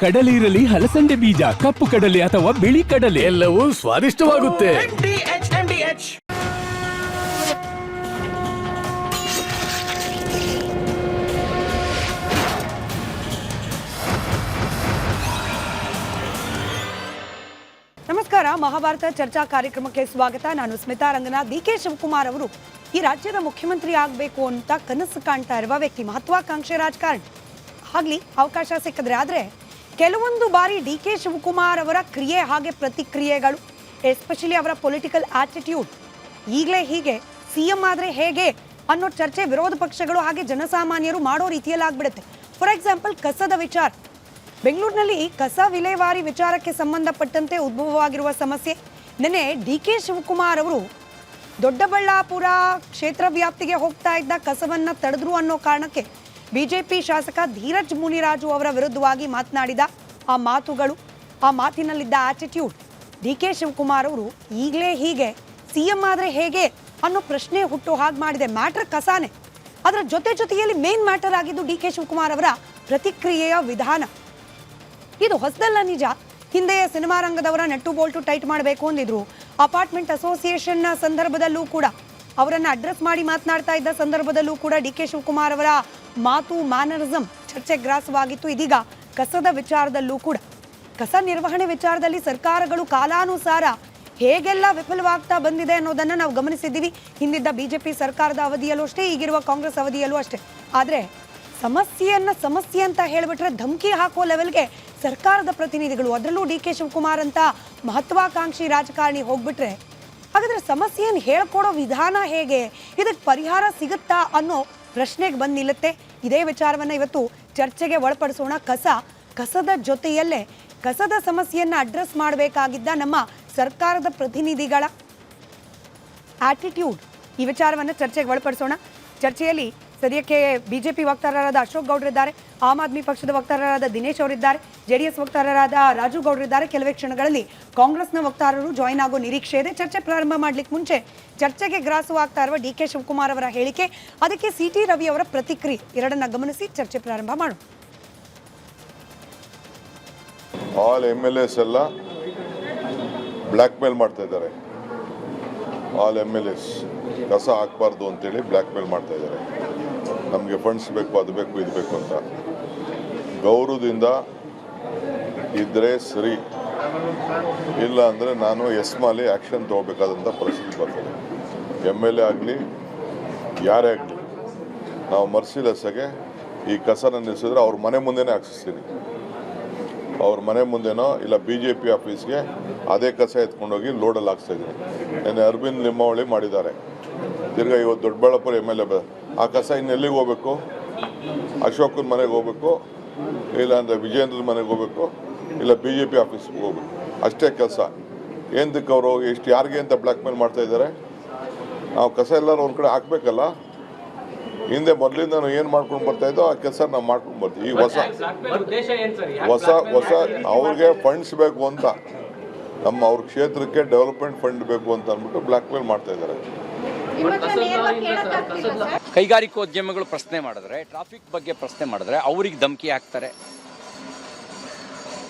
ಕಡಲೆ ಇರಲಿ, ಹಲಸಂದೆ ಬೀಜ, ಕಪ್ಪು ಕಡಲೆ ಅಥವಾ ಬಿಳಿ ಕಡಲೆ, ಎಲ್ಲವೂ ಸ್ವಾದಿಷ್ಟವಾಗುತ್ತೆ. ನಮಸ್ಕಾರ. ಮಹಾಭಾರತ ಚರ್ಚಾ ಕಾರ್ಯಕ್ರಮಕ್ಕೆ ಸ್ವಾಗತ. ನಾನು ಸ್ಮಿತಾ ರಂಗನಾಥ್. ಡಿ.ಕೆ. ಶಿವಕುಮಾರ್ ಅವರು ಈ ರಾಜ್ಯದ ಮುಖ್ಯಮಂತ್ರಿ ಆಗಬೇಕು ಅಂತ ಕನಸು ಕಾಣ್ತಾ ಇರುವ ವ್ಯಕ್ತಿ, ಮಹತ್ವಾಕಾಂಕ್ಷೆ ರಾಜಕಾರಣಿ. ಆಗ್ಲಿ, ಅವಕಾಶ ಸಿಕ್ಕಿದ್ರೆ. ಆದರೆ ಕೆಲವೊಂದು ಬಾರಿ ಡಿ.ಕೆ. ಶಿವಕುಮಾರ್ ಅವರ ಕ್ರಿಯೆ ಹಾಗೆ ಪ್ರತಿಕ್ರಿಯೆಗಳು, ಎಸ್ಪೆಷಲಿ ಅವರ ಪೊಲಿಟಿಕಲ್ ಆಟಿಟ್ಯೂಡ್, ಈಗಲೇ ಹೀಗೆ ಸಿಎಂ ಆದರೆ ಹೇಗೆ ಅನ್ನೋ ಚರ್ಚೆ ವಿರೋಧ ಪಕ್ಷಗಳು ಹಾಗೆ ಜನಸಾಮಾನ್ಯರು ಮಾಡೋ ರೀತಿಯಲ್ಲಿ ಆಗ್ಬಿಡುತ್ತೆ. ಫಾರ್ ಎಕ್ಸಾಂಪಲ್, ಕಸದ ವಿಚಾರ. ಬೆಂಗಳೂರಿನಲ್ಲಿ ಕಸ ವಿಲೇವಾರಿ ವಿಚಾರಕ್ಕೆ ಸಂಬಂಧಪಟ್ಟಂತೆ ಉದ್ಭವವಾಗಿರುವ ಸಮಸ್ಯೆ. ನಿನ್ನೆ ಡಿ.ಕೆ. ಶಿವಕುಮಾರ್ ಅವರು ದೊಡ್ಡಬಳ್ಳಾಪುರ ಕ್ಷೇತ್ರ ವ್ಯಾಪ್ತಿಗೆ ಹೋಗ್ತಾ ಇದ್ದ ಕಸವನ್ನ ತಡೆದ್ರು ಅನ್ನೋ ಕಾರಣಕ್ಕೆ ಬಿಜೆಪಿ ಶಾಸಕ ಧೀರಜ್ ಮುನಿರಾಜು ಅವರ ವಿರುದ್ಧವಾಗಿ ಮಾತನಾಡಿದ ಆ ಮಾತುಗಳು, ಆ ಮಾತಿನಲ್ಲಿದ್ದ ಆಟಿಟ್ಯೂಡ್, ಡಿ.ಕೆ. ಶಿವಕುಮಾರ್ ಅವರು ಈಗಲೇ ಹೀಗೆ ಸಿಎಂ ಆದರೆ ಹೇಗೆ ಅನ್ನೋ ಪ್ರಶ್ನೆ ಹುಟ್ಟು ಹಾಗೆ ಮಾಡಿದೆ. ಮ್ಯಾಟರ್ ಕಸಾನೆ, ಅದರ ಜೊತೆಯಲ್ಲಿ ಮೇನ್ ಮ್ಯಾಟರ್ ಆಗಿದ್ದು ಡಿ.ಕೆ. ಶಿವಕುಮಾರ್ ಅವರ ಪ್ರತಿಕ್ರಿಯೆಯ ವಿಧಾನ. ಇದು ಹೊಸದಲ್ಲ, ನಿಜ. ಹಿಂದೆ ಸಿನಿಮಾ ರಂಗದವರ ನೆಟ್ಟು ಬೋಲ್ಟು ಟೈಟ್ ಮಾಡಬೇಕು ಅಂದಿದ್ರು. ಅಪಾರ್ಟ್ಮೆಂಟ್ ಅಸೋಸಿಯೇಷನ್ನ ಸಂದರ್ಭದಲ್ಲೂ ಕೂಡ, ಅವರನ್ನು ಅಡ್ರೆಸ್ ಮಾಡಿ ಮಾತನಾಡ್ತಾ ಇದ್ದ ಸಂದರ್ಭದಲ್ಲೂ ಕೂಡ ಡಿ.ಕೆ. ಶಿವಕುಮಾರ್ ಅವರ ಮಾತು, ಮ್ಯಾನರಿಸಮ್ ಚರ್ಚೆಗೆ ಗ್ರಾಸವಾಗಿತ್ತು. ಇದೀಗ ಕಸದ ವಿಚಾರದಲ್ಲೂ ಕೂಡ, ಕಸ ನಿರ್ವಹಣೆ ವಿಚಾರದಲ್ಲಿ ಸರ್ಕಾರಗಳು ಕಾಲಾನುಸಾರ ಹೇಗೆಲ್ಲ ವಿಫಲವಾಗ್ತಾ ಬಂದಿದೆ ಅನ್ನೋದನ್ನು ನಾವು ಗಮನಿಸಿದ್ದೀವಿ. ಹಿಂದಿದ್ದ ಬಿಜೆಪಿ ಸರ್ಕಾರದ ಅವಧಿಯಲ್ಲೂ ಅಷ್ಟೇ, ಈಗಿರುವ ಕಾಂಗ್ರೆಸ್ ಅವಧಿಯಲ್ಲೂ ಅಷ್ಟೇ. ಆದರೆ ಸಮಸ್ಯೆ ಅಂತ ಹೇಳಿಬಿಟ್ರೆ ಧಮಕಿ ಹಾಕೋ ಲೆವೆಲ್ಗೆ ಸರ್ಕಾರದ ಪ್ರತಿನಿಧಿಗಳು, ಅದರಲ್ಲೂ ಡಿ.ಕೆ. ಶಿವಕುಮಾರ್ ಅಂತ ಮಹತ್ವಾಕಾಂಕ್ಷಿ ರಾಜಕಾರಣಿ ಹೋಗ್ಬಿಟ್ರೆ, ಹಾಗಾದ್ರೆ ಸಮಸ್ಯೆಯನ್ನು ಹೇಳ್ಕೊಡೋ ವಿಧಾನ ಹೇಗೆ, ಇದಕ್ಕೆ ಪರಿಹಾರ ಸಿಗುತ್ತಾ ಅನ್ನೋ ಪ್ರಶ್ನೆಗೆ ಬಂದು ನಿಲ್ಲುತ್ತೆ. ಇದೇ ವಿಚಾರವನ್ನು ಇವತ್ತು ಚರ್ಚೆಗೆ ಒಳಪಡಿಸೋಣ. ಕಸದ ಜೊತೆಯಲ್ಲೇ ಕಸದ ಸಮಸ್ಯೆಯನ್ನು ಅಡ್ರೆಸ್ ಮಾಡಬೇಕಾಗಿದ್ದ ನಮ್ಮ ಸರ್ಕಾರದ ಪ್ರತಿನಿಧಿಗಳ ಆಟಿಟ್ಯೂಡ್, ಈ ವಿಚಾರವನ್ನು ಚರ್ಚೆಗೆ ಒಳಪಡಿಸೋಣ. ಚರ್ಚೆಯಲ್ಲಿ ಸದ್ಯಕ್ಕೆ ಬಿಜೆಪಿ ವಕ್ತಾರರಾದ ಅಶೋಕ್ ಗೌಡ್ರಿದ್ದಾರೆ, ಆಮ್ ಆದ್ಮಿ ಪಕ್ಷದ ವಕ್ತಾರರಾದ ದಿನೇಶ್ ಅವರಿದ್ದಾರೆ, ಜೆಡಿಎಸ್ ವಕ್ತಾರರಾದ ರಾಜು ಗೌಡ್ರಿದ್ದಾರೆ. ಕೆಲವೇ ಕ್ಷಣಗಳಲ್ಲಿ ಕಾಂಗ್ರೆಸ್ನ ವಕ್ತಾರರು ಜಾಯಿನ್ ಆಗೋ ನಿರೀಕ್ಷೆ ಇದೆ. ಚರ್ಚೆ ಪ್ರಾರಂಭ ಮಾಡ್ಲಿಕ್ಕೆ ಮುಂಚೆ ಚರ್ಚೆಗೆ ಗ್ರಾಸವಾಗ್ತಾ ಇರುವ ಡಿ.ಕೆ. ಶಿವಕುಮಾರ್ ಅವರ ಹೇಳಿಕೆ, ಅದಕ್ಕೆ ಸಿ.ಟಿ. ರವಿ ಅವರ ಪ್ರತಿಕ್ರಿಯೆ, ಎರಡನ್ನ ಗಮನಿಸಿ ಚರ್ಚೆ ಪ್ರಾರಂಭ ಮಾಡೋಣ. ಆಲ್ MLAs ಎಲ್ಲ ಬ್ಲ್ಯಾಕ್ ಮೇಲ್ ಮಾಡ್ತಾ ಇದ್ದಾರೆ. ಆಲ್ MLAs ಕಸ ಹಾಕಬಾರ್ದು ಅಂತೇಳಿ ಬ್ಲ್ಯಾಕ್ ಮೇಲ್ ಮಾಡ್ತಾ ಇದ್ದಾರೆ. ನಮಗೆ ಫಂಡ್ಸ್ ಬೇಕು, ಅದು ಬೇಕು, ಇದು ಬೇಕು ಅಂತ. ಗೌರವದಿಂದ ಇದ್ದರೆ ಸರಿ, ಇಲ್ಲ ಅಂದರೆ ನಾನು ಎಸ್ಮಾಲಿ ಆ್ಯಕ್ಷನ್ ತೊಗೋಬೇಕಾದಂಥ ಪರಿಸ್ಥಿತಿ ಬರ್ತದೆ. MLA ಆಗಲಿ ಯಾರೇ ಆಗಲಿ, ನಾವು ಮರ್ಸಿಲೆಸ್ಸಾಗೆ ಈ ಕಸನ ನಿಲ್ಲಿಸಿದ್ರೆ ಅವ್ರ ಮನೆ ಮುಂದೆನೇ ಹಾಕ್ಸಿಸ್ತೀನಿ. ಅವ್ರ ಮನೆ ಮುಂದೆನೋ ಇಲ್ಲ BJP ಆಫೀಸ್ಗೆ ಅದೇ ಕಸ ಎತ್ಕೊಂಡೋಗಿ ಲೋಡಲ್ಲಿ ಹಾಕ್ಸ್ತಾ ಇದ್ದೀನಿ. ನೆನ್ನೆ ಅರವಿಂದ್ ಲಿಂಬಾವಳಿ ಮಾಡಿದ್ದಾರೆ. ತಿರ್ಗಾ ಇವತ್ತು ದೊಡ್ಡಬಳ್ಳಾಪುರ MLA ಆ ಕಸ ಇನ್ನೆಲ್ಲಿಗೆ ಹೋಗ್ಬೇಕು? ಅಶೋಕನ ಮನೆಗೆ ಹೋಗ್ಬೇಕು, ಇಲ್ಲ ಅಂದರೆ ವಿಜೇಂದ್ರ ಮನೆಗೆ ಹೋಗ್ಬೇಕು, ಇಲ್ಲ BJP ಆಫೀಸ್ಗೆ ಹೋಗ್ಬೇಕು. ಅಷ್ಟೇ ಕೆಲಸ. ಏನಕ್ಕೆ ಅವರು ಎಷ್ಟು ಯಾರಿಗೆ ಅಂತ ಬ್ಲ್ಯಾಕ್ ಮೇಲ್ ಮಾಡ್ತಾ ಇದ್ದಾರೆ? ನಾವು ಕಸ ಎಲ್ಲರೂ ಒಂದು ಕಡೆ ಹಾಕ್ಬೇಕಲ್ಲ. ಹಿಂದೆ ಮೊದಲಿಂದ ನಾವು ಏನು ಮಾಡ್ಕೊಂಡು ಬರ್ತಾ ಇದ್ದೋ ಆ ಕೆಲಸ ನಾವು ಮಾಡ್ಕೊಂಡು ಬರ್ತೀವಿ. ಈ ಹೊಸ ಅವ್ರಿಗೆ ಫಂಡ್ಸ್ ಬೇಕು ಅಂತ, ಅವ್ರ ಕ್ಷೇತ್ರಕ್ಕೆ ಡೆವಲಪ್ಮೆಂಟ್ ಫಂಡ್ ಬೇಕು ಅಂತ ಅಂದ್ಬಿಟ್ಟು ಬ್ಲ್ಯಾಕ್ ಮೇಲ್ ಮಾಡ್ತಾ ಇದ್ದಾರೆ. ಕೈಗಾರಿಕೋದ್ಯಮಿಗಳು ಪ್ರಶ್ನೆ ಮಾಡಿದ್ರೆ, ಟ್ರಾಫಿಕ್ ಬಗ್ಗೆ ಪ್ರಶ್ನೆ ಮಾಡಿದ್ರೆ ಅವ್ರಿಗೆ ಧಮಕಿ ಹಾಕ್ತಾರೆ.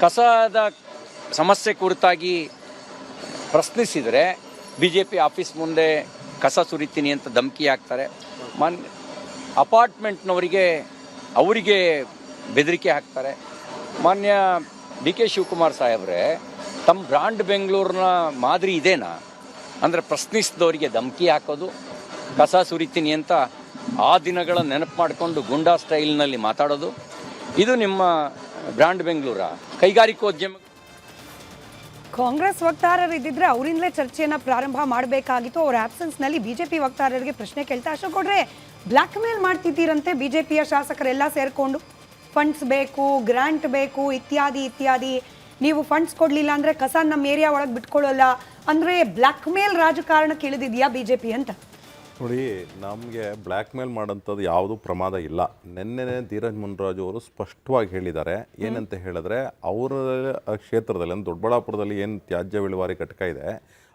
ಕಸದ ಸಮಸ್ಯೆ ಕುರಿತಾಗಿ ಪ್ರಶ್ನಿಸಿದರೆ BJP ಆಫೀಸ್ ಮುಂದೆ ಕಸ ಸುರಿತೀನಿ ಅಂತ ಧಮಕಿ ಹಾಕ್ತಾರೆ. ಅಪಾರ್ಟ್ಮೆಂಟ್ನವರಿಗೆ ಅವರಿಗೆ ಬೆದರಿಕೆ ಹಾಕ್ತಾರೆ. ಮಾನ್ಯ ಡಿ.ಕೆ. ಶಿವಕುಮಾರ್ ಸಾಹೇಬ್ರೆ, ತಮ್ಮ ಬ್ರಾಂಡ್ ಬೆಂಗಳೂರಿನ ಮಾದರಿ ಇದೇನಾ? ಅಂದರೆ ಪ್ರಶ್ನಿಸಿದವರಿಗೆ ಧಮಕಿ ಹಾಕೋದು, ಕಸ ಸುರಿತೀನಿ ಅಂತ ಆ ದಿನಗಳ ನೆನಪು ಮಾಡಿಕೊಂಡು ಗುಂಡಾ ಸ್ಟೈಲ್ನಲ್ಲಿ ಮಾತಾಡೋದು, ಇದು ನಿಮ್ಮ ಬ್ರಾಂಡ್ ಬೆಂಗಳೂರ? ಕೈಗಾರಿಕೋದ್ಯಮ ಕಾಂಗ್ರೆಸ್ ವಕ್ತಾರರು ಇದ್ದಿದ್ರೆ ಅವರಿಂದಲೇ ಚರ್ಚೆಯನ್ನು ಪ್ರಾರಂಭ ಮಾಡಬೇಕಾಗಿತ್ತು. ಅವರ ಆಬ್ಸೆನ್ಸ್ನಲ್ಲಿ ಬಿಜೆಪಿ ವಕ್ತಾರರಿಗೆ ಪ್ರಶ್ನೆ ಕೇಳ್ತಾ, ಅಶೋಕ್ ಗೌಡ್ರೆ, ಬ್ಲ್ಯಾಕ್ ಮೇಲ್ ಮಾಡ್ತಿದ್ದೀರಂತೆ ಬಿಜೆಪಿಯ ಶಾಸಕರೆಲ್ಲ ಸೇರಿಕೊಂಡು, ಫಂಡ್ಸ್ ಬೇಕು, ಗ್ರಾಂಟ್ ಬೇಕು, ಇತ್ಯಾದಿ. ನೀವು ಫಂಡ್ಸ್ ಕೊಡಲಿಲ್ಲ ಅಂದರೆ ಕಸ ನಮ್ಮ ಏರಿಯಾ ಒಳಗೆ ಬಿಟ್ಕೊಳ್ಳಲ್ಲ ಅಂದರೆ ಬ್ಲ್ಯಾಕ್ ಮೇಲ್ ರಾಜಕಾರಣಕ್ಕೆ ಇಳಿದಿದೆಯಾ BJP ಅಂತ? ನೋಡಿ, ನಮಗೆ ಬ್ಲ್ಯಾಕ್ ಮೇಲ್ ಮಾಡೋಂಥದ್ದು ಯಾವುದೂ ಪ್ರಮಾದ ಇಲ್ಲ. ನಿನ್ನೆ ಧೀರಜ್ ಮುನಿರಾಜು ಅವರು ಸ್ಪಷ್ಟವಾಗಿ ಹೇಳಿದ್ದಾರೆ. ಏನಂತ ಹೇಳಿದ್ರೆ, ಅವರ ಕ್ಷೇತ್ರದಲ್ಲಿ ಅಂದರೆ ದೊಡ್ಡಬಳ್ಳಾಪುರದಲ್ಲಿ ಏನು ತ್ಯಾಜ್ಯ ವಿಲೇವಾರಿ ಘಟಕ ಇದೆ,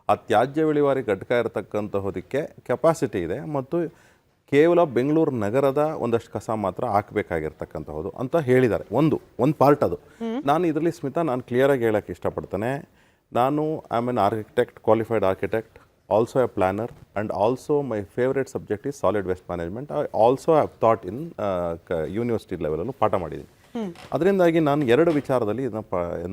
ಆ ತ್ಯಾಜ್ಯ ವಿಲೇವಾರಿ ಘಟಕ ಇರತಕ್ಕಂತಹದಕ್ಕೆ ಕೆಪಾಸಿಟಿ ಇದೆ ಮತ್ತು ಕೇವಲ ಬೆಂಗಳೂರು ನಗರದ ಒಂದಷ್ಟು ಕಸ ಮಾತ್ರ ಹಾಕಬೇಕಾಗಿರ್ತಕ್ಕಂಥದ್ದು ಅಂತ ಹೇಳಿದ್ದಾರೆ. ಒಂದು ಪಾರ್ಟ್ ಅದು. ನಾನು ಇದರಲ್ಲಿ ಸ್ಮಿತಾ, ನಾನು ಕ್ಲಿಯರಾಗಿ ಹೇಳೋಕ್ಕೆ ಇಷ್ಟಪಡ್ತೇನೆ. ನಾನು I am an architect, qualified architect, also a planner, and also my favourite subject is solid waste management. I also have taught in university ಲೆವೆಲಲ್ಲೂ ಪಾಠ ಮಾಡಿದ್ದೀನಿ. ಅದರಿಂದಾಗಿ ನಾನು 2 ವಿಚಾರದಲ್ಲಿ ಇದನ್ನು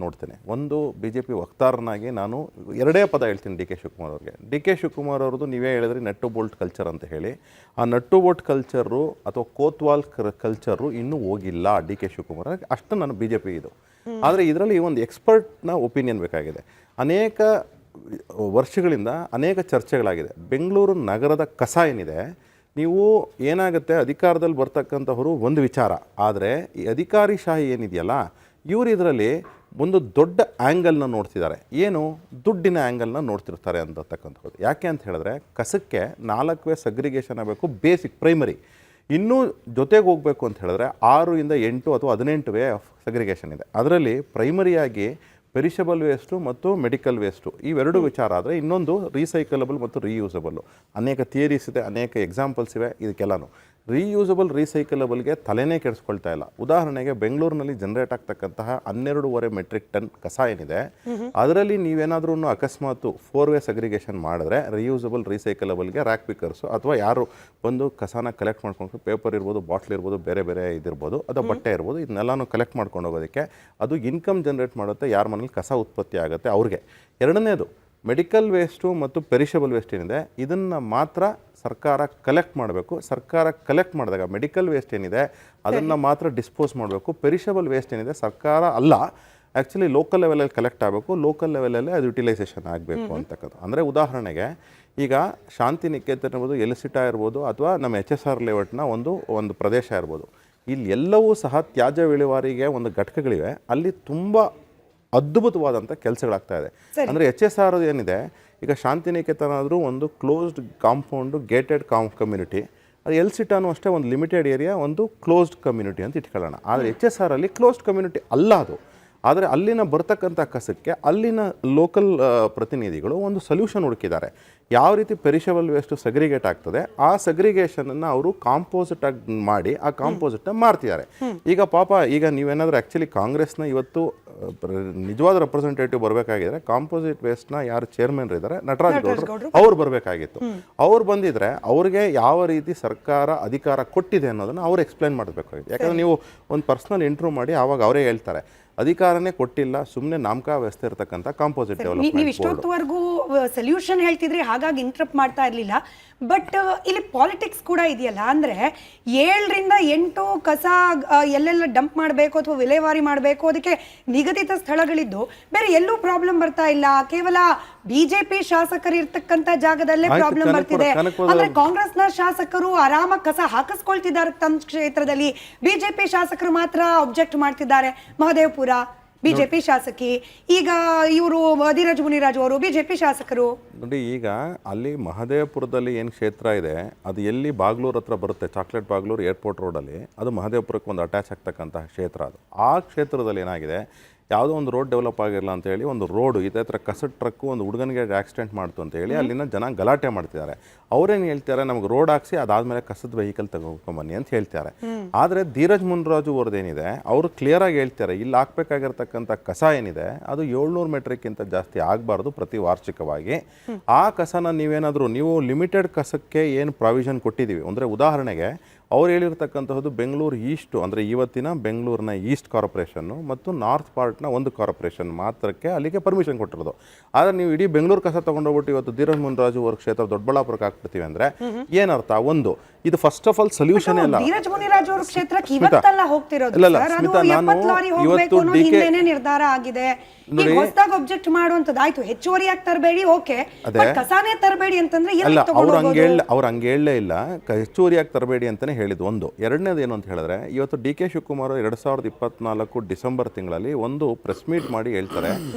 ನೋಡ್ತೇನೆ. ಒಂದು, ಬಿ ಜೆ ಪಿ ವಕ್ತಾರನಾಗಿ ನಾನು 2 ಪದ ಹೇಳ್ತೀನಿ ಡಿ ಕೆ ಶಿವಕುಮಾರ್ ಅವ್ರಿಗೆ. ಡಿ ಕೆ ಶಿವಕುಮಾರ್ ಅವ್ರದ್ದು ನೀವೇ ಹೇಳಿದ್ರಿ ನಟ್ಟು ಬೋಲ್ಟ್ ಕಲ್ಚರ್ ಅಂತ ಹೇಳಿ. ಆ ನಟ್ಟು ಬೋಲ್ಟ್ ಕಲ್ಚರು ಅಥವಾ ಕೋತ್ವಾಲ್ ಕಲ್ಚರು ಇನ್ನೂ ಹೋಗಿಲ್ಲ ಡಿ ಕೆ ಶಿವಕುಮಾರ್. ಅಷ್ಟು ನಾನು ಬಿ ಜೆ ಪಿ ಇದು. ಆದರೆ ಇದರಲ್ಲಿ ಒಂದು ಎಕ್ಸ್ಪರ್ಟ್ನ ಒಪಿನಿಯನ್ ಬೇಕಾಗಿದೆ. ಅನೇಕ ವರ್ಷಗಳಿಂದ ಅನೇಕ ಚರ್ಚೆಗಳಾಗಿದೆ. ಬೆಂಗಳೂರು ನಗರದ ಕಸ ಏನಿದೆ, ನೀವು ಏನಾಗುತ್ತೆ, ಅಧಿಕಾರದಲ್ಲಿ ಬರ್ತಕ್ಕಂಥವರು ಒಂದು ವಿಚಾರ, ಆದರೆ ಈ ಅಧಿಕಾರಿಶಾಹಿ ಏನಿದೆಯಲ್ಲ, ಇವರು ಇದರಲ್ಲಿ ಒಂದು ದೊಡ್ಡ ಆ್ಯಂಗಲ್ನ ನೋಡ್ತಿದ್ದಾರೆ. ಏನು? ದುಡ್ಡಿನ ಆ್ಯಂಗಲ್ನ ನೋಡ್ತಿರ್ತಾರೆ ಅಂತಕ್ಕಂಥದ್ದು. ಯಾಕೆ ಅಂತ ಹೇಳಿದ್ರೆ, ಕಸಕ್ಕೆ 4 ಸಗ್ರಿಗೇಷನ್ ಆಗಬೇಕು, ಬೇಸಿಕ್ ಪ್ರೈಮರಿ. ಇನ್ನೂ ಜೊತೆಗೆ ಹೋಗಬೇಕು ಅಂತ ಹೇಳಿದ್ರೆ 6 ಇಂದ 8 ಅಥವಾ 18 ಸಗ್ರಿಗೇಷನ್ ಇದೆ. ಅದರಲ್ಲಿ ಪ್ರೈಮರಿಯಾಗಿ ಪೆರಿಷಬಲ್ ವೇಸ್ಟು ಮತ್ತು ಮೆಡಿಕಲ್ ವೇಸ್ಟು ಇವೆರಡು ವಿಚಾರ ಆದರೆ, ಇನ್ನೊಂದು ರೀಸೈಕಲಬಲ್ ಮತ್ತು ರೀಯೂಸಬಲ್ಲು. ಅನೇಕ ಥಿಯರೀಸ್ ಇದೆ, ಅನೇಕ ಎಕ್ಸಾಂಪಲ್ಸ್ ಇವೆ. ಇದಕ್ಕೆಲ್ಲನೂ ರೀಯೂಸಬಲ್ ರೀಸೈಕಲಬಲ್ಗೆ ತಲೆನೇ ಕೆಡಿಸ್ಕೊಳ್ತಾ ಇಲ್ಲ. ಉದಾಹರಣೆಗೆ ಬೆಂಗಳೂರಿನಲ್ಲಿ ಜನರೇಟ್ ಆಗ್ತಕ್ಕಂತಹ 12.5 ಮೆಟ್ರಿಕ್ ಟನ್ ಕಸ ಏನಿದೆ, ಅದರಲ್ಲಿ ನೀವೇನಾದ್ರೂ ಅಕಸ್ಮಾತ್ 4 ಸಗ್ರಿಗೇಷನ್ ಮಾಡಿದ್ರೆ ರೀಯೂಸಬಲ್ ರೀಸೈಕಲಬಲ್ಗೆ ರ್ಯಾಕ್ ಪಿಕರ್ಸು ಅಥವಾ ಯಾರು ಬಂದು ಕಸನ ಕಲೆಕ್ಟ್ ಮಾಡ್ಕೊಂಡು, ಪೇಪರ್ ಇರ್ಬೋದು, ಬಾಟ್ಲ್ ಇರ್ಬೋದು, ಬೇರೆ ಬೇರೆ ಇದಿರ್ಬೋದು, ಅಥವಾ ಬಟ್ಟೆ ಇರ್ಬೋದು, ಇದನ್ನೆಲ್ಲನೂ ಕಲೆಕ್ಟ್ ಮಾಡ್ಕೊಂಡು ಹೋಗೋದಕ್ಕೆ ಅದು ಇನ್ಕಮ್ ಜನರೇಟ್ ಮಾಡುತ್ತೆ. ಯಾರ ಮನೇಲಿ ಕಸ ಉತ್ಪತ್ತಿ ಆಗುತ್ತೆ ಅವ್ರಿಗೆ. ಎರಡನೇದು, ಮೆಡಿಕಲ್ ವೇಸ್ಟು ಮತ್ತು ಪೆರಿಷಬಲ್ ವೇಸ್ಟ್ ಏನಿದೆ, ಇದನ್ನು ಮಾತ್ರ ಸರ್ಕಾರ ಕಲೆಕ್ಟ್ ಮಾಡಬೇಕು. ಸರ್ಕಾರ ಕಲೆಕ್ಟ್ ಮಾಡಿದಾಗ ಮೆಡಿಕಲ್ ವೇಸ್ಟ್ ಏನಿದೆ ಅದನ್ನು ಮಾತ್ರ ಡಿಸ್ಪೋಸ್ ಮಾಡಬೇಕು. ಪೆರಿಷಬಲ್ ವೇಸ್ಟ್ ಏನಿದೆ ಸರ್ಕಾರ ಅಲ್ಲ, ಆ್ಯಕ್ಚುಲಿ ಲೋಕಲ್ ಲೆವೆಲಲ್ಲಿ ಕಲೆಕ್ಟ್ ಆಗಬೇಕು, ಲೋಕಲ್ ಲೆವೆಲಲ್ಲಿ ಅದು ಯುಟಿಲೈಸೇಷನ್ ಆಗಬೇಕು ಅಂತಕ್ಕಂಥ. ಅಂದರೆ ಉದಾಹರಣೆಗೆ ಈಗ ಶಾಂತಿನಿಕೇತನ ಇರ್ಬೋದು, ಎಲಿಸಿಟಾ ಇರ್ಬೋದು, ಅಥವಾ ನಮ್ಮ HSR ಲೇಔಟ್ನ ಒಂದು ಪ್ರದೇಶ ಇರ್ಬೋದು, ಇಲ್ಲಿ ಎಲ್ಲವೂ ಸಹ ತ್ಯಾಜ್ಯ ವಿಲೇವಾರಿಗೆ ಒಂದು ಘಟಕಗಳಿವೆ. ಅಲ್ಲಿ ತುಂಬ ಅದ್ಭುತವಾದಂಥ ಕೆಲಸಗಳಾಗ್ತಾ ಇದೆ. ಅಂದರೆ HSR ಏನಿದೆ, ಈಗ ಶಾಂತಿನಿಕೇತನ ಆದರೂ ಒಂದು ಕ್ಲೋಸ್ಡ್ ಕಾಂಪೌಂಡು, ಗೇಟೆಡ್ ಕಮ್ಯುನಿಟಿ. ಅದು ಎಲ್ಸಿಟಾನು ಅಷ್ಟೇ ಒಂದು ಲಿಮಿಟೆಡ್ ಏರಿಯಾ, ಒಂದು ಕ್ಲೋಸ್ಡ್ ಕಮ್ಯುನಿಟಿ ಅಂತ ಇಟ್ಕೊಳ್ಳೋಣ. ಆದರೆ HSR ಅಲ್ಲಿ ಕ್ಲೋಸ್ಡ್ ಕಮ್ಯುನಿಟಿ ಅಲ್ಲ ಅದು. ಆದರೆ ಅಲ್ಲಿನ ಬರ್ತಕ್ಕಂಥ ಕಸಕ್ಕೆ ಅಲ್ಲಿನ ಲೋಕಲ್ ಪ್ರತಿನಿಧಿಗಳು ಒಂದು ಸೊಲ್ಯೂಷನ್ ಹುಡುಕಿದ್ದಾರೆ. ಯಾವ ರೀತಿ ಪೆರಿಷಬಲ್ ವೇಸ್ಟು ಸಗ್ರಿಗೇಟ್ ಆಗ್ತದೆ, ಆ ಸಗ್ರಿಗೇಷನನ್ನು ಅವರು ಕಾಂಪೋಸಿಟ್ ಆಗಿ ಮಾಡಿ ಆ ಕಾಂಪೋಸಿಟ್ನ ಮಾರ್ತಿದ್ದಾರೆ. ಈಗ ಪಾಪ, ಈಗ ನೀವೇನಾದರೂ ಆ್ಯಕ್ಚುಲಿ ಕಾಂಗ್ರೆಸ್ನ ಇವತ್ತು ನಿಜವಾದ ರೆಪ್ರೆಸೆಂಟೇಟಿವ್ ಬರಬೇಕಾಗಿದ್ರೆ, ಕಾಂಪೋಸಿಟ್ ವೇಸ್ಟ್ನ ಯಾರು ಚೇರ್ಮನ್ ಇದ್ದಾರೆ, ನಟರಾಜ್ ಗೌಡ್ರು, ಅವ್ರು ಬರಬೇಕಾಗಿತ್ತು. ಅವ್ರು ಬಂದಿದ್ರೆ ಅವ್ರಿಗೆ ಯಾವ ರೀತಿ ಸರ್ಕಾರ ಅಧಿಕಾರ ಕೊಟ್ಟಿದೆ ಅನ್ನೋದನ್ನು ಅವ್ರು ಎಕ್ಸ್ಪ್ಲೈನ್ ಮಾಡಬೇಕಾಗಿತ್ತು. ಯಾಕಂದರೆ ನೀವು ಒಂದು ಪರ್ಸನಲ್ ಇಂಟರ್ವ್ಯೂ ಮಾಡಿ ಆವಾಗ ಅವರೇ ಹೇಳ್ತಾರೆ, ಅಧಿಕಾರನೇ ಕೊಟ್ಟಿಲ್ಲ, ಸುಮ್ಮನೆ ನಾಮಕಾವ್ಯಸ್ಥೆ ಇರತಕ್ಕಂಥ ಕಾಂಪೋಸಿಟ್ ಡೆವಲಪ್ಮೆಂಟ್. ನೀವು ಇಷ್ಟೊತ್ತವರೆಗೂ ಸೊಲ್ಯೂಷನ್ ಹೇಳ್ತಿದ್ರಿ, ಹಾಗಾಗಿ ಇಂಟರಪ್ಟ್ ಮಾಡ್ತಾ ಇರಲಿಲ್ಲ. ಬಟ್ ಇಲ್ಲಿ ಪಾಲಿಟಿಕ್ಸ್ ಕೂಡ ಇದೆಯಲ್ಲ. ಅಂದರೆ 7 ರಿಂದ 8 ಕಸ ಎಲ್ಲೆಲ್ಲ ಡಂಪ್ ಮಾಡಬೇಕು ಅಥವಾ ವಿಲೇವಾರಿ ಮಾಡಬೇಕು, ಅದಕ್ಕೆ ನಿಗದಿತ ಸ್ಥಳಗಳಿದ್ದು ಬೇರೆ ಎಲ್ಲೂ ಪ್ರಾಬ್ಲಮ್ ಬರ್ತಾ ಇಲ್ಲ. ಕೇವಲ ಬಿಜೆಪಿ ಶಾಸಕರು ಇರ್ತಕ್ಕಂಥ ಜಾಗದಲ್ಲೇ ಪ್ರಾಬ್ಲಮ್ ಬರ್ತಿದೆ. ಅಂದ್ರೆ ಕಾಂಗ್ರೆಸ್ನ ಶಾಸಕರು ಆರಾಮಾಗಿ ಕಸ ಹಾಕಿಸ್ಕೊಳ್ತಿದ್ದಾರೆ ತಮ್ಮ ಕ್ಷೇತ್ರದಲ್ಲಿ, ಬಿಜೆಪಿ ಶಾಸಕರು ಮಾತ್ರ ಅಬ್ಜೆಕ್ಟ್ ಮಾಡ್ತಿದ್ದಾರೆ. ಮಹದೇವಪುರ ಬಿಜೆಪಿ ಶಾಸಕಿ, ಈಗ ಇವರು ಧೀರಜ್ ಮುನಿರಾಜು ಅವರು ಬಿಜೆಪಿ ಶಾಸಕರು. ನೋಡಿ, ಈಗ ಅಲ್ಲಿ ಮಹದೇವಪುರದಲ್ಲಿ ಏನು ಕ್ಷೇತ್ರ ಇದೆ, ಅದು ಎಲ್ಲಿ ಬಾಗ್ಲೂರ್ ಹತ್ರ ಬರುತ್ತೆ, ಚಾಕ್ಲೇಟ್ ಬಾಗ್ಲೂರು ಏರ್ಪೋರ್ಟ್ ರೋಡಲ್ಲಿ, ಅದು ಮಹದೇವಪುರಕ್ಕೆ ಒಂದು ಅಟ್ಯಾಚ್ ಆಗ್ತಕ್ಕಂಥ ಕ್ಷೇತ್ರ. ಅದು ಆ ಕ್ಷೇತ್ರದಲ್ಲಿ ಏನಾಗಿದೆ, ಯಾವುದೋ ಒಂದು ರೋಡ್ ಡೆವಲಪ್ ಆಗಿರಲ್ಲ ಅಂತ ಹೇಳಿ ಒಂದು ರೋಡು ಇದೇ ಥರ ಕಸದ ಟ್ರಕ್ಕು ಒಂದು ಹುಡುಗನಿಗೆ ಆಕ್ಸಿಡೆಂಟ್ ಮಾಡ್ತು ಅಂತ ಹೇಳಿ ಅಲ್ಲಿನ ಜನ ಗಲಾಟೆ ಮಾಡ್ತಿದ್ದಾರೆ. ಅವರೇನು ಹೇಳ್ತಾರೆ, ನಮಗೆ ರೋಡ್ ಹಾಕ್ಸಿ ಅದಾದಮೇಲೆ ಕಸದ ವೆಹಿಕಲ್ ತಗೊಂಡ್ಬನ್ನಿ ಅಂತ ಹೇಳ್ತಾರೆ. ಆದರೆ ಧೀರಜ್ ಮುನ್ರಾಜು ಅವ್ರದ್ದೇನಿದೆ, ಅವರು ಕ್ಲಿಯರಾಗಿ ಹೇಳ್ತಾರೆ, ಇಲ್ಲಿ ಹಾಕ್ಬೇಕಾಗಿರ್ತಕ್ಕಂಥ ಕಸ ಏನಿದೆ ಅದು 700 ಮೆಟ್ರಿಕ್ಕಿಂತ ಜಾಸ್ತಿ ಆಗಬಾರ್ದು ಪ್ರತಿ ವಾರ್ಷಿಕವಾಗಿ. ಆ ಕಸನ ನೀವು ಲಿಮಿಟೆಡ್ ಕಸಕ್ಕೆ ಏನು ಪ್ರಾವಿಷನ್ ಕೊಟ್ಟಿದ್ದೀವಿ ಅಂದರೆ, ಉದಾಹರಣೆಗೆ ಅವ್ರು ಹೇಳಿರ್ತಕ್ಕಂಥದ್ದು ಬೆಂಗಳೂರು ಈಸ್ಟು, ಅಂದರೆ ಇವತ್ತಿನ ಬೆಂಗಳೂರಿನ ಈಸ್ಟ್ ಕಾರ್ಪೊರೇಷನ್ನು ಮತ್ತು ನಾರ್ತ್ ಪಾರ್ಟ್ನ ಒಂದು ಕಾರ್ಪೊರೇಷನ್ ಮಾತ್ರಕ್ಕೆ ಅಲ್ಲಿಗೆ ಪರ್ಮಿಷನ್ ಕೊಟ್ಟಿರೋದು. ಆದರೆ ನೀವು ಇಡೀ ಬೆಂಗಳೂರು ಕಸ ತೊಗೊಂಡೋಗ್ಬಿಟ್ಟು ಇವತ್ತು ಧೀರಜ್ ಮುನ್ರಾಜು ಅವ್ರ ಕ್ಷೇತ್ರ ದೊಡ್ಡಬಳ್ಳಾಪುರಕ್ಕೆ ಹಾಕ್ಬಿಡ್ತೀವಿ ಅಂದರೆ ಏನರ್ಥ? ಒಂದು, ಇದು ಫಸ್ಟ್ ಆಫ್ ಆಲ್ ಸೊಲ್ಯೂಷನ್ ಇಲ್ಲ. ಧೀರಜ್ ಮುನಿರಾಜು ಅವ್ರ ಕ್ಷೇತ್ರಕ್ಕೆ ಇವತ್ತಲ್ಲ ಹೋಗ್ತಿರೋದು. ಇಲ್ಲ ಸ್ಮಿತಾ, ನಾನು ಇವತ್ತು ನಿರ್ಧಾರ ಆಗಿದೆ. ಹೊಸದಾಗಿ ಅಬ್ಜೆಕ್ಟ್ ಮಾಡುವಂತದ್ದು ಆಯ್ತು, ಹೆಚ್ಚುವರಿಯಾಗಿ ತರಬೇಡಿ, ಓಕೆ, ಕಸಾನೇ ತರಬೇಡಿ ಅಂತಂದ್ರೆ ಅಲ್ಲ, ಅವ್ರು ಹಂಗೆ ಹೇಳಲೇ ಇಲ್ಲ, ಹೆಚ್ಚುವರಿಯಾಗಿ ತರಬೇಡಿ ಅಂತಾನೆ ಹೇಳಿದ್ದು. ಒಂದು. ಎರಡನೇದು ಏನು ಅಂತ ಹೇಳಿದ್ರೆ, ಇವತ್ತು ಡಿ ಕೆ ಶಿವಕುಮಾರ್ 2024 ಡಿಸೆಂಬರ್ ತಿಂಗಳಲ್ಲಿ ಒಂದು ಪ್ರೆಸ್ ಮೀಟ್ ಮಾಡಿ ಹೇಳ್ತಾರೆ,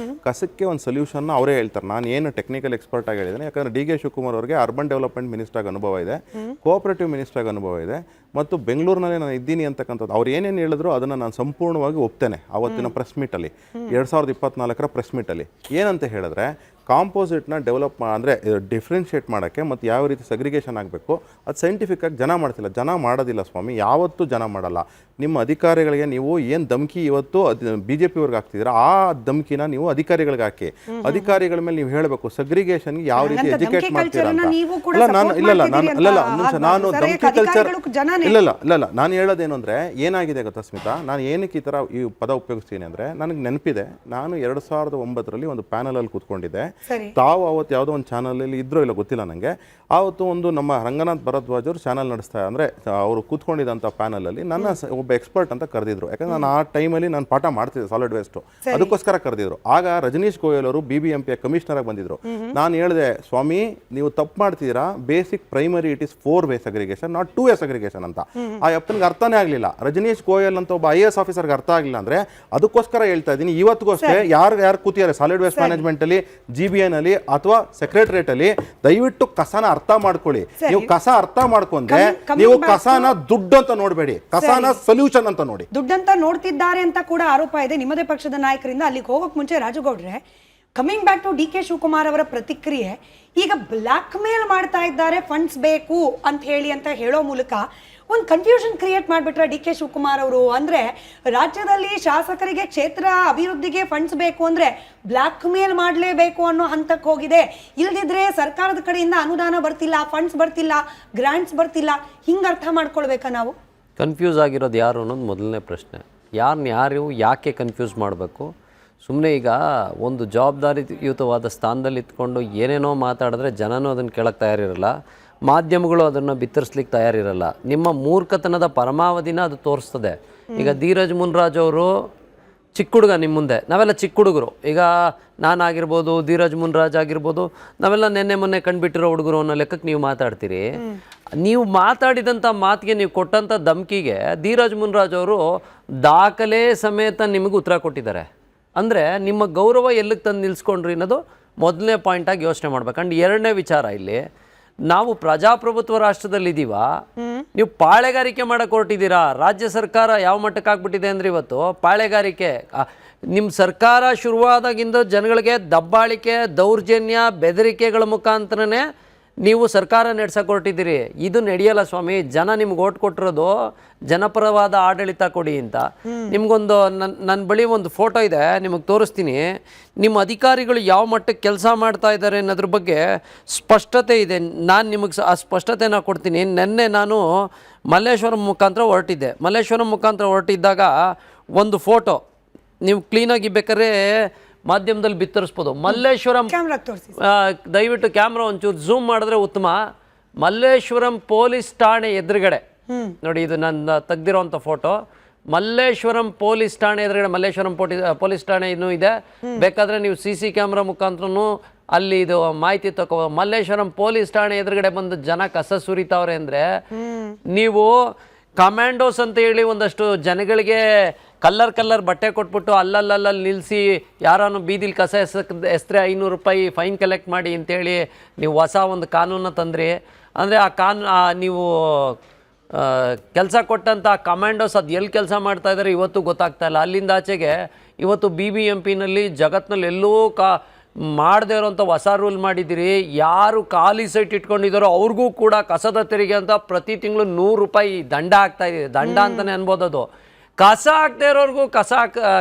ಕಸಕ್ಕೆ ಒಂದು ಸೊಲ್ಯೂಷನ್ ಅವರೇ ಹೇಳ್ತಾರೆ. ನಾನು ಏನು ಟೆಕ್ನಿಕಲ್ ಎಕ್ಸ್ಪರ್ಟ್ ಆಗಿ ಹೇಳಿದ್ದೇನೆ, ಯಾಕಂದ್ರೆ ಡಿ ಕೆ ಶಿವಕುಮಾರ್ ಅವರಿಗೆ ಅರ್ಬನ್ ಡೆವಲಪ್ಮೆಂಟ್ ಮಿನಿಸ್ಟರ್ ಆಗಿ ಅನುಭವ ಇದೆ, ಕೋಆಪರೇಟಿವ್ ಮಿನಿಸ್ಟರ್ ಆಗಿ ಅನುಭವ ಇದೆ, ಮತ್ತು ಬೆಂಗಳೂರಿನಲ್ಲಿ ನಾನು ಇದ್ದೀನಿ ಅಂತಕ್ಕಂಥದ್ದು ಅವ್ರು ಏನೇನು ಹೇಳಿದ್ರು ಅದನ್ನು ನಾನು ಸಂಪೂರ್ಣವಾಗಿ ಒಪ್ತೇನೆ. ಅವತ್ತಿನ ಪ್ರೆಸ್ ಮೀಟಲ್ಲಿ 2024 ಪ್ರೆಸ್ ಮೀಟಲ್ಲಿ ಏನಂತ ಹೇಳಿದ್ರೆ, ಕಾಂಪೋಸಿಟ್ನ ಡೆವಲಪ್ ಅಂದರೆ ಡಿಫ್ರೆನ್ಷಿಯೇಟ್ ಮಾಡೋಕ್ಕೆ ಮತ್ತು ಯಾವ ರೀತಿ ಸಗ್ರಿಗೇಷನ್ ಆಗಬೇಕು ಅದು ಸೈಂಟಿಫಿಕ್ಕಾಗಿ ಜನ ಮಾಡ್ತಿಲ್ಲ. ಜನ ಮಾಡೋದಿಲ್ಲ ಸ್ವಾಮಿ, ಯಾವತ್ತೂ ಜನ ಮಾಡಲ್ಲ. ನಿಮ್ಮ ಅಧಿಕಾರಿಗಳಿಗೆ ನೀವು ಏನು ಧಮಕಿ ಇವತ್ತು ಬಿ ಜೆ ಪಿಯವ್ರಿಗೆ ಹಾಕ್ತಿದ್ದೀರಾ, ಆ ಧಮಕಿನ ನೀವು ಅಧಿಕಾರಿಗಳಿಗೆ ಹಾಕಿ. ಅಧಿಕಾರಿಗಳ ಮೇಲೆ ನೀವು ಹೇಳಬೇಕು ಸಗ್ರಿಗೇಷನ್ಗೆ ಯಾವ ರೀತಿ ಎಜುಕೇಟ್ ಮಾಡ್ತೀರಾ ಅಂತ. ನಾನು ಧಮಕಿ ಕಲ್ಚರ್ ಇಲ್ಲ ನಾನು ಹೇಳೋದೇನು ಅಂದರೆ ಏನಾಗಿದೆ ಗೊತ್ತಾ ಸ್ಮಿತಾ, ನಾನು ಏನಕ್ಕೆ ಈ ಥರ ಈ ಪದ ಉಪಯೋಗಿಸ್ತೀನಿ ಅಂದರೆ ನನಗೆ ನೆನಪಿದೆ, ನಾನು 2009 ಒಂದು ಪ್ಯಾನಲಲ್ಲಿ ಕೂತ್ಕೊಂಡಿದ್ದೆ. ತಾವು ಅವತ್ತು ಯಾವುದೋ ಒಂದು ಚಾನಲಲ್ಲಿ ಇದ್ರೋ ಇಲ್ಲ ಗೊತ್ತಿಲ್ಲ ನನಗೆ. ಆವತ್ತು ಒಂದು ನಮ್ಮ ರಂಗನಾಥ್ ಭರದ್ವಾಜ್ ಅವರು ಚಾನಲ್ ನಡೆಸ್ತಾ ಅಂದರೆ ಅವರು ಕೂತ್ಕೊಂಡಿದ್ದಂಥ ಪ್ಯಾನಲಲ್ಲಿ ನನ್ನ ಒಬ್ಬ ಎಕ್ಸ್ಪರ್ಟ್ ಅಂತ ಕರೆದಿದ್ರು. ಯಾಕಂದ್ರೆ ನಾನು ಆ ಟೈಮಲ್ಲಿ ನಾನು ಪಾಠ ಮಾಡ್ತಿದ್ದೆ ಸಾಲಿಡ್ ವೇಸ್ಟು, ಅದಕ್ಕೋಸ್ಕರ ಕರೆದಿದ್ರು. ಆಗ ರಜನೀಶ್ ಗೋಯಲ್ ಅವರು BBMP ಕಮಿಷನರ್ ಆಗಿ ಬಂದಿದ್ರು. ನಾನು ಹೇಳಿದೆ, ಸ್ವಾಮಿ ನೀವು ತಪ್ಪು ಮಾಡ್ತಿದ್ದೀರಾ, basic primary it is 4 way segregation not 2 way segregation ಅಂತ. ಆ ಅಪ್ಪನಿಗೆ ಅರ್ಥನೇ ಆಗಲಿಲ್ಲ. ರಜನೀಶ್ ಗೋಯಲ್ ಅಂತ ಒಬ್ಬ IAS ಆಫೀಸರ್ಗೆ ಅರ್ಥ ಆಗಲಿಲ್ಲ ಅಂದರೆ ಅದಕ್ಕೋಸ್ಕರ ಹೇಳ್ತಾ ಇದ್ದೀನಿ. ಇವತ್ತಿಗೋಸ್ಕರ ಯಾರು ಕೂತಿದ್ದಾರೆ ಸಾಲಿಡ್ ವೇಸ್ಟ್ ಮ್ಯಾನೇಜ್ಮೆಂಟ್ ಅಲ್ಲಿ, GBN ಅಲ್ಲಿ ಅಥವಾ ಸೆಕ್ರೆಟರಿಯೇಟ್ ಅಲ್ಲಿ, ದಯವಿಟ್ಟು ಕಸನ ಅರ್ಥ ಮಾಡ್ಕೊಳ್ಳಿ. ನೀವು ಕಸ ಅರ್ಥ ಮಾಡ್ಕೊಂಡ್ರೆ ನೀವು ಕಸನ ದುಡ್ಡು ಅಂತ ನೋಡಬೇಡಿ, ಕಸನ ಸೊಲ್ಯೂಷನ್ ಅಂತ ನೋಡಿ. ದುಡ್ಡಂತ ನೋಡ್ತಿದ್ದಾರೆ ಅಂತ ಕೂಡ ಆರೋಪ ಇದೆ ನಿಮ್ಮದೇ ಪಕ್ಷದ ನಾಯಕರಿಂದ. ಅಲ್ಲಿಗೆ ಹೋಗೋಕ್ ಮುಂಚೆ ರಾಜುಗೌಡ್ರೆ, coming back to DK Shivakumar ಅವರ ಪ್ರತಿಕ್ರಿಯೆ, ಈಗ ಬ್ಲಾಕ್ ಮೇಲ್ ಮಾಡ್ತಾ ಇದ್ದಾರೆ ಫಂಡ್ಸ್ ಬೇಕು ಅಂತ ಹೇಳೋ ಮೂಲಕ ಒಂದು ಕನ್ಫ್ಯೂಷನ್ ಕ್ರಿಯೇಟ್ ಮಾಡಿಬಿಟ್ರೆ DK ಶಿವಕುಮಾರ್ ಅವರು. ಅಂದ್ರೆ ರಾಜ್ಯದಲ್ಲಿ ಶಾಸಕರಿಗೆ ಕ್ಷೇತ್ರ ಅಭಿವೃದ್ಧಿಗೆ ಫಂಡ್ಸ್ ಬೇಕು ಅಂದ್ರೆ ಬ್ಲಾಕ್ ಮೇಲ್ ಮಾಡಲೇಬೇಕು ಅನ್ನೋ ಹಂತಕ್ಕೆ ಹೋಗಿದೆ. ಇಲ್ದಿದ್ರೆ ಸರ್ಕಾರದ ಕಡೆಯಿಂದ ಅನುದಾನ ಬರ್ತಿಲ್ಲ, ಫಂಡ್ಸ್ ಬರ್ತಿಲ್ಲ, ಗ್ರಾಂಟ್ಸ್ ಬರ್ತಿಲ್ಲ, ಹಿಂಗೆ ಅರ್ಥ ಮಾಡ್ಕೊಳ್ಬೇಕಾ ನಾವು? ಕನ್ಫ್ಯೂಸ್ ಆಗಿರೋದು ಯಾರು ಅನ್ನೋದು ಮೊದಲನೇ ಪ್ರಶ್ನೆ. ಯಾರು ಯಾಕೆ ಕನ್ಫ್ಯೂಸ್ ಮಾಡಬೇಕು? ಸುಮ್ಮನೆ ಈಗ ಒಂದು ಜವಾಬ್ದಾರಿಯುತವಾದ ಸ್ಥಾನದಲ್ಲಿ ಇತ್ಕೊಂಡು ಏನೇನೋ ಮಾತಾಡಿದ್ರೆ ಜನನೂ ಅದನ್ನು ಕೇಳಕ್ಕೆ ತಯಾರಿರಲ್ಲ, ಮಾಧ್ಯಮಗಳು ಅದನ್ನು ಬಿತ್ತರಿಸ್ಲಿಕ್ಕೆ ತಯಾರಿರಲ್ಲ. ನಿಮ್ಮ ಮೂರ್ಖತನದ ಪರಮಾವಧಿನ ಅದು ತೋರಿಸ್ತದೆ. ಈಗ ಧೀರಜ್ ಮುನ್ರಾಜ್ ಅವರು ಚಿಕ್ಕ ಹುಡುಗ, ನಿಮ್ಮ ಮುಂದೆ ನಾವೆಲ್ಲ ಚಿಕ್ಕ ಹುಡುಗರು. ಈಗ ನಾನಾಗಿರ್ಬೋದು, ಧೀರಜ್ ಮುನ್ರಾಜ್ ಆಗಿರ್ಬೋದು, ನಾವೆಲ್ಲ ಮೊನ್ನೆ ಕಂಡುಬಿಟ್ಟಿರೋ ಹುಡುಗರು ಅನ್ನೋ ಲೆಕ್ಕಕ್ಕೆ ನೀವು ಮಾತಾಡ್ತೀರಿ. ನೀವು ಮಾತಾಡಿದಂಥ ಮಾತಿಗೆ, ನೀವು ಕೊಟ್ಟಂಥ ಧಮಕಿಗೆ ಧೀರಜ್ ಮುನ್ರಾಜ್ ಅವರು ದಾಖಲೆ ಸಮೇತ ನಿಮಗೆ ಉತ್ತರ ಕೊಟ್ಟಿದ್ದಾರೆ. ಅಂದರೆ ನಿಮ್ಮ ಗೌರವ ಎಲ್ಲಿಗೆ ತಂದು ನಿಲ್ಲಿಸ್ಕೊಂಡ್ರಿ ಅನ್ನೋದು ಮೊದಲನೇ ಪಾಯಿಂಟಾಗಿ ಯೋಚನೆ ಮಾಡ್ಬೇಕು. ಆ್ಯಂಡ್ ಎರಡನೇ ವಿಚಾರ, ಇಲ್ಲಿ ನಾವು ಪ್ರಜಾಪ್ರಭುತ್ವ ರಾಷ್ಟ್ರದಲ್ಲಿದ್ದೀವ, ನೀವು ಪಾಳೆಗಾರಿಕೆ ಮಾಡಕ್ಕೆ ಹೊರಟಿದ್ದೀರಾ. ರಾಜ್ಯ ಸರ್ಕಾರ ಯಾವ ಮಟ್ಟಕ್ಕೆ ಆಗ್ಬಿಟ್ಟಿದೆ ಅಂದರೆ ಇವತ್ತು ಪಾಳೆಗಾರಿಕೆ. ನಿಮ್ಮ ಸರ್ಕಾರ ಶುರುವಾದಾಗಿಂದ ಜನಗಳಿಗೆ ದಬ್ಬಾಳಿಕೆ, ದೌರ್ಜನ್ಯ, ಬೆದರಿಕೆಗಳ ಮುಖಾಂತರನೇ ನೀವು ಸರ್ಕಾರ ನಡೆಸಕ್ಕೆ ಹೊರಟಿದ್ದೀರಿ. ಇದು ನಡೆಯಲ್ಲ ಸ್ವಾಮಿ. ಜನ ನಿಮ್ಗೆ ಓಟ್ ಕೊಟ್ಟಿರೋದು ಜನಪರವಾದ ಆಡಳಿತ ಕೊಡಿ ಅಂತ. ನಿಮಗೊಂದು ನನ್ನ ಬಳಿ ಒಂದು ಫೋಟೋ ಇದೆ, ನಿಮಗೆ ತೋರಿಸ್ತೀನಿ. ನಿಮ್ಮ ಅಧಿಕಾರಿಗಳು ಯಾವ ಮಟ್ಟಕ್ಕೆ ಕೆಲಸ ಮಾಡ್ತಾ ಇದ್ದಾರೆ ಅನ್ನೋದ್ರ ಬಗ್ಗೆ ಸ್ಪಷ್ಟತೆ ಇದೆ. ನಾನು ನಿಮಗೆ ಆ ಸ್ಪಷ್ಟತೆನ ಕೊಡ್ತೀನಿ. ನೆನ್ನೆ ನಾನು ಮಲ್ಲೇಶ್ವರಂ ಮುಖಾಂತರ ಹೊರಟಿದ್ದೆ. ಮಲ್ಲೇಶ್ವರಂ ಮುಖಾಂತರ ಹೊರಟಿದ್ದಾಗ ಒಂದು ಫೋಟೋ ನೀವು ಕ್ಲೀನಾಗಿ ಬೇಕಾದ್ರೆ ಮಾಧ್ಯಮದಲ್ಲಿ ಬಿತ್ತರಿಸ್ಬೋದು. ಮಲ್ಲೇಶ್ವರಂ, ದಯವಿಟ್ಟು ಕ್ಯಾಮ್ರಾ ಒಂಚೂರು ಝೂಮ್ ಮಾಡಿದ್ರೆ ಉತ್ತಮ. ಮಲ್ಲೇಶ್ವರಂ ಪೊಲೀಸ್ ಠಾಣೆ ಎದುರುಗಡೆ ನೋಡಿ, ಇದು ನನ್ನ ತೆಗ್ದಿರೋಂಥ ಫೋಟೋ. ಮಲ್ಲೇಶ್ವರಂ ಪೊಲೀಸ್ ಠಾಣೆ ಎದುರುಗಡೆ, ಮಲ್ಲೇಶ್ವರಂ ಪೊಲೀಸ್ ಠಾಣೆ ಇನ್ನೂ ಇದೆ. ಬೇಕಾದರೆ ನೀವು CC ಕ್ಯಾಮ್ರಾ ಮುಖಾಂತರನೂ ಅಲ್ಲಿ ಇದು ಮಾಹಿತಿ ತಗೋ. ಮಲ್ಲೇಶ್ವರಂ ಪೊಲೀಸ್ ಠಾಣೆ ಎದುರುಗಡೆ ಬಂದು ಜನ ಕಸ ಸುರಿತಾವ್ರೆ ಅಂದರೆ, ನೀವು ಕಮಾಂಡೋಸ್ ಅಂತ ಹೇಳಿ ಒಂದಷ್ಟು ಜನಗಳಿಗೆ ಕಲ್ಲರ್ ಬಟ್ಟೆ ಕೊಟ್ಬಿಟ್ಟು ಅಲ್ಲಲ್ಲಿ ನಿಲ್ಲಿಸಿ ಯಾರನ್ನು ಬೀದಿಲಿ ಕಸ ಎಸ್ರೆ 500 ರೂಪಾಯಿ ಫೈನ್ ಕಲೆಕ್ಟ್ ಮಾಡಿ ಅಂತೇಳಿ ನೀವು ಹೊಸ ಒಂದು ಕಾನೂನ ತಂದ್ರಿ. ಅಂದರೆ ಆ ನೀವು ಕೆಲಸ ಕೊಟ್ಟಂಥ ಕಮಾಂಡೋಸ್ ಅದು ಎಲ್ಲಿ ಕೆಲಸ ಮಾಡ್ತಾ ಇದ್ದಾರೆ ಇವತ್ತು ಗೊತ್ತಾಗ್ತಾ ಇಲ್ಲ. ಅಲ್ಲಿಂದ ಆಚೆಗೆ ಇವತ್ತು BBMPನಲ್ಲಿ ಜಗತ್ತಿನಲ್ಲಿ ಎಲ್ಲೂ ಮಾಡದೇ ಇರೋಂಥ ಹೊಸ ರೂಲ್ ಮಾಡಿದ್ದೀರಿ. ಯಾರು ಖಾಲಿ ಸೈಟ್ ಇಟ್ಕೊಂಡಿದ್ದಾರೋ ಅವ್ರಿಗೂ ಕೂಡ ಕಸದ ತೆರಿಗೆ ಅಂತ ಪ್ರತಿ ತಿಂಗಳು 100 ರೂಪಾಯಿ ದಂಡ ಆಗ್ತಾಯಿದೆ. ದಂಡ ಅಂತಲೇ ಅನ್ಬೋದು ಅದು. ಕಸ ಹಾಕ್ದೇ ಇರೋರ್ಗೂ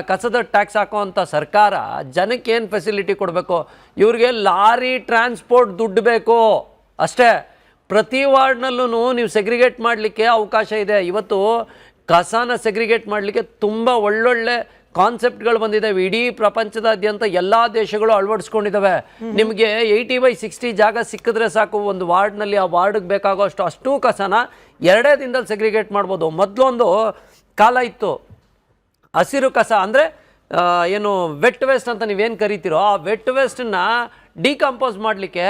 ಕಸದ ಟ್ಯಾಕ್ಸ್ ಹಾಕೋವಂಥ ಸರ್ಕಾರ ಜನಕ್ಕೆ ಏನು ಫೆಸಿಲಿಟಿ ಕೊಡಬೇಕು? ಇವ್ರಿಗೆ ಲಾರಿ ಟ್ರಾನ್ಸ್ಪೋರ್ಟ್ ದುಡ್ಡು ಬೇಕು ಅಷ್ಟೇ. ಪ್ರತಿ ವಾರ್ಡ್ನಲ್ಲೂ ನೀವು ಸೆಗ್ರಿಗೇಟ್ ಮಾಡಲಿಕ್ಕೆ ಅವಕಾಶ ಇದೆ. ಇವತ್ತು ಕಸನ ಸೆಗ್ರಿಗೇಟ್ ಮಾಡಲಿಕ್ಕೆ ತುಂಬ ಒಳ್ಳೊಳ್ಳೆ ಕಾನ್ಸೆಪ್ಟ್ಗಳು ಬಂದಿದ್ದಾವೆ. ಇಡೀ ಪ್ರಪಂಚದಾದ್ಯಂತ ಎಲ್ಲ ದೇಶಗಳು ಅಳವಡಿಸ್ಕೊಂಡಿದ್ದಾವೆ. ನಿಮಗೆ 80/60 ಜಾಗ ಸಿಕ್ಕಿದ್ರೆ ಸಾಕು, ಒಂದು ವಾರ್ಡ್ನಲ್ಲಿ ಆ ವಾರ್ಡ್ಗೆ ಬೇಕಾಗೋ ಅಷ್ಟು ಕಸನ 2 ದಿನದಲ್ಲಿ ಸೆಗ್ರಿಗೇಟ್ ಮಾಡ್ಬೋದು. ಮೊದಲೊಂದು ಕಾಲ ಇತ್ತು, ಹಸಿರು ಕಸ ಅಂದರೆ ಏನು ವೆಟ್ ವೇಸ್ಟ್ ಅಂತ ನೀವೇನು ಕರಿತೀರೋ, ಆ ವೆಟ್ ವೇಸ್ಟನ್ನ ಡಿಕಂಪೋಸ್ ಮಾಡಲಿಕ್ಕೆ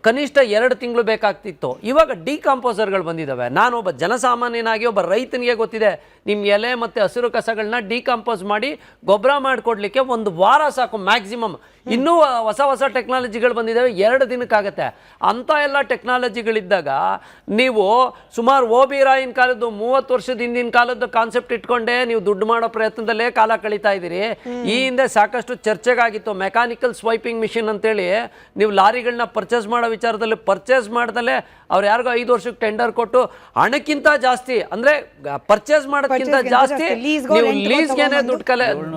ಕನಿಷ್ಠ 2 ತಿಂಗಳು ಬೇಕಾಗ್ತಿತ್ತು. ಇವಾಗ ಡಿಕಂಪೋಸರ್ಗಳು ಬಂದಿದ್ದಾವೆ. ನಾನು ಒಬ್ಬ ಜನಸಾಮಾನ್ಯನಾಗಿ ಒಬ್ಬ ರೈತನಿಗೆ ಗೊತ್ತಿದೆ, ನಿಮ್ಮ ಎಲೆ ಮತ್ತು ಹಸಿರು ಕಸಗಳನ್ನ ಡಿಕಂಪೋಸ್ ಮಾಡಿ ಗೊಬ್ಬರ ಮಾಡಿಕೊಡ್ಲಿಕ್ಕೆ 1 ವಾರ ಸಾಕು ಮ್ಯಾಕ್ಸಿಮಮ್. ಇನ್ನೂ ಹೊಸ ಹೊಸ ಟೆಕ್ನಾಲಜಿಗಳು ಬಂದಿದ್ದಾವೆ, 2 ದಿನಕ್ಕಾಗತ್ತೆ. ಅಂಥ ಎಲ್ಲ ಟೆಕ್ನಾಲಜಿಗಳಿದ್ದಾಗ ನೀವು ಸುಮಾರು ಓ ಬಿ ರಾಯನ್ ಕಾಲದ್ದು 30 ವರ್ಷದ ಹಿಂದಿನ ಕಾಲದ್ದು ಕಾನ್ಸೆಪ್ಟ್ ಇಟ್ಕೊಂಡೇ ನೀವು ದುಡ್ಡು ಮಾಡೋ ಪ್ರಯತ್ನದಲ್ಲೇ ಕಾಲ ಕಳೀತಾ ಇದ್ದೀರಿ. ಈ ಹಿಂದೆ ಸಾಕಷ್ಟು ಚರ್ಚೆಗಾಗಿತ್ತು ಮೆಕ್ಯಾನಿಕಲ್ ಸ್ವೈಪಿಂಗ್ ಮಿಷಿನ್ ಅಂತೇಳಿ. ನೀವು ಲಾರಿಗಳನ್ನ ಪರ್ಚೇಸ್ ಮಾಡೋ ವಿಚಾರದಲ್ಲಿ ಪರ್ಚೇಸ್ ಮಾಡ್ದಲ್ಲೇ ಅವ್ರು ಯಾರಿಗೋ 5 ವರ್ಷಕ್ಕೆ ಟೆಂಡರ್ ಕೊಟ್ಟು ಹಣಕ್ಕಿಂತ ಜಾಸ್ತಿ ಅಂದರೆ ಪರ್ಚೇಸ್ ಮಾಡೋದಕ್ಕಿಂತ ಜಾಸ್ತಿ ನೀವು ಲೀಸ್ಗೆನೆ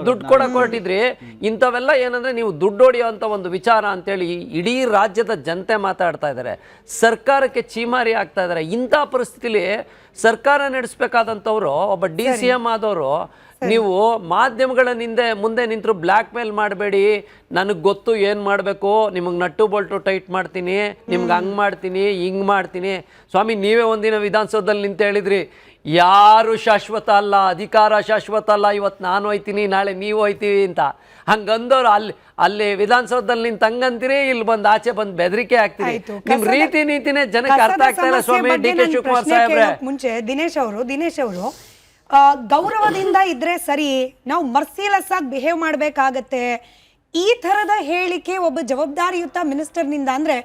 ದುಡ್ಡು ಕೊಡಕ್ಕೆ ಹೊರಟಿದ್ರಿ. ಇಂಥವೆಲ್ಲ ಏನಂದ್ರೆ ನೀವು ದುಡ್ಡು ಹೊಡೆಯುವಂಥ ಒಂದು ವಿಚಾರ ಅಂತೇಳಿ ಇಡೀ ರಾಜ್ಯದ ಜನತೆ ಮಾತಾಡ್ತಾ ಇದ್ದಾರೆ. ಸರ್ಕಾರಕ್ಕೆ ಚೀಮಾರಿ ಆಗ್ತಾ ಇದ್ದಾರೆ. ಇಂಥ ಪರಿಸ್ಥಿತಿಲಿ ಸರ್ಕಾರ ನಡೆಸಬೇಕಾದಂಥವ್ರು ಒಬ್ಬ DCM ಆದವರು ನೀವು ಮಾಧ್ಯಮಗಳ ಮುಂದೆ ನಿಂತರು ಬ್ಲ್ಯಾಕ್ ಮೇಲ್ ಮಾಡಬೇಡಿ, ನನಗೆ ಗೊತ್ತು ಏನು ಮಾಡಬೇಕು, ನಿಮಗೆ ನಟ್ಟು ಬೋಲ್ಟು ಟೈಟ್ ಮಾಡ್ತೀನಿ, ನಿಮ್ಗೆ ಹಂಗೆ ಮಾಡ್ತೀನಿ ಹಿಂಗೆ ಮಾಡ್ತೀನಿ. ಸ್ವಾಮಿ ನೀವೇ ಒಂದಿನ ವಿಧಾನಸೌಧದಲ್ಲಿ ನಿಂತು ಹೇಳಿದ್ರಿ ಯಾರು ಶಾಶ್ವತ ಅಲ್ಲ, ಅಧಿಕಾರ ಶಾಶ್ವತ ಅಲ್ಲ, ಇವತ್ತು ನಾನು ಹೋಯ್ತೀನಿ ನಾಳೆ ನೀವು ಹೋಯ್ತೀವಿ ಅಂತ. ಹಂಗಂದವ್ರು ಅಲ್ಲಿ ವಿಧಾನಸೌಧದಲ್ಲಿ ನಿಂತು ಹಂಗಂತೀರಿ, ಇಲ್ಲಿ ಬಂದು ಆಚೆ ಬಂದು ಬೆದರಿಕೆ ಆಗ್ತೀರಿ. ನಿಮ್ ರೀತಿ ನೀತಿನೇ ಜನಕ್ಕೆ ಅರ್ಥ ಆಗ್ತಾ ಇಲ್ಲ ಸ್ವಾಮಿ. DK ಶಿವಕುಮಾರ್ ಸಾಹೇಬ್ರೆ ಮುಂಚೆ ದಿನೇಶ್ ಅವರು ಗೌರವದಿಂದ ಇದ್ರೆ ಸರಿ, ನಾವು ಮರ್ಸಿಲೆಸ್ ಆಗಿ ಬಿಹೇವ್ ಮಾಡ್ಬೇಕಾಗತ್ತೆ, ಈ ಥರದ ಹೇಳಿಕೆ ಒಬ್ಬ ಜವಾಬ್ದಾರಿಯುತ ಮಿನಿಸ್ಟರ್ನಿಂದ ಅಂದ್ರೆ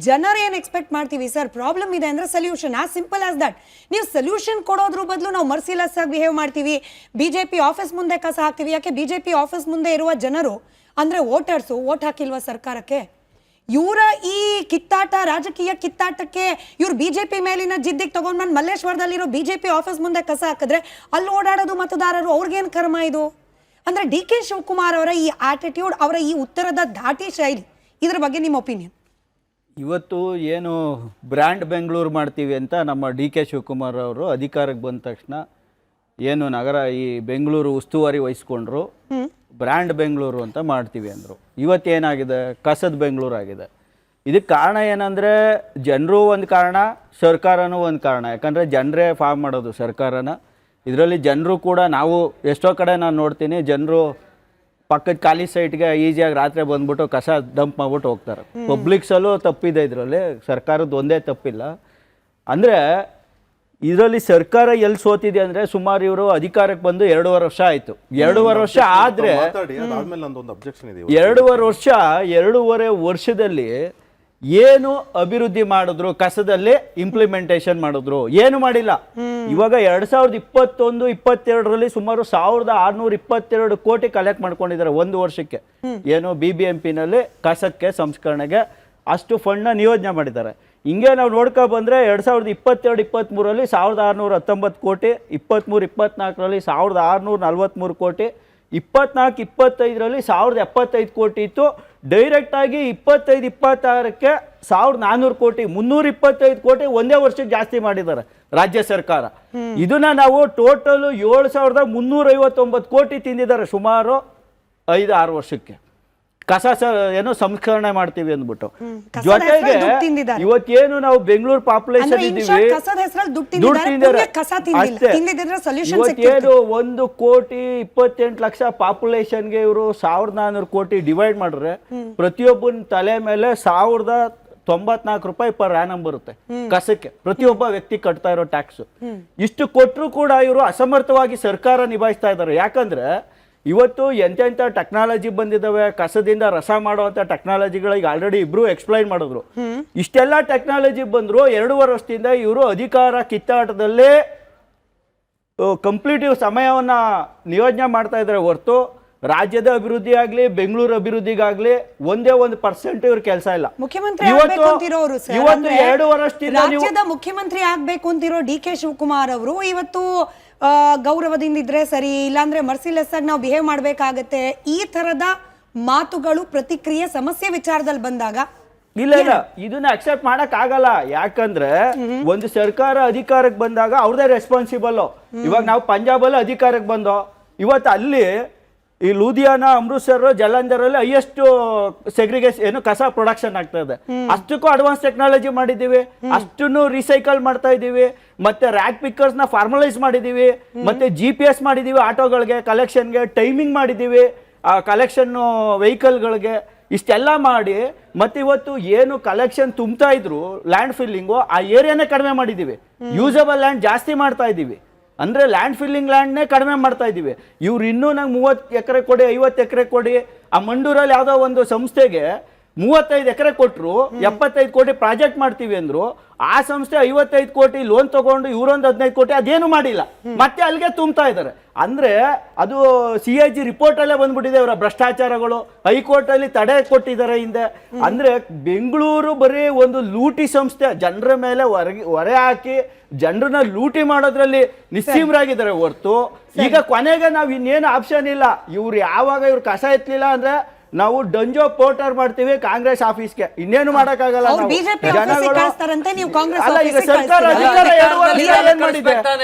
ಜನರು ಏನು ಎಕ್ಸ್ಪೆಕ್ಟ್ ಮಾಡ್ತೀವಿ? ಸರ್ ಪ್ರಾಬ್ಲಮ್ ಇದೆ ಅಂದ್ರೆ solution, as simple as that. ನೀವು ಸೊಲ್ಯೂಷನ್ ಕೊಡೋದ್ರ ಬದಲು ನಾವು ಮರ್ಸಿಲೆಸ್ ಆಗಿ ಬಿಹೇವ್ ಮಾಡ್ತೀವಿ, BJP ಆಫೀಸ್ ಮುಂದೆ ಕಸ ಹಾಕ್ತೀವಿ. ಯಾಕೆ BJP ಆಫೀಸ್ ಮುಂದೆ ಇರುವ ಜನರು ಅಂದ್ರೆ ವೋಟರ್ಸು ವೋಟ್ ಹಾಕಿಲ್ವಾ ಸರ್ಕಾರಕ್ಕೆ? ಇವರ ಈ ಕಿತ್ತಾಟ, ರಾಜಕೀಯ ಕಿತ್ತಾಟಕ್ಕೆ ಇವ್ರು BJP ಮೇಲಿನ ಜಿದ್ದಿಗೆ ತಗೊಂಡ್ ಬಂದು ಮಲ್ಲೇಶ್ವರದಲ್ಲಿರೋ BJP ಆಫೀಸ್ ಮುಂದೆ ಕಸ ಹಾಕಿದ್ರೆ ಅಲ್ಲಿ ಓಡಾಡೋದು ಮತದಾರರು, ಅವ್ರಿಗೇನು ಕರ್ಮ ಇದು? ಅಂದ್ರೆ DK ಶಿವಕುಮಾರ್ ಅವರ ಈ ಆಟಿಟ್ಯೂಡ್, ಅವರ ಈ ಉತ್ತರದ ಧಾಟಿ ಶೈಲಿ, ಇದ್ರ ಬಗ್ಗೆ ನಿಮ್ಮ ಒಪಿನಿಯನ್? ಇವತ್ತು ಏನು ಬ್ರ್ಯಾಂಡ್ ಬೆಂಗಳೂರು ಮಾಡ್ತೀವಿ ಅಂತ ನಮ್ಮ DK ಶಿವಕುಮಾರ್ ಅವರು ಅಧಿಕಾರಕ್ಕೆ ಬಂದ ತಕ್ಷಣ ಏನು ನಗರ ಈ ಬೆಂಗಳೂರು ಉಸ್ತುವಾರಿ ವಹಿಸ್ಕೊಂಡ್ರು, ಬ್ರ್ಯಾಂಡ್ ಬೆಂಗಳೂರು ಅಂತ ಮಾಡ್ತೀವಿ ಅಂದರು. ಇವತ್ತೇನಾಗಿದೆ, ಕಸದ ಬೆಂಗಳೂರು ಆಗಿದೆ. ಇದಕ್ಕೆ ಕಾರಣ ಏನಂದರೆ ಜನರು ಒಂದು ಕಾರಣ, ಸರ್ಕಾರನೂ ಒಂದು ಕಾರಣ. ಯಾಕಂದರೆ ಜನರೇ ಫಾರ್ಮ್ ಮಾಡೋದು ಸರ್ಕಾರನ. ಇದರಲ್ಲಿ ಜನರು ಕೂಡ, ನಾವು ಎಷ್ಟೋ ಕಡೆ ನಾನು ನೋಡ್ತೀನಿ, ಜನರು ಪಕ್ಕದ ಖಾಲಿ ಸೈಟ್ಗೆ ಈಸಿಯಾಗಿ ರಾತ್ರಿ ಬಂದ್ಬಿಟ್ಟು ಕಸ ಡಂಪ್ ಮಾಡ್ಬಿಟ್ಟು ಹೋಗ್ತಾರೆ. ಪಬ್ಲಿಕ್ಸಲ್ಲೂ ತಪ್ಪಿದೆ, ಇದರಲ್ಲಿ ಸರ್ಕಾರದ್ದು ಒಂದೇ ತಪ್ಪಿಲ್ಲ. ಅಂದರೆ ಇದರಲ್ಲಿ ಸರ್ಕಾರ ಎಲ್ಲಿ ಸೋತಿದೆ ಅಂದರೆ, ಸುಮಾರು ಇವರು ಅಧಿಕಾರಕ್ಕೆ ಬಂದು 2.5 ವರ್ಷ ಆಯಿತು. 2.5 ವರ್ಷ ಆದರೆ 2.5 ವರ್ಷದಲ್ಲಿ ಏನು ಅಭಿವೃದ್ಧಿ ಮಾಡಿದ್ರು, ಕಸದಲ್ಲಿ ಇಂಪ್ಲಿಮೆಂಟೇಷನ್ ಮಾಡಿದ್ರು, ಏನು ಮಾಡಿಲ್ಲ. ಇವಾಗ 2021-22ರಲ್ಲಿ ಸುಮಾರು 1622 ಕೋಟಿ ಕಲೆಕ್ಟ್ ಮಾಡ್ಕೊಂಡಿದ್ದಾರೆ ಒಂದು ವರ್ಷಕ್ಕೆ. ಏನು BBMP-ನಲ್ಲಿ ಕಸಕ್ಕೆ ಸಂಸ್ಕರಣೆಗೆ ಅಷ್ಟು ಫಂಡ್ನ ನಿಯೋಜನೆ ಮಾಡಿದ್ದಾರೆ. ಹಿಂಗೆ ನಾವು ನೋಡ್ಕೊ ಬಂದರೆ 2022-23ರಲ್ಲಿ 1619 ಕೋಟಿ, 23-24ರಲ್ಲಿ 1643 ಕೋಟಿ, 24-25ರಲ್ಲಿ 1075 ಕೋಟಿ ಇತ್ತು. ಡೈರೆಕ್ಟಾಗಿ 25-26ಕ್ಕೆ 1400 ಕೋಟಿ, 325 ಕೋಟಿ ಒಂದೇ ವರ್ಷಕ್ಕೆ ಜಾಸ್ತಿ ಮಾಡಿದ್ದಾರೆ ರಾಜ್ಯ ಸರ್ಕಾರ. ಇದನ್ನ ನಾವು ಟೋಟಲ್ 7359 ಕೋಟಿ ತಿಂದಿದ್ದಾರೆ ಸುಮಾರು 5-6 ವರ್ಷಕ್ಕೆ. ಕಸ ಏನೋ ಸಂಸ್ಕರಣೆ ಮಾಡ್ತೀವಿ ಅಂದ್ಬಿಟ್ಟು. ಜೊತೆಗೆ ಇವತ್ತೇನು ನಾವು ಬೆಂಗಳೂರು ಪಾಪ್ಯುಲೇಷನ್ ಇದ್ದೀವಿ, ಇವತ್ತೇನು 1,28,00,000 ಪಾಪ್ಯುಲೇಷನ್ಗೆ ಇವರು 1400 ಕೋಟಿ ಡಿವೈಡ್ ಮಾಡಿದ್ರೆ ಪ್ರತಿಯೊಬ್ಬನ ತಲೆ ಮೇಲೆ 1094 ರೂಪಾಯಿ ಪರ್ ಆ್ಯನಮ್ ಬರುತ್ತೆ ಕಸಕ್ಕೆ, ಪ್ರತಿಯೊಬ್ಬ ವ್ಯಕ್ತಿ ಕಟ್ತಾ ಇರೋ ಟ್ಯಾಕ್ಸ್. ಇಷ್ಟು ಕೊಟ್ಟರು ಕೂಡ ಇವರು ಅಸಮರ್ಥವಾಗಿ ಸರ್ಕಾರ ನಿಭಾಯಿಸ್ತಾ ಇದ್ದಾರೆ. ಯಾಕಂದ್ರೆ ಇವತ್ತು ಎಂತೆಂಥ ಟೆಕ್ನಾಲಜಿ ಬಂದಿದ್ದಾವೆ, ಕಸದಿಂದ ರಸ ಮಾಡುವಂಥ ಟೆಕ್ನಾಲಜಿಗಳಿಗೆ ಆಲ್ರೆಡಿ ಇಬ್ರು ಎಕ್ಸ್ಪ್ಲೈನ್ ಮಾಡಿದ್ರು. ಇಷ್ಟೆಲ್ಲ ಟೆಕ್ನಾಲಜಿ ಬಂದ್ರು 2.5 ವರ್ಷದಿಂದ ಇವರು ಅಧಿಕಾರ ಕಿತ್ತಾಟದಲ್ಲೇ ಕಂಪ್ಲೀಟ್ ಸಮಯವನ್ನ ನಿಯೋಜನೆ ಮಾಡ್ತಾ ಇದ್ದಾರೆ ಹೊರತು ರಾಜ್ಯದ ಅಭಿವೃದ್ಧಿ ಆಗ್ಲಿ, ಬೆಂಗಳೂರು ಅಭಿವೃದ್ಧಿಗಾಗ್ಲಿ ಒಂದೇ 1% ಇವ್ರ ಕೆಲಸ ಇಲ್ಲ. ಮುಖ್ಯಮಂತ್ರಿ ರಾಜ್ಯದ ಮುಖ್ಯಮಂತ್ರಿ ಆಗ್ಬೇಕು ಅಂತಿರೋ DK ಶಿವಕುಮಾರ್ ಅವರು ಇವತ್ತು ಗೌರವದಿಂದ ಇದ್ರೆ ಸರಿ, ಇಲ್ಲಾಂದ್ರೆ ಮರ್ಸಿಲೆಸ್ ಆಗಿ ನಾವು ಬಿಹೇವ್ ಮಾಡ್ಬೇಕಾಗತ್ತೆ, ಈ ತರದ ಮಾತುಗಳು, ಪ್ರತಿಕ್ರಿಯೆ, ಸಮಸ್ಯೆ ವಿಚಾರದಲ್ಲಿ ಬಂದಾಗ ಇಲ್ಲ ಇದನ್ನ ಅಕ್ಸೆಪ್ಟ್ ಮಾಡಕ್ ಆಗಲ್ಲ. ಯಾಕಂದ್ರೆ ಒಂದು ಸರ್ಕಾರ ಅಧಿಕಾರಕ್ಕೆ ಬಂದಾಗ ಅವ್ರದೇ ರೆಸ್ಪಾನ್ಸಿಬಲ್. ಇವಾಗ ನಾವು ಪಂಜಾಬಲ್ಲಿ ಅಧಿಕಾರಕ್ಕೆ ಬಂದೋ, ಇವತ್ತು ಅಲ್ಲಿ ಈ ಲೂಧಿಯಾನ, ಅಮೃತ್ಸರ್, ಜಲಂಧರಲ್ಲಿ ಹೈಯೆಸ್ಟ್ ಸೆಗ್ರಿಗೇಷನ್ ಕಸ ಪ್ರೊಡಕ್ಷನ್ ಆಗ್ತಾ ಇದೆ. ಅಷ್ಟಕ್ಕೂ ಅಡ್ವಾನ್ಸ್ ಟೆಕ್ನಾಲಜಿ ಮಾಡಿದ್ದೀವಿ, ಅಷ್ಟನ್ನು ರೀಸೈಕಲ್ ಮಾಡ್ತಾ ಇದ್ದೀವಿ. ಮತ್ತೆ ರ್ಯಾಕ್ ಪಿಕ್ಕರ್ಸ್ ನ ಫಾರ್ಮಲೈಸ್ ಮಾಡಿದ್ದೀವಿ, ಮತ್ತೆ GPS ಮಾಡಿದ್ದೀವಿ ಆಟೋಗಳಿಗೆ, ಕಲೆಕ್ಷನ್ಗೆ ಟೈಮಿಂಗ್ ಮಾಡಿದ್ದೀವಿ, ಕಲೆಕ್ಷನ್ ವೆಹಿಕಲ್ಗಳಿಗೆ. ಇಷ್ಟೆಲ್ಲ ಮಾಡಿ ಮತ್ತೆ ಇವತ್ತು ಏನು ಕಲೆಕ್ಷನ್ ತುಂಬ್ತಾ ಇದ್ರು ಲ್ಯಾಂಡ್ ಫಿಲ್ಲಿಂಗು, ಆ ಏರಿಯಾನೇ ಕಡಿಮೆ ಮಾಡಿದ್ದೀವಿ, ಯೂಸಬಲ್ ಲ್ಯಾಂಡ್ ಜಾಸ್ತಿ ಮಾಡ್ತಾ ಇದ್ದೀವಿ. ಅಂದರೆ ಲ್ಯಾಂಡ್ ಫಿಲ್ಲಿಂಗ್ ಲ್ಯಾಂಡ್ನೇ ಕಡಿಮೆ ಮಾಡ್ತಾ ಇದ್ದೀವಿ. ಇವ್ರು ಇನ್ನೂ ನಂಗೆ 30 ಎಕರೆ ಕೊಡಿ, 50 ಎಕರೆ ಕೊಡಿ. ಆ ಮಂಡೂರಲ್ಲಿ ಯಾವುದೋ ಒಂದು ಸಂಸ್ಥೆಗೆ 35 ಎಕರೆ ಕೊಟ್ಟರು, 75 ಕೋಟಿ ಪ್ರಾಜೆಕ್ಟ್ ಮಾಡ್ತೀವಿ ಅಂದ್ರು. ಆ ಸಂಸ್ಥೆ 55 ಕೋಟಿ ಲೋನ್ ತಗೊಂಡು ಇವರೊಂದು 15 ಕೋಟಿ ಅದೇನು ಮಾಡಿಲ್ಲ, ಮತ್ತೆ ಅಲ್ಲಿಗೆ ತುಂಬ್ತಾ ಇದ್ದಾರೆ. ಅಂದ್ರೆ ಅದು CAG ರಿಪೋರ್ಟ್ ಅಲ್ಲೇ ಬಂದ್ಬಿಟ್ಟಿದೆ ಅವರ ಭ್ರಷ್ಟಾಚಾರಗಳು. ಹೈಕೋರ್ಟ್ ಅಲ್ಲಿ ತಡೆ ಕೊಟ್ಟಿದ್ದಾರೆ ಹಿಂದೆ. ಅಂದ್ರೆ ಬೆಂಗಳೂರು ಬರೀ ಒಂದು ಲೂಟಿ ಸಂಸ್ಥೆ, ಜನರ ಮೇಲೆ ಹೊರೆ ಹಾಕಿ ಜನರನ್ನ ಲೂಟಿ ಮಾಡೋದ್ರಲ್ಲಿ ನಿಸ್ಸೀಮರಾಗಿದ್ದಾರೆ ಹೊರ್ತು ಈಗ ಕೊನೆಗೆ ನಾವು ಇನ್ನೇನು ಆಪ್ಷನ್ ಇಲ್ಲ. ಇವ್ರು ಯಾವಾಗ ಇವ್ರು ಕಸ ಎತ್ತಲಿಲ್ಲ ಅಂದ್ರೆ ನಾವು ಡಂಜೋ ಪೋರ್ಟರ್ ಮಾಡ್ತೀವಿ ಕಾಂಗ್ರೆಸ್ ಆಫೀಸ್ಗೆ, ಇನ್ನೇನು ಮಾಡಕ್ಕಾಗಲ್ಲ. ಬಿಜೆಪಿ ಕಳಿಸ್ತಾರಂತೆ, ನೀವು ಕಾಂಗ್ರೆಸ್ ಅಲ್ಲ, ಈಗ ಸರ್ಕಾರ ಅಧಿಕಾರ 2 ವರ್ಷ ಏನ್ ಮಾಡಿದೆ?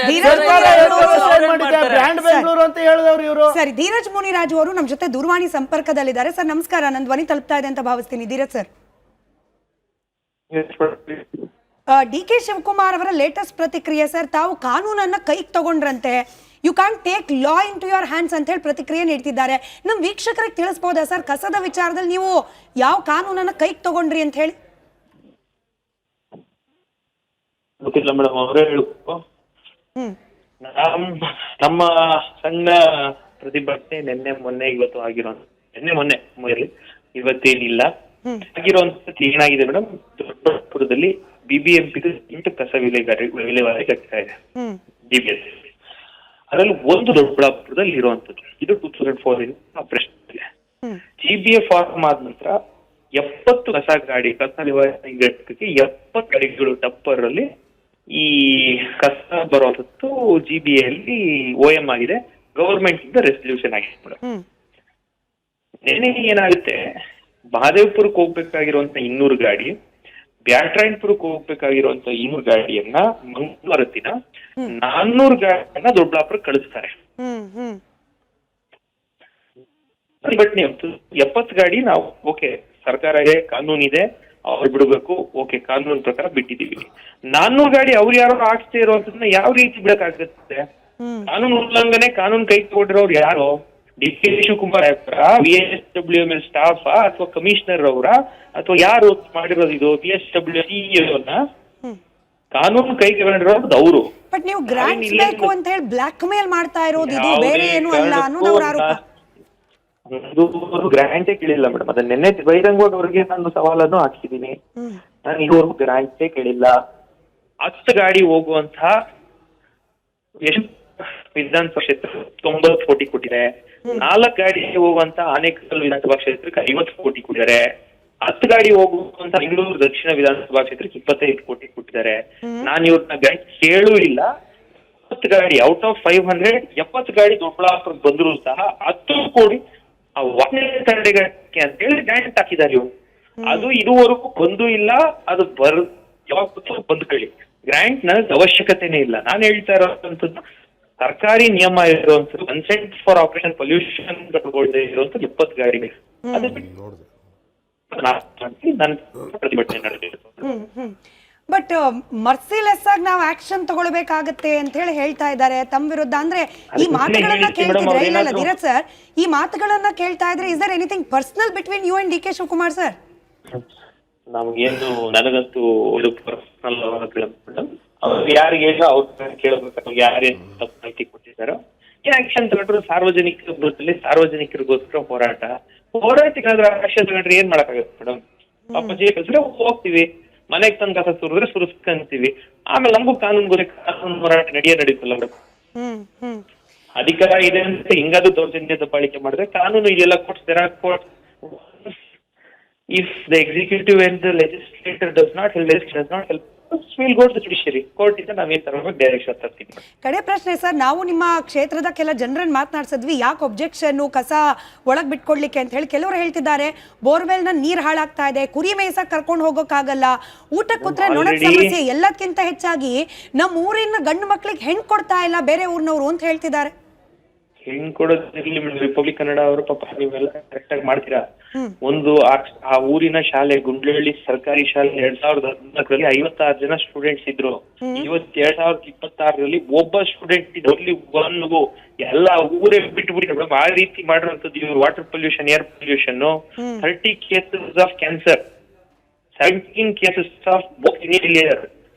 ಸರ್ಕಾರ 2 ವರ್ಷ ಏನ್ ಮಾಡಿದೆ? ಬ್ರ್ಯಾಂಡ್ ಬೆಂಗಳೂರು ಅಂತ ಹೇಳಿದವರು ಇವರು. ಸರಿ, ಧೀರಜ್ ಮುನಿರಾಜು ಅವರು ನಮ್ಮ ಜೊತೆ ದೂರವಾಣಿ ಸಂಪರ್ಕದಲ್ಲಿದ್ದಾರೆ. ಸರ್ ನಮಸ್ಕಾರ, ನನ್ನ ಧ್ವನಿ ತಲುಪ್ತಾ ಇದೆ ಅಂತ ಭಾವಿಸ್ತೀನಿ. ಧೀರಜ್ ಸರ್, DK ಶಿವಕುಮಾರ್ ಅವರ ಲೇಟೆಸ್ಟ್ ಪ್ರತಿಕ್ರಿಯೆ ಸರ್, ತಾವು ಕಾನೂನನ್ನ ಕೈಗೆ ತಗೊಂಡ್ರಂತೆ, you can take law into your hands ಅಂತ ಹೇಳಿ ಪ್ರತಿಕ್ರಿಯೆ ನೀಡ್ತಿದ್ದಾರೆ. ನಮ್ಮ ವೀಕ್ಷಕರಿಗೆ ತಿಳಿಸಬಹುದಾ ಸರ್, ಕಸದ ವಿಚಾರದಲ್ಲಿ ನೀವು ಯಾವ ಕಾನೂನನ್ನ ಕೈಗೆ ತಗೊಂಡ್ರಿ ಅಂತ ಹೇಳಿ? ಗೊತ್ತಿಲ್ಲ ಮೇಡಮ್, ಅವರೇ ಹೇಳಬೇಕು. ನಮ್ಮ ಸಣ್ಣ ಪ್ರತಿಭಟನೆ ನಿನ್ನೆ ಮೊನ್ನೆ ಇವತ್ತು ಆಗಿರೋ, ನಿನ್ನೆ ಮೊನ್ನೆ ಇವತ್ತೇನಿಲ್ಲ ಆಗಿರುವಂತದ್ದು ಏನಾಗಿದೆ ಮೇಡಮ್, ದೊಡ್ಡಬಳ್ಳಾಪುರದಲ್ಲಿ BBMP 8 ಕಸ ವಿಲೇವಾರಿ ಆಗ್ತಾ ಇದೆ. DBS ಅದರಲ್ಲಿ ಒಂದು ದೊಡ್ಡಬಳ್ಳಾಪುರದಲ್ಲಿ ಇರುವಂತದ್ದು. ಇದು 2004 ಆಪರೇಷನ್ ಇದೆ. GBA ಫಾರ್ಮ್ ಆದ ನಂತರ 70 ಕಸ ವಿಲೇವಾರಿ ಘಟಕಕ್ಕೆ 70 ಗಾಡಿಗಳು ಟಪ್ಪರ್ ಅಲ್ಲಿ ಈ ಕಸ ಬರುವಂತದ್ದು GBA ಅಲ್ಲಿ OM ಆಗಿದೆ. ಗವರ್ಮೆಂಟ್ ಇಂದ ರೆಸಲ್ಯೂಷನ್ ಆಗಿದೆ ಮೇಡಮ್. ನೆನೆ ಏನಾಗುತ್ತೆ, ಮಹದೇವಪುರಕ್ಕೆ ಹೋಗ್ಬೇಕಾಗಿರುವಂತ 200 ಗಾಡಿ, ಬ್ಯಾಟ್ರಾಯನ್ಪುರಕ್ಕೆ ಹೋಗ್ಬೇಕಾಗಿರುವಂತ 200 ಗಾಡಿಯನ್ನ ಮಂಗಳವಾರತ್ತಿನ 400 ಗಾಡಿಯನ್ನ ದೊಡ್ಡಬಳ್ಳಾಪುರಕ್ಕೆ ಕಳಿಸ್ತಾರೆ. ಪ್ರತಿಭಟನೆ 70 ಗಾಡಿ ನಾವು ಓಕೆ, ಸರ್ಕಾರ ಇದೆ, ಕಾನೂನಿದೆ, ಅವ್ರು ಬಿಡಬೇಕು, ಓಕೆ, ಕಾನೂನು ಪ್ರಕಾರ ಬಿಟ್ಟಿದೀವಿ. 400 ಗಾಡಿ ಅವ್ರು ಯಾರೋ ಆಡ್ಸ್ತಾ ಇರುವಂತದನ್ನ ಯಾವ ರೀತಿ ಬಿಡಕ್ಕಾಗುತ್ತೆ? ಕಾನೂನು ಉಲ್ಲಂಘನೆ, ಕಾನೂನು ಕೈ ತಗೊಂಡಿರೋರು ಯಾರು? DK ಶಿವಕುಮಾರ್ ಅವರ, VSWML ಸ್ಟಾಫ್ ಅಥವಾ ಕಮಿಷನರ್ ಅವರ, ಅಥವಾ ಯಾರು ಮಾಡಿರೋದು? ಇದು VSW CEO ಕಾನೂನು ಕೈ ತಗೊಂಡಿರೋದು ಅವರು. ಬಟ್ ನೀವು ಗ್ರಾಂಟ್ಸ್ ಬೇಕು ಅಂತ ಹೇಳಿ ಬ್ಲಾಕ್ ಮೇಲ್ ಮಾಡ್ತಾ ಇರೋದು ಇದು ಬೇರೆ ಏನು ಅಲ್ಲ ಅನ್ನೋದು ಅವರ ಆರೋಪ. ಅದು ಗ್ರಾಂಟೇ ಕೇಳಿಲ್ಲ ಮೇಡಮ್. ಅದನ್ನ ನಿನ್ನೆ ಬಹಿರಂಗವಾಗಿ ಅವರಿಗೆ ನಾನು ಸವಾಲನ್ನು ಹಾಕಿದ್ದೀನಿ. ನಾನು ಇದುವರೆಗೂ ಗ್ರಾಂಟೇ ಕೇಳಿಲ್ಲ. 10 ಗಾಡಿ ಹೋಗುವಂತಹ ಎಷ್ಟು ವಿಧಾನಸಭಾ ಕ್ಷೇತ್ರ 90 ಕೋಟಿ ಕೊಟ್ಟಿದೆ. 4 ಗಾಡಿ ಹೋಗುವಂತ ಆನೇಕಲ್ ವಿಧಾನಸಭಾ ಕ್ಷೇತ್ರಕ್ಕೆ 50 ಕೋಟಿ ಕೊಟ್ಟಿದ್ದಾರೆ. 10 ಗಾಡಿ ಹೋಗುವಂತ ಬೆಂಗಳೂರು ದಕ್ಷಿಣ ವಿಧಾನಸಭಾ ಕ್ಷೇತ್ರಕ್ಕೆ 25 ಕೋಟಿ ಕೊಟ್ಟಿದ್ದಾರೆ. ನಾನು ಇವ್ರನ್ನ ಗ್ರಾಂಟ್ ಕೇಳೂ ಇಲ್ಲ. 10 ಗಾಡಿ ಔಟ್ ಆಫ್ 500, 70 ಗಾಡಿ ದೊಡ್ಡಬಳ್ಳಾಪುರಕ್ಕೆ ಬಂದ್ರು ಸಹ 10 ಕೋಟಿ ವಾಹನ ತಡೆಗಟ್ಟಕ್ಕೆ ಅಂತ ಹೇಳಿ ಗ್ರಾಂಟ್ ಹಾಕಿದ್ದಾರೆ ಇವ್ರು. ಅದು ಇದುವರೆಗೂ ಬಂದೂ ಇಲ್ಲ. ಅದು ಯಾವಾಗ ಬಂದ್ಕೊಳ್ಳಿ, ಗ್ರಾಂಟ್ ನನಗೆ ಅವಶ್ಯಕತೆನೇ ಇಲ್ಲ. ನಾನು ಹೇಳ್ತಾ ಇರೋಂಥದ್ದು ಸರ್ಕಾರಿ ನಿಯಮ ಇರುವಂತದ್ದು ಕನ್ಸೆಂಟ್ ಫಾರ್ ಆಪರೇಷನ್ ಪೊಲ್ಯೂಷನ್ ಇರುವಂತದ್ದು 70 ಗಾಡಿಗಳು. ನಾನು ಪ್ರತಿಭಟನೆ ನಡೆದಿದೆ. ಬಟ್ ಮರ್ಸಿಲೆಸ್ ಆಗಿ ನಾವು ಆಕ್ಷನ್ ತಗೊಳ್ಬೇಕಾಗತ್ತೆ ಅಂತ ಹೇಳಿ ಹೇಳ್ತಾ ಇದ್ದಾರೆ ತಮ್ಮ ವಿರುದ್ಧ. ಅಂದ್ರೆ ಈ ಮಾತುಗಳನ್ನ ಕೇಳ್ತಿದ್ರೆ, ಇಲ್ಲ ಧೀರಜ್ ಸರ್, ಈ ಮಾತುಗಳನ್ನ ಕೇಳ್ತಾ ಇದ್ರೆ is there anything personal between you and DK Shivakumar sir? ನಮ್ಗೇನು, ನನಗಂತೂ ಇದು ಪರ್ಸನಲ್ ಅವ್ರು ಯಾರಿಗೆ ಅವ್ರ ಕೇಳಬೇಕು, ಯಾರೇನು ತಪ್ಪು ಮಾಹಿತಿ ಕೊಟ್ಟಿದ್ದಾರೋ, ಏನ್ ಆಕ್ಷನ್ ತಗೊಂಡ್ರು ಸಾರ್ವಜನಿಕರಿಗೋಸ್ಕರ ಹೋರಾಟಕ್ಕಾದ್ರೆ ಆಕ್ಷನ್ ತಗೊಂಡ್ರೆ ಏನ್ ಮಾಡಕ್ಕಾಗತ್ತೆ ಮೇಡಮ್? ಪಾಪ ಜೈಲಿದ್ರೆ ಹೋಗ್ತೀವಿ, ಮನೆಗೆ ತಂದು ಕಸ ಸುರಿದ್ರೆ ಸುರಿಸ್ಕೊಂತೀವಿ, ಆಮೇಲೆ ನಮಗೂ ಕಾನೂನು ಹೋರಾಟ ನಡೀತಲ್ಲ ಮೇಡಮ್. ಅಧಿಕಾರ ಇದೆ ಅಂತ ಹಿಂಗಾದ್ರೂ ದೌರ್ಜನ್ಯ ದಬ್ಬಾಳಿಕೆ ಮಾಡಿದ್ರೆ ಕಾನೂನು ಇದೆಲ್ಲ court. If the executive and the legislature does not help, we'll go to the judiciary. Court ಇಂದ ನಾವೇನ್ ತರಬೇಕು ಡೈರೆಕ್ಷನ್ ತರ್ತೀವಿ. ಕಡೆ ಪ್ರಶ್ನೆ ಸರ್, ನಾವು ನಿಮ್ಮ ಕ್ಷೇತ್ರದ ಕೆಲ ಜನರನ್ನ ಮಾತನಾಡ್ಸಿದ್ವಿ, ಯಾಕೆ ಒಬ್ಜೆಕ್ಷನ್ ಕಸ ಒಳಗ್ ಬಿಟ್ಕೊಡ್ಲಿಕ್ಕೆ ಅಂತ ಹೇಳಿ. ಕೆಲವರು ಹೇಳ್ತಿದ್ದಾರೆ ಬೋರ್ವೆಲ್ ನ ನೀರ್ ಹಾಳಾಗ್ತಾ ಇದೆ, ಕುರಿ ಮೇಯ್ಸಕ್ ಕರ್ಕೊಂಡು ಹೋಗೋಕ್ಕಾಗಲ್ಲ, ಊಟಕ್ಕೆ ಕೂತ್ರೆ ನೊಣದ ಸಮಸ್ಯೆ, ಎಲ್ಲದಕ್ಕಿಂತ ಹೆಚ್ಚಾಗಿ ನಮ್ಮ ಊರಿನ ಗಂಡು ಮಕ್ಳಿಗೆ ಹೆಣ್ ಕೊಡ್ತಾ ಇಲ್ಲ ಬೇರೆ ಊರಿನವರು ಅಂತ ಹೇಳ್ತಿದ್ದಾರೆ. ಹೆಣ್ ಕೊಡೋದಿರ್ಲಿ ಮೇಡಮ್, ರಿಪಬ್ಲಿಕ್ ಕನ್ನಡ ಅವರು ಪಾಪ ನೀವೆಲ್ಲ ಕರೆಕ್ಟ್ ಆಗಿ ಮಾಡ್ತೀರಾ. ಒಂದು ಆ ಊರಿನ ಶಾಲೆ ಗುಂಡ್ಲಹಳ್ಳಿ ಸರ್ಕಾರಿ ಶಾಲೆ 2014ರಲ್ಲಿ 56 ಜನ ಸ್ಟೂಡೆಂಟ್ಸ್ ಇದ್ರು. ಇವತ್ತು 2026ರಲ್ಲಿ ಒಬ್ಬ ಸ್ಟೂಡೆಂಟ್ ಇದ್ರಲ್ಲಿ ಒಂದು ಎಲ್ಲ ಊರೇ ಬಿಟ್ಬಿಟ್ಟು ಮೇಡಮ್. ಆ ರೀತಿ ಮಾಡಿರುವಂತದ್ದು ಇವ್ರು water pollution, air pollution, 30 cases of cancer, 17 cases of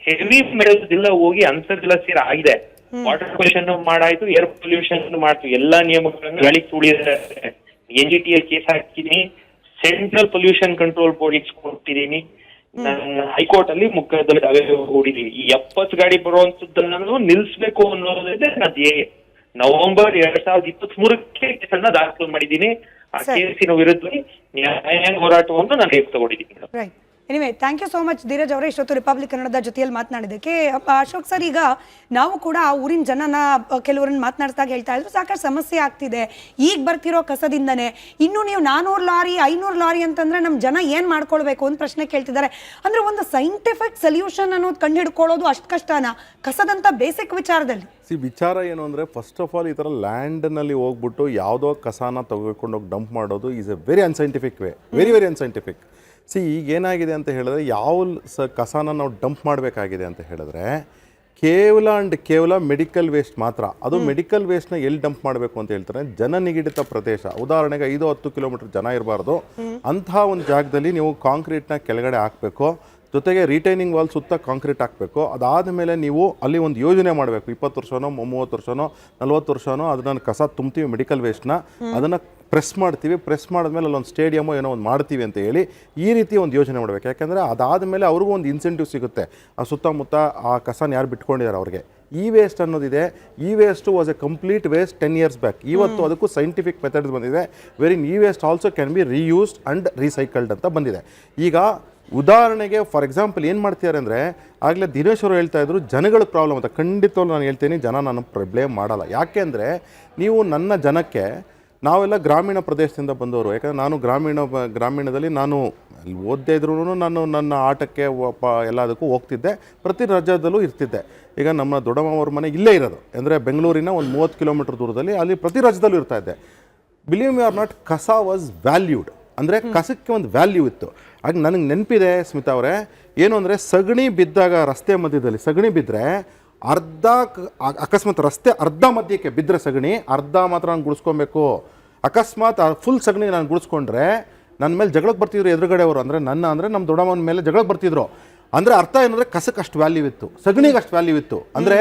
heavy metals ಎಲ್ಲ ಹೋಗಿ ಅಂತರ್ಜಲ ಸೇರ ಆಗಿದೆ. ವಾಟರ್ ಪೊಲ್ಯೂಷನ್ ಮಾಡಾಯ್ತು, ಏರ್ ಪೊಲ್ಯೂಷನ್ ಮಾಡ್ತು, ಎಲ್ಲಾ ನಿಯಮಗಳನ್ನು ಗಾಳಿಗೆ ತುಳಿದಿದ್ದಾರೆ. NGT ಕೇಸ್ ಹಾಕಿದೀನಿ, ಸೆಂಟ್ರಲ್ ಪೊಲ್ಯೂಷನ್ ಕಂಟ್ರೋಲ್ ಬೋರ್ಡ್ ಕೊಟ್ಟಿದ್ದೀನಿ, ನಾನು ಹೈಕೋರ್ಟ್ ಅಲ್ಲಿ ಮುಖದಲ್ಲಿ ಹೂಡಿದೀನಿ. ಈ 70 ಗಾಡಿ ಬರುವಂತದ್ದನ್ನು ನಿಲ್ಸ್ಬೇಕು ಅನ್ನೋದಿದೆ. ನವೆಂಬರ್ 2023 ಕೇಸನ್ನ ದಾಖಲು ಮಾಡಿದ್ದೀನಿ. ಆ ಕೇಸಿನ ವಿರುದ್ಧ ನ್ಯಾಯಾಂಗ ಹೋರಾಟವನ್ನು ನಾನು ತಗೊಂಡಿದ್ದೀನಿ. Right. Anyway, thank you so much Dheeraj ಅವರೇ ಇಷ್ಟೊತ್ತು ರಿಪಬ್ಲಿಕ್ ಕನ್ನಡದ ಜೊತೆಯಲ್ಲಿ ಮಾತನಾಡಿದ್ದಕ್ಕೆ. ಅಶೋಕ್ ಸರ್, ಈಗ ನಾವು ಕೂಡ ಆ ಊರಿನ ಜನನ ಕೆಲವರನ್ನ ಮಾತನಾಡಿಸಿದಾಗ ಹೇಳ್ತಾ ಇದ್ರು ಸಾಕಷ್ಟು ಸಮಸ್ಯೆ ಆಗ್ತಿದೆ ಈಗ ಬರ್ತಿರೋ ಕಸದಿಂದನೇ. ಇನ್ನು ನೀವು 400 ಲಾರಿ 500 ಲಾರಿ ಅಂತಂದ್ರೆ ನಮ್ಮ ಜನ ಏನ್ ಮಾಡ್ಕೊಳ್ಬೇಕು ಅಂತ ಪ್ರಶ್ನೆ ಕೇಳ್ತಿದ್ದಾರೆ. ಅಂದ್ರೆ ಒಂದು ಸೈಂಟಿಫಿಕ್ ಸೊಲ್ಯೂಷನ್ ಅನ್ನೋದು ಕಂಡು ಹಿಡ್ಕೊಳ್ಳೋದು ಅಷ್ಟು ಕಷ್ಟನಾ ಕಸದಂತ ಬೇಸಿಕ್ ವಿಚಾರದಲ್ಲಿ? ವಿಚಾರ ಏನು ಅಂದರೆ, ಫಸ್ಟ್ ಆಫ್ ಆಲ್ ಈ ಥರ ಲ್ಯಾಂಡ್ನಲ್ಲಿ ಹೋಗ್ಬಿಟ್ಟು ಯಾವುದೋ ಕಸಾನ ತೆಗೆದುಕೊಂಡೋಗಿ ಡಂಪ್ ಮಾಡೋದು is A very unscientific way, very unscientific. ಈಗ ಏನಾಗಿದೆ ಅಂತ ಹೇಳಿದ್ರೆ, ಯಾವ ಕಸಾನ ನಾವು ಡಂಪ್ ಮಾಡಬೇಕಾಗಿದೆ ಅಂತ ಹೇಳಿದ್ರೆ ಕೇವಲ ಮೆಡಿಕಲ್ ವೇಸ್ಟ್ ಮಾತ್ರ. ಅದು ಮೆಡಿಕಲ್ ವೇಸ್ಟ್ನ ಎಲ್ಲಿ ಡಂಪ್ ಮಾಡಬೇಕು ಅಂತ ಹೇಳ್ತಾರೆ, ಜನನಿಗದಿತ ಪ್ರದೇಶ, ಉದಾಹರಣೆಗೆ 5-10 ಕಿಲೋಮೀಟರ್ ಜನ ಇರಬಾರ್ದು ಅಂತಹ ಒಂದು ಜಾಗದಲ್ಲಿ ನೀವು ಕಾಂಕ್ರೀಟ್ನ ಕೆಳಗಡೆ ಹಾಕಬೇಕು, ಜೊತೆಗೆ ರಿಟೈನಿಂಗ್ ವಾಲ್ ಸುತ್ತ ಕಾಂಕ್ರೀಟ್ ಹಾಕಬೇಕು. ಅದಾದ ಮೇಲೆ ನೀವು ಅಲ್ಲಿ ಒಂದು ಯೋಜನೆ ಮಾಡಬೇಕು, 20 ವರ್ಷನೋ 30 ವರ್ಷನೋ 40 ವರ್ಷನೋ ಅದನ್ನು ಕಸ ತುಂಬ್ತೀವಿ ಮೆಡಿಕಲ್ ವೇಸ್ಟ್ನ, ಅದನ್ನು ಪ್ರೆಸ್ ಮಾಡ್ತೀವಿ, ಪ್ರೆಸ್ ಮಾಡಿದ್ಮೇಲೆ ಅಲ್ಲೊಂದು ಸ್ಟೇಡಿಯಮೋ ಏನೋ ಒಂದು ಮಾಡ್ತೀವಿ ಅಂತ ಹೇಳಿ ಈ ರೀತಿ ಒಂದು ಯೋಜನೆ ಮಾಡಬೇಕು. ಯಾಕೆಂದರೆ ಅದಾದಮೇಲೆ ಅವ್ರಿಗೂ ಒಂದು ಇನ್ಸೆಂಟಿವ್ ಸಿಗುತ್ತೆ, ಆ ಸುತ್ತಮುತ್ತ ಆ ಕಸನ ಯಾರು ಬಿಟ್ಕೊಂಡಿದ್ದಾರೆ ಅವ್ರಿಗೆ. ಈ ವೇಸ್ಟ್ ಅನ್ನೋದಿದೆ, ಈ waste was A complete waste 10 years back. ಇವತ್ತು ಅದಕ್ಕೂ ಸೈಂಟಿಫಿಕ್ ಮೆಥಡ್ಸ್ ಬಂದಿದೆ, ವೆರಿ ಈ waste also can be reused and recycled ಅಂತ ಬಂದಿದೆ. ಈಗ ಉದಾಹರಣೆಗೆ ಫಾರ್ ಎಕ್ಸಾಂಪಲ್ ಏನು ಮಾಡ್ತಿದ್ದಾರೆ ಅಂದರೆ, ಆಗಲೇ ದಿನೇಶ್ ಅವರು ಹೇಳ್ತಾ ಇದ್ರು ಜನಗಳ ಪ್ರಾಬ್ಲಮ್ ಅಂತ. ಖಂಡಿತವಾಗ್ಲೂ ನಾನು ಹೇಳ್ತೀನಿ, ಜನ ನಾನು ಬ್ಲೇಮ್ ಮಾಡಲ್ಲ. ಯಾಕೆ ಅಂದರೆ, ನೀವು ನನ್ನ ಜನಕ್ಕೆ, ನಾವೆಲ್ಲ ಗ್ರಾಮೀಣ ಪ್ರದೇಶದಿಂದ ಬಂದವರು. ಯಾಕಂದರೆ ನಾನು ಗ್ರಾಮೀಣದಲ್ಲಿ ನಾನು ಓದದೇ ಇದ್ರೂ ನಾನು ನನ್ನ ಆಟಕ್ಕೆ ಎಲ್ಲದಕ್ಕೂ ಹೋಗ್ತಿದ್ದೆ, ಪ್ರತಿ ರಾಜ್ಯದಲ್ಲೂ ಇರ್ತಿದ್ದೆ. ಈಗ ನಮ್ಮ ದೊಡ್ಡಮ್ಮವ್ರ ಮನೆ ಇಲ್ಲೇ ಇರೋದು ಅಂದರೆ ಬೆಂಗಳೂರಿನ ಒಂದು 30 ಕಿಲೋಮೀಟರ್ ದೂರದಲ್ಲಿ, ಅಲ್ಲಿ ಪ್ರತಿ ರಾಜ್ಯದಲ್ಲೂ ಇರ್ತಾ ಇದ್ದೆ. ಬಿಲೀವ್ ಮಿ ಆರ್ ನಾಟ್, ಕಸ ವಾಸ್ ವ್ಯಾಲ್ಯೂಡ್. ಅಂದರೆ ಕಸಕ್ಕೆ ಒಂದು ವ್ಯಾಲ್ಯೂ ಇತ್ತು. ಆಗ ನನಗೆ ನೆನಪಿದೆ ಸ್ಮಿತಾ ಅವರೇ, ಏನು ಅಂದರೆ ಸಗಣಿ ಬಿದ್ದಾಗ ರಸ್ತೆ ಮಧ್ಯದಲ್ಲಿ ಸಗಣಿ ಬಿದ್ದರೆ ಅಕಸ್ಮಾತ್ ರಸ್ತೆ ಅರ್ಧ ಮಧ್ಯಕ್ಕೆ ಬಿದ್ದರೆ ಸಗಣಿ ಅರ್ಧ ಮಾತ್ರ ನಾನು ಗುಡಿಸ್ಕೊಬೇಕು. ಅಕಸ್ಮಾತ್ ಫುಲ್ ಸಗಣಿ ನಾನು ಗುಡಿಸ್ಕೊಂಡ್ರೆ ನನ್ನ ಮೇಲೆ ಜಗಳಕ್ಕೆ ಬರ್ತಿದ್ರು ಎದುರುಗಡೆ ಅವರು, ಅಂದರೆ ನಮ್ಮ ದೊಡ್ಡಮ್ಮನ ಮೇಲೆ ಜಗಳಕ್ಕೆ ಬರ್ತಿದ್ರು. ಅಂದರೆ ಅರ್ಥ ಏನಂದರೆ ಕಸಕ್ಕೆ ಅಷ್ಟು ವ್ಯಾಲ್ಯೂ ಇತ್ತು, ಸಗಣಿಗೆ ಅಷ್ಟು ವ್ಯಾಲ್ಯೂ ಇತ್ತು. ಅಂದರೆ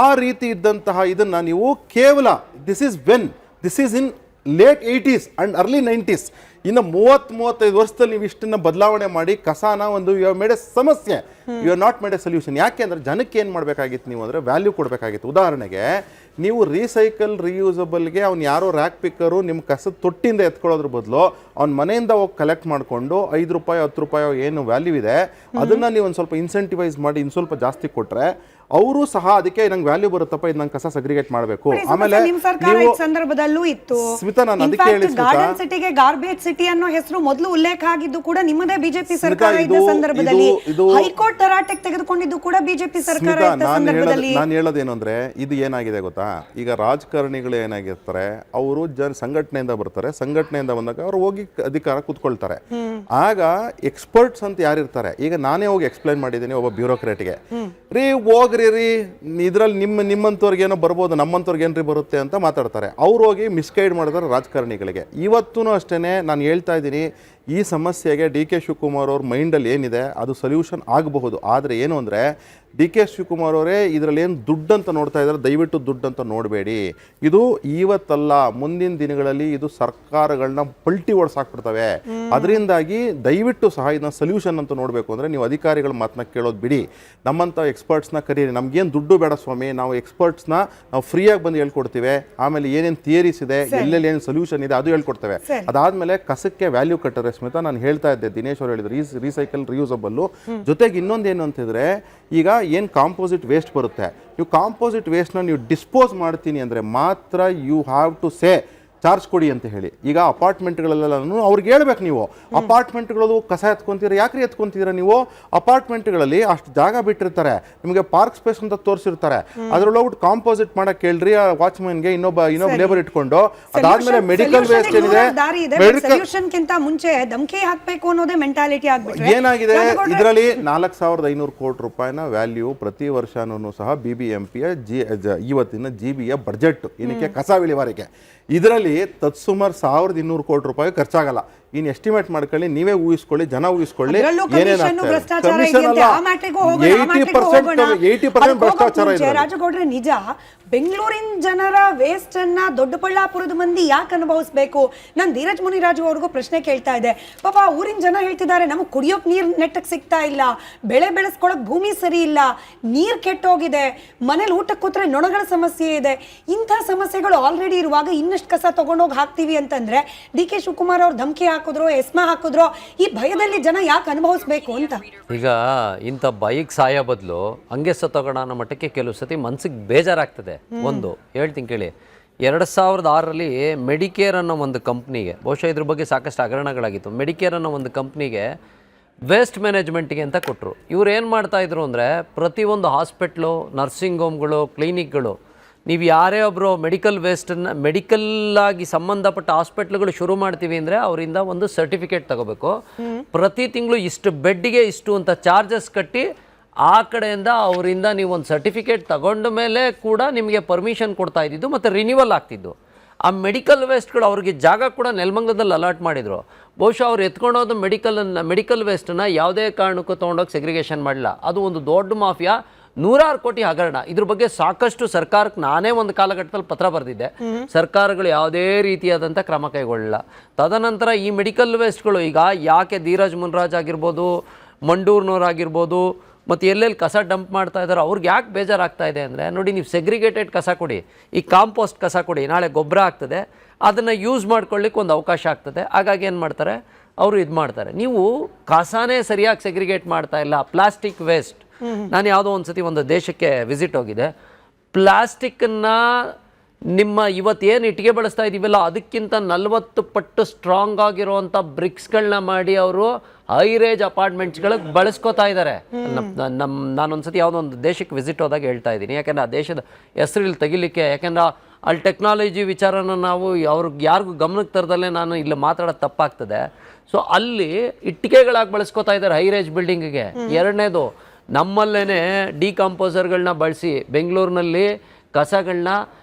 ಆ ರೀತಿ ಇದ್ದಂತಹ ಇದನ್ನು ನೀವು ಕೇವಲ this is in late 80s and early 90s, ಇನ್ನು 30-35 ವರ್ಷದಲ್ಲಿ ನೀವು ಇಷ್ಟನ್ನು ಬದಲಾವಣೆ ಮಾಡಿ ಕಸಾನ ಒಂದು ಯು ಹ್ಯಾವ್ ಮೇಡ್ ಎ ಸಮಸ್ಯೆ, you are not made a solution. ಯಾಕೆ ಅಂದರೆ ಜನಕ್ಕೆ ಏನು ಮಾಡಬೇಕಾಗಿತ್ತು ನೀವು ಅಂದರೆ ವ್ಯಾಲ್ಯೂ ಕೊಡಬೇಕಾಗಿತ್ತು. ಉದಾಹರಣೆಗೆ ನೀವು ರೀಸೈಕಲ್ ರೀಯೂಸಬಲ್ಗೆ ಅವ್ನು ಯಾರೋ ರ್ಯಾಕ್ ಪಿಕ್ಕರು ನಿಮ್ಮ ಕಸದ ತೊಟ್ಟಿಂದ ಎತ್ಕೊಳ್ಳೋದ್ರ ಬದಲು ಅವ್ನ ಮನೆಯಿಂದ ಹೋಗಿ ಕಲೆಕ್ಟ್ ಮಾಡಿಕೊಂಡು 5 ರೂಪಾಯಿ 10 ರೂಪಾಯಿ ಏನು ವ್ಯಾಲ್ಯೂ ಇದೆ ಅದನ್ನು ನೀವು ಒಂದು ಸ್ವಲ್ಪ ಇನ್ಸೆಂಟಿವೈಸ್ ಮಾಡಿ ಇನ್ನು ಸ್ವಲ್ಪ ಜಾಸ್ತಿ ಕೊಟ್ಟರೆ ಅವರು ಸಹ ಅದಕ್ಕೆ ನಂಗೆ ವ್ಯಾಲ್ಯೂ ಬರುತ್ತಪ್ಪ, ಇದು ನಂಗೆ ಕಸ ಸೆಗ್ರಿಗೇಟ್ ಮಾಡಬೇಕು. ಆಮೇಲೆ ನೀವು ಸಂದರ್ಭದಲ್ಲೂ ಇತ್ತು ಸ್ಮಿತಾ, ನಾನು ಅದಕ್ಕೆ ಹೇಳಿ ಗಾರ್ಡನ್ ಸಿಟಿಗೆ ಗಾರ್ಬೇಜ್ ಸಿಟಿ ಅನ್ನೋ ಹೆಸರು ಮೊದಲು ಉಲ್ಲೇಖ ಆಗಿದ್ದು ಕೂಡ ನಿಮ್ಮದೇ ಬಿಜೆಪಿ ಸರ್ಕಾರ ಇದ್ದ ಸಂದರ್ಭದಲ್ಲಿ, ಹೈಕೋರ್ಟ್ ತರಾಟೆಗೆ ತೆಗೆದುಕೊಂಡಿದ್ದು ಕೂಡ ಬಿಜೆಪಿ ಸರ್ಕಾರ ಇದ್ದ ಸಂದರ್ಭದಲ್ಲಿ. ನಾನು ಹೇಳೋದೇನು ಅಂದ್ರೆ, ಇದು ಏನಾಗಿದೆ ಗೊತ್ತಾ, ಈಗ ರಾಜಕಾರಣಿಗಳು ಏನಾಗಿರ್ತಾರೆ, ಅವರು ಸಂಘಟನೆಯಿಂದ ಬರ್ತಾರೆ, ಸಂಘಟನೆಯಿಂದ ಬಂದಾಗ ಅವ್ರು ಹೋಗಿ ಅಧಿಕಾರ ಕೂತ್ಕೊಳ್ತಾರೆ. ಆಗ ಎಕ್ಸ್ಪರ್ಟ್ಸ್ ಅಂತ ಯಾರಿರ್ತಾರೆ, ಈಗ ನಾನೇ ಹೋಗಿ ಎಕ್ಸ್ಪ್ಲೈನ್ ಮಾಡಿದ್ದೀನಿ ಒಬ್ಬ ಬ್ಯೂರೋಕ್ರಾಟ್ಗೆ, ಹೋಗ್ರಿ ಇದ್ರಲ್ಲಿ ನಿಮ್ಮಂತವ್ರಿಗೆ ಏನೋ ಬರ್ಬೋದು, ನಮ್ಮಂತವ್ರಿಗೆ ಏನ್ರಿ ಬರುತ್ತೆ ಅಂತ ಮಾತಾಡ್ತಾರೆ. ಅವ್ರು ಹೋಗಿ ಮಿಸ್ಗೈಡ್ ಮಾಡಿದ್ರೆ ರಾಜಕಾರಣಿಗಳಿಗೆ. ಇವತ್ತೂ ಅಷ್ಟೇ ನಾನು ಹೇಳ್ತಾ ಇದ್ದೀನಿ, ಈ ಸಮಸ್ಯೆಗೆ DK ಶಿವಕುಮಾರ್ ಅವ್ರ ಮೈಂಡಲ್ಲಿ ಏನಿದೆ ಅದು ಸೊಲ್ಯೂಷನ್ ಆಗಬಹುದು. ಆದರೆ ಏನು ಅಂದರೆ, DK ಶಿವಕುಮಾರ್ ಅವರೇ ಇದರಲ್ಲಿ ಏನು ದುಡ್ಡು ಅಂತ ನೋಡ್ತಾ ಇದ್ದಾರೆ, ದಯವಿಟ್ಟು ದುಡ್ಡು ಅಂತ ನೋಡಬೇಡಿ. ಇದು ಇವತ್ತಲ್ಲ, ಮುಂದಿನ ದಿನಗಳಲ್ಲಿ ಇದು ಸರ್ಕಾರಗಳನ್ನ ಪಲ್ಟಿ ಓಡಿಸಾಕ್ಬಿಡ್ತವೆ. ಅದರಿಂದಾಗಿ ದಯವಿಟ್ಟು ಸಹ ಇದನ್ನ ಸೊಲ್ಯೂಷನ್ ಅಂತ ನೋಡಬೇಕು ಅಂದರೆ ನೀವು ಅಧಿಕಾರಿಗಳ ಮಾತನ್ನ ಕೇಳೋದು ಬಿಡಿ, ನಮ್ಮಂಥ ಎಕ್ಸ್ಪರ್ಟ್ಸ್ನ ಕರೀರಿ. ನಮಗೇನು ದುಡ್ಡು ಬೇಡ ಸ್ವಾಮಿ, ನಾವು ಎಕ್ಸ್ಪರ್ಟ್ಸ್ನ ನಾವು ಫ್ರೀಯಾಗಿ ಬಂದು ಹೇಳ್ಕೊಡ್ತೀವಿ. ಆಮೇಲೆ ಏನೇನು ಥಿಯರೀಸ್ ಇದೆ, ಎಲ್ಲೆಲ್ಲಿ ಏನು ಸೊಲ್ಯೂಷನ್ ಇದೆ ಅದು ಹೇಳ್ಕೊಡ್ತೇವೆ. ಅದಾದಮೇಲೆ ಕಸಕ್ಕೆ ವ್ಯಾಲ್ಯೂ ಕಟ್ಟರೆ ಸ್ಮಿತಾ, ನಾನು ಹೇಳ್ತಾ ಇದ್ದೆ, ದಿನೇಶ್ ಅವರು ಹೇಳಿದ್ರು ರೀಸೈಕಲ್ ರಿಯೂಸಬಲ್ಲು. ಜೊತೆಗೆ ಇನ್ನೊಂದೇನು ಅಂತಿದ್ರೆ, ಈಗ ಏನು ಕಾಂಪೋಸಿಟ್ ವೇಸ್ಟ್ ಬರುತ್ತೆ, ನೀವು ಕಾಂಪೋಸಿಟ್ ವೇಸ್ಟ್ನ ನೀವು ಡಿಸ್ಪೋಸ್ ಮಾಡ್ತೀನಿ ಅಂದರೆ ಮಾತ್ರ you have to say charge ಕೊಡಿ ಅಂತ ಹೇಳಿ. ಈಗ ಅಪಾರ್ಟ್ಮೆಂಟ್ಗಳೆಲ್ಲ ಅವ್ರಿಗೆ ಹೇಳ್ಬೇಕು, ನೀವು ಅಪಾರ್ಟ್ಮೆಂಟ್ಗಳು ಕಸ ಎತ್ಕೊಂತೀರ, ಯಾಕ್ರಿ ಎತ್ಕೊಂತೀರ ನೀವು? ಅಪಾರ್ಟ್ಮೆಂಟ್ಗಳಲ್ಲಿ ಅಷ್ಟು ಜಾಗ ಬಿಟ್ಟಿರ್ತಾರೆ, ನಿಮಗೆ ಪಾರ್ಕ್ ಸ್ಪೇಸ್ ಅಂತ ತೋರಿಸಿರ್ತಾರೆ, ಅದ್ರೊಳಗೆ ಕಾಂಪೋಸಿಟ್ ಮಾಡಕ್ಕೆ ಹೇಳ್ರಿ ಆ ವಾಚ್ಮನ್ಗೆ, ಇನ್ನೊಬ್ಬ ಲೇಬರ್ ಇಟ್ಕೊಂಡು. ಅದಾದ್ಮೇಲೆ ಮೆಡಿಕಲ್ ವೇಸ್ಟ್ ಏನಿದೆ, ಮುಂಚೆ ಧಮಕಿ ಹಾಕಬೇಕು ಅನ್ನೋದೇ ಮೆಂಟಾಲಿಟಿ ಆಗ್ಬಿಟ್ರೆ ಏನಾಗಿದೆ, ಇದರಲ್ಲಿ 4,500 ಕೋಟಿ ರೂಪಾಯಿನ ವ್ಯಾಲ್ಯೂ ಪ್ರತಿ ವರ್ಷನೂ ಸಹ BBMP ಇವತ್ತಿನ GB ಬಡ್ಜೆಟ್ ಏನಕ್ಕೆ ಕಸ ವಿಲೇವಾರಿಗೆ. ಇದರಲ್ಲಿ ಇದರಲ್ಲಿ ತತ್ಸುಮಾರು 1200 ಕೋಟಿ ರೂಪಾಯಿ ಖರ್ಚಾಗಲ್ಲ. ಇನ್ನು ಎಸ್ಟಿಮೇಟ್ ಮಾಡ್ಕೊಳ್ಳಿ, ನೀವೇ ಊಹಿಸ್ಕೊಳ್ಳಿ, ಜನ ಊಹಿಸ್ಕೊಳ್ಳಿ ಅದ್ರಲ್ಲೂ ಕಮಿಷನ್ ಭ್ರಷ್ಟಾಚಾರ ಕಮಿಷನ್ ಇದೆಯಂತೆ. ಅಲ್ಲ, ಆ ಮ್ಯಾಟ್ರಿಗೂ ಹೋಗೋಣ, ಆ ಮ್ಯಾಟ್ರಿಗೂ 80% ಭ್ರಷ್ಟಾಚಾರ ಇದೆ. ರಾಜಗೌಡ್ರೆ, ನಿಜ ಬೆಂಗಳೂರಿನ ಜನರ ವೇಸ್ಟ್ ಅನ್ನ ದೊಡ್ಡಬಳ್ಳಾಪುರದ ಮಂದಿ ಯಾಕೆ ಅನುಭವಿಸ್ಬೇಕು? ನಾನು ಧೀರಜ್ ಮುನಿರಾಜು ಅವ್ರಿಗೂ ಪ್ರಶ್ನೆ ಕೇಳ್ತಾ ಇದ್ದೆ. ಪಾಪ ಊರಿನ ಜನ ಹೇಳ್ತಿದ್ದಾರೆ, ನಮಗೆ ಕುಡಿಯೋಕ್ ನೀರು ನೆಟ್ಟಕ್ಕೆ ಸಿಗ್ತಾ ಇಲ್ಲ, ಬೆಳೆ ಬೆಳೆಸ್ಕೊಳಕ್ ಭೂಮಿ ಸರಿ ಇಲ್ಲ, ನೀರ್ ಕೆಟ್ಟೋಗಿದೆ, ಮನೇಲಿ ಊಟಕ್ಕೆ ಕೂತ್ರೆ ನೊಣಗಳ ಸಮಸ್ಯೆ ಇದೆ. ಇಂಥ ಸಮಸ್ಯೆಗಳು ಆಲ್ರೆಡಿ ಇರುವಾಗ ಇನ್ನಷ್ಟು ಕಸ ತಗೊಂಡೋಗಿ ಹಾಕ್ತೀವಿ ಅಂತಂದ್ರೆ ಡಿ ಕೆ ಶಿವಕುಮಾರ್ ಅವ್ರು ಧಮಕಿ ಹಾಕಿದ್ರು, ಎಸ್ಮಾ ಹಾಕಿದ್ರು, ಈ ಭಯದಲ್ಲಿ ಜನ ಯಾಕೆ ಅನುಭವಿಸ್ಬೇಕು ಅಂತ. ಈಗ ಇಂಥ ಬೈಕ್ ಸಾಯೋ ಬದಲು ಹಂಗೆ ಸತ್ತೋಗೋಣ ಅನ್ನೋ ಮಟ್ಟಕ್ಕೆ ಕೆಲವು ಸತಿ ಮನ್ಸಿಗೆ ಬೇಜಾರಾಗ್ತದೆ. ಒಂದು ಹೇಳ್ತೀನಿ ಕೇಳಿ, 2006ರಲ್ಲಿ ಮೆಡಿಕೇರ್ ಅನ್ನೋ ಒಂದು ಕಂಪ್ನಿಗೆ, ಬಹುಶಃ ಇದ್ರ ಬಗ್ಗೆ ಸಾಕಷ್ಟು ಹಗರಣಗಳಾಗಿತ್ತು, ಮೆಡಿಕೇರ್ ಅನ್ನೋ ಒಂದು ಕಂಪ್ನಿಗೆ ವೇಸ್ಟ್ ಮ್ಯಾನೇಜ್ಮೆಂಟಿಗೆ ಅಂತ ಕೊಟ್ಟರು. ಇವ್ರು ಏನು ಮಾಡ್ತಾಯಿದ್ರು ಅಂದರೆ, ಪ್ರತಿಯೊಂದು ಹಾಸ್ಪಿಟ್ಲು, ನರ್ಸಿಂಗ್ ಹೋಮ್ಗಳು, ಕ್ಲಿನಿಕ್ಗಳು, ನೀವು ಯಾರೇ ಒಬ್ಬರು ಮೆಡಿಕಲ್ ವೇಸ್ಟನ್ನು ಮೆಡಿಕಲ್ಲಾಗಿ ಸಂಬಂಧಪಟ್ಟ ಹಾಸ್ಪಿಟ್ಲ್ಗಳು ಶುರು ಮಾಡ್ತೀವಿ ಅಂದರೆ ಅವರಿಂದ ಒಂದು ಸರ್ಟಿಫಿಕೇಟ್ ತಗೋಬೇಕು. ಪ್ರತಿ ತಿಂಗಳು ಇಷ್ಟು ಬೆಡ್ಡಿಗೆ ಇಷ್ಟು ಅಂತ ಚಾರ್ಜಸ್ ಕಟ್ಟಿ ಆ ಕಡೆಯಿಂದ ಅವರಿಂದ ನೀವು ಒಂದು ಸರ್ಟಿಫಿಕೇಟ್ ತಗೊಂಡ ಮೇಲೆ ಕೂಡ ನಿಮಗೆ ಪರ್ಮಿಷನ್ ಕೊಡ್ತಾ ಇದ್ದಿದ್ದು ಮತ್ತು ರಿನ್ಯೂವಲ್ ಆಗ್ತಿದ್ದು. ಆ ಮೆಡಿಕಲ್ ವೇಸ್ಟ್ಗಳು ಅವ್ರಿಗೆ ಜಾಗ ಕೂಡ ನೆಲಮಂಗಲದಲ್ಲಿ ಅಲಾಟ್ ಮಾಡಿದರು. ಬಹುಶಃ ಅವ್ರು ಎತ್ಕೊಂಡೋದು ಮೆಡಿಕಲ್ ವೇಸ್ಟನ್ನು ಯಾವುದೇ ಕಾರಣಕ್ಕೂ ತೊಗೊಂಡೋಗಿ ಸೆಗ್ರಿಗೇಷನ್ ಮಾಡಲಿಲ್ಲ. ಅದು ಒಂದು ದೊಡ್ಡ ಮಾಫಿಯಾ, 100 ಕೋಟಿ ಹಗರಣ. ಇದ್ರ ಬಗ್ಗೆ ಸಾಕಷ್ಟು ಸರ್ಕಾರಕ್ಕೆ ನಾನೇ ಒಂದು ಕಾಲಘಟ್ಟದಲ್ಲಿ ಪತ್ರ ಬರೆದಿದ್ದೆ. ಸರ್ಕಾರಗಳು ಯಾವುದೇ ರೀತಿಯಾದಂಥ ಕ್ರಮ ಕೈಗೊಳ್ಳಲಿಲ್ಲ. ತದನಂತರ ಈ ಮೆಡಿಕಲ್ ವೇಸ್ಟ್ಗಳು ಈಗ ಯಾಕೆ ಧೀರಜ್ ಮುನ್ರಾಜ್ ಆಗಿರ್ಬೋದು, ಮಂಡೂರ್ನವ್ರಾಗಿರ್ಬೋದು, ಮತ್ತು ಎಲ್ಲೆಲ್ಲಿ ಕಸ ಡಂಪ್ ಮಾಡ್ತಾ ಇದ್ದಾರೋ ಅವ್ರಿಗೆ ಯಾಕೆ ಬೇಜಾರಾಗ್ತಾ ಇದೆ ಅಂದರೆ, ನೋಡಿ ನೀವು ಸೆಗ್ರಿಗೇಟೆಡ್ ಕಸ ಕೊಡಿ, ಈ ಕಾಂಪೋಸ್ಟ್ ಕಸ ಕೊಡಿ, ನಾಳೆ ಗೊಬ್ಬರ ಆಗ್ತದೆ, ಅದನ್ನು ಯೂಸ್ ಮಾಡ್ಕೊಳ್ಳಿಕ್ಕೆ ಒಂದು ಅವಕಾಶ ಆಗ್ತದೆ. ಹಾಗಾಗಿ ಏನು ಮಾಡ್ತಾರೆ ಅವರು, ಇದು ಮಾಡ್ತಾರೆ. ನೀವು ಕಸನೇ ಸರಿಯಾಗಿ ಸೆಗ್ರಿಗೇಟ್ ಮಾಡ್ತಾ ಇಲ್ಲ. ಪ್ಲಾಸ್ಟಿಕ್ ವೇಸ್ಟ್, ನಾನು ಯಾವುದೋ ಒಂದು ಸತಿ ಒಂದು ದೇಶಕ್ಕೆ ವಿಸಿಟ್ ಹೋಗಿದ್ದೆ. ಪ್ಲಾಸ್ಟಿಕ್ಕನ್ನು ನಿಮ್ಮ ಇವತ್ತೇನು ಇಟ್ಟಿಗೆ ಬಳಸ್ತಾ ಇದ್ದೀವಲ್ಲ ಅದಕ್ಕಿಂತ 40 ಪಟ್ಟು ಸ್ಟ್ರಾಂಗ್ ಆಗಿರುವಂಥ ಬ್ರಿಕ್ಸ್ಗಳನ್ನ ಮಾಡಿ ಅವರು ಹೈ ರೇಂಜ್ ಅಪಾರ್ಟ್ಮೆಂಟ್ಸ್ಗಳಿಗೆ ಬಳಸ್ಕೋತಾ ಇದ್ದಾರೆ. ನಾನೊಂದ್ಸತಿ ಯಾವುದೋ ಒಂದು ದೇಶಕ್ಕೆ ವಿಸಿಟ್ ಹೋದಾಗ ಹೇಳ್ತಾ ಇದ್ದೀನಿ, ಯಾಕೆಂದರೆ ಆ ದೇಶದ ಹೆಸರು ಇಲ್ಲಿ ತೆಗಿಲಿಕ್ಕೆ, ಯಾಕೆಂದ್ರೆ ಅಲ್ಲಿ ಟೆಕ್ನಾಲಜಿ ವಿಚಾರನ ನಾವು ಅವ್ರಿಗೆ ಯಾರಿಗೂ ಗಮನಕ್ಕೆ ತರದಲ್ಲೇ ನಾನು ಇಲ್ಲಿ ಮಾತಾಡೋದು ತಪ್ಪಾಗ್ತದೆ. ಸೊ ಅಲ್ಲಿ ಇಟ್ಟಿಗೆಗಳಾಗಿ ಬಳಸ್ಕೋತಾ ಇದ್ದಾರೆ ಹೈ ರೇಂಜ್ ಬಿಲ್ಡಿಂಗಿಗೆ. ಎರಡನೇದು, ನಮ್ಮಲ್ಲೇ ಡಿಕಂಪೋಸರ್ಗಳನ್ನ ಬಳಸಿ ಬೆಂಗಳೂರಿನಲ್ಲಿ ಕಸಗಳನ್ನ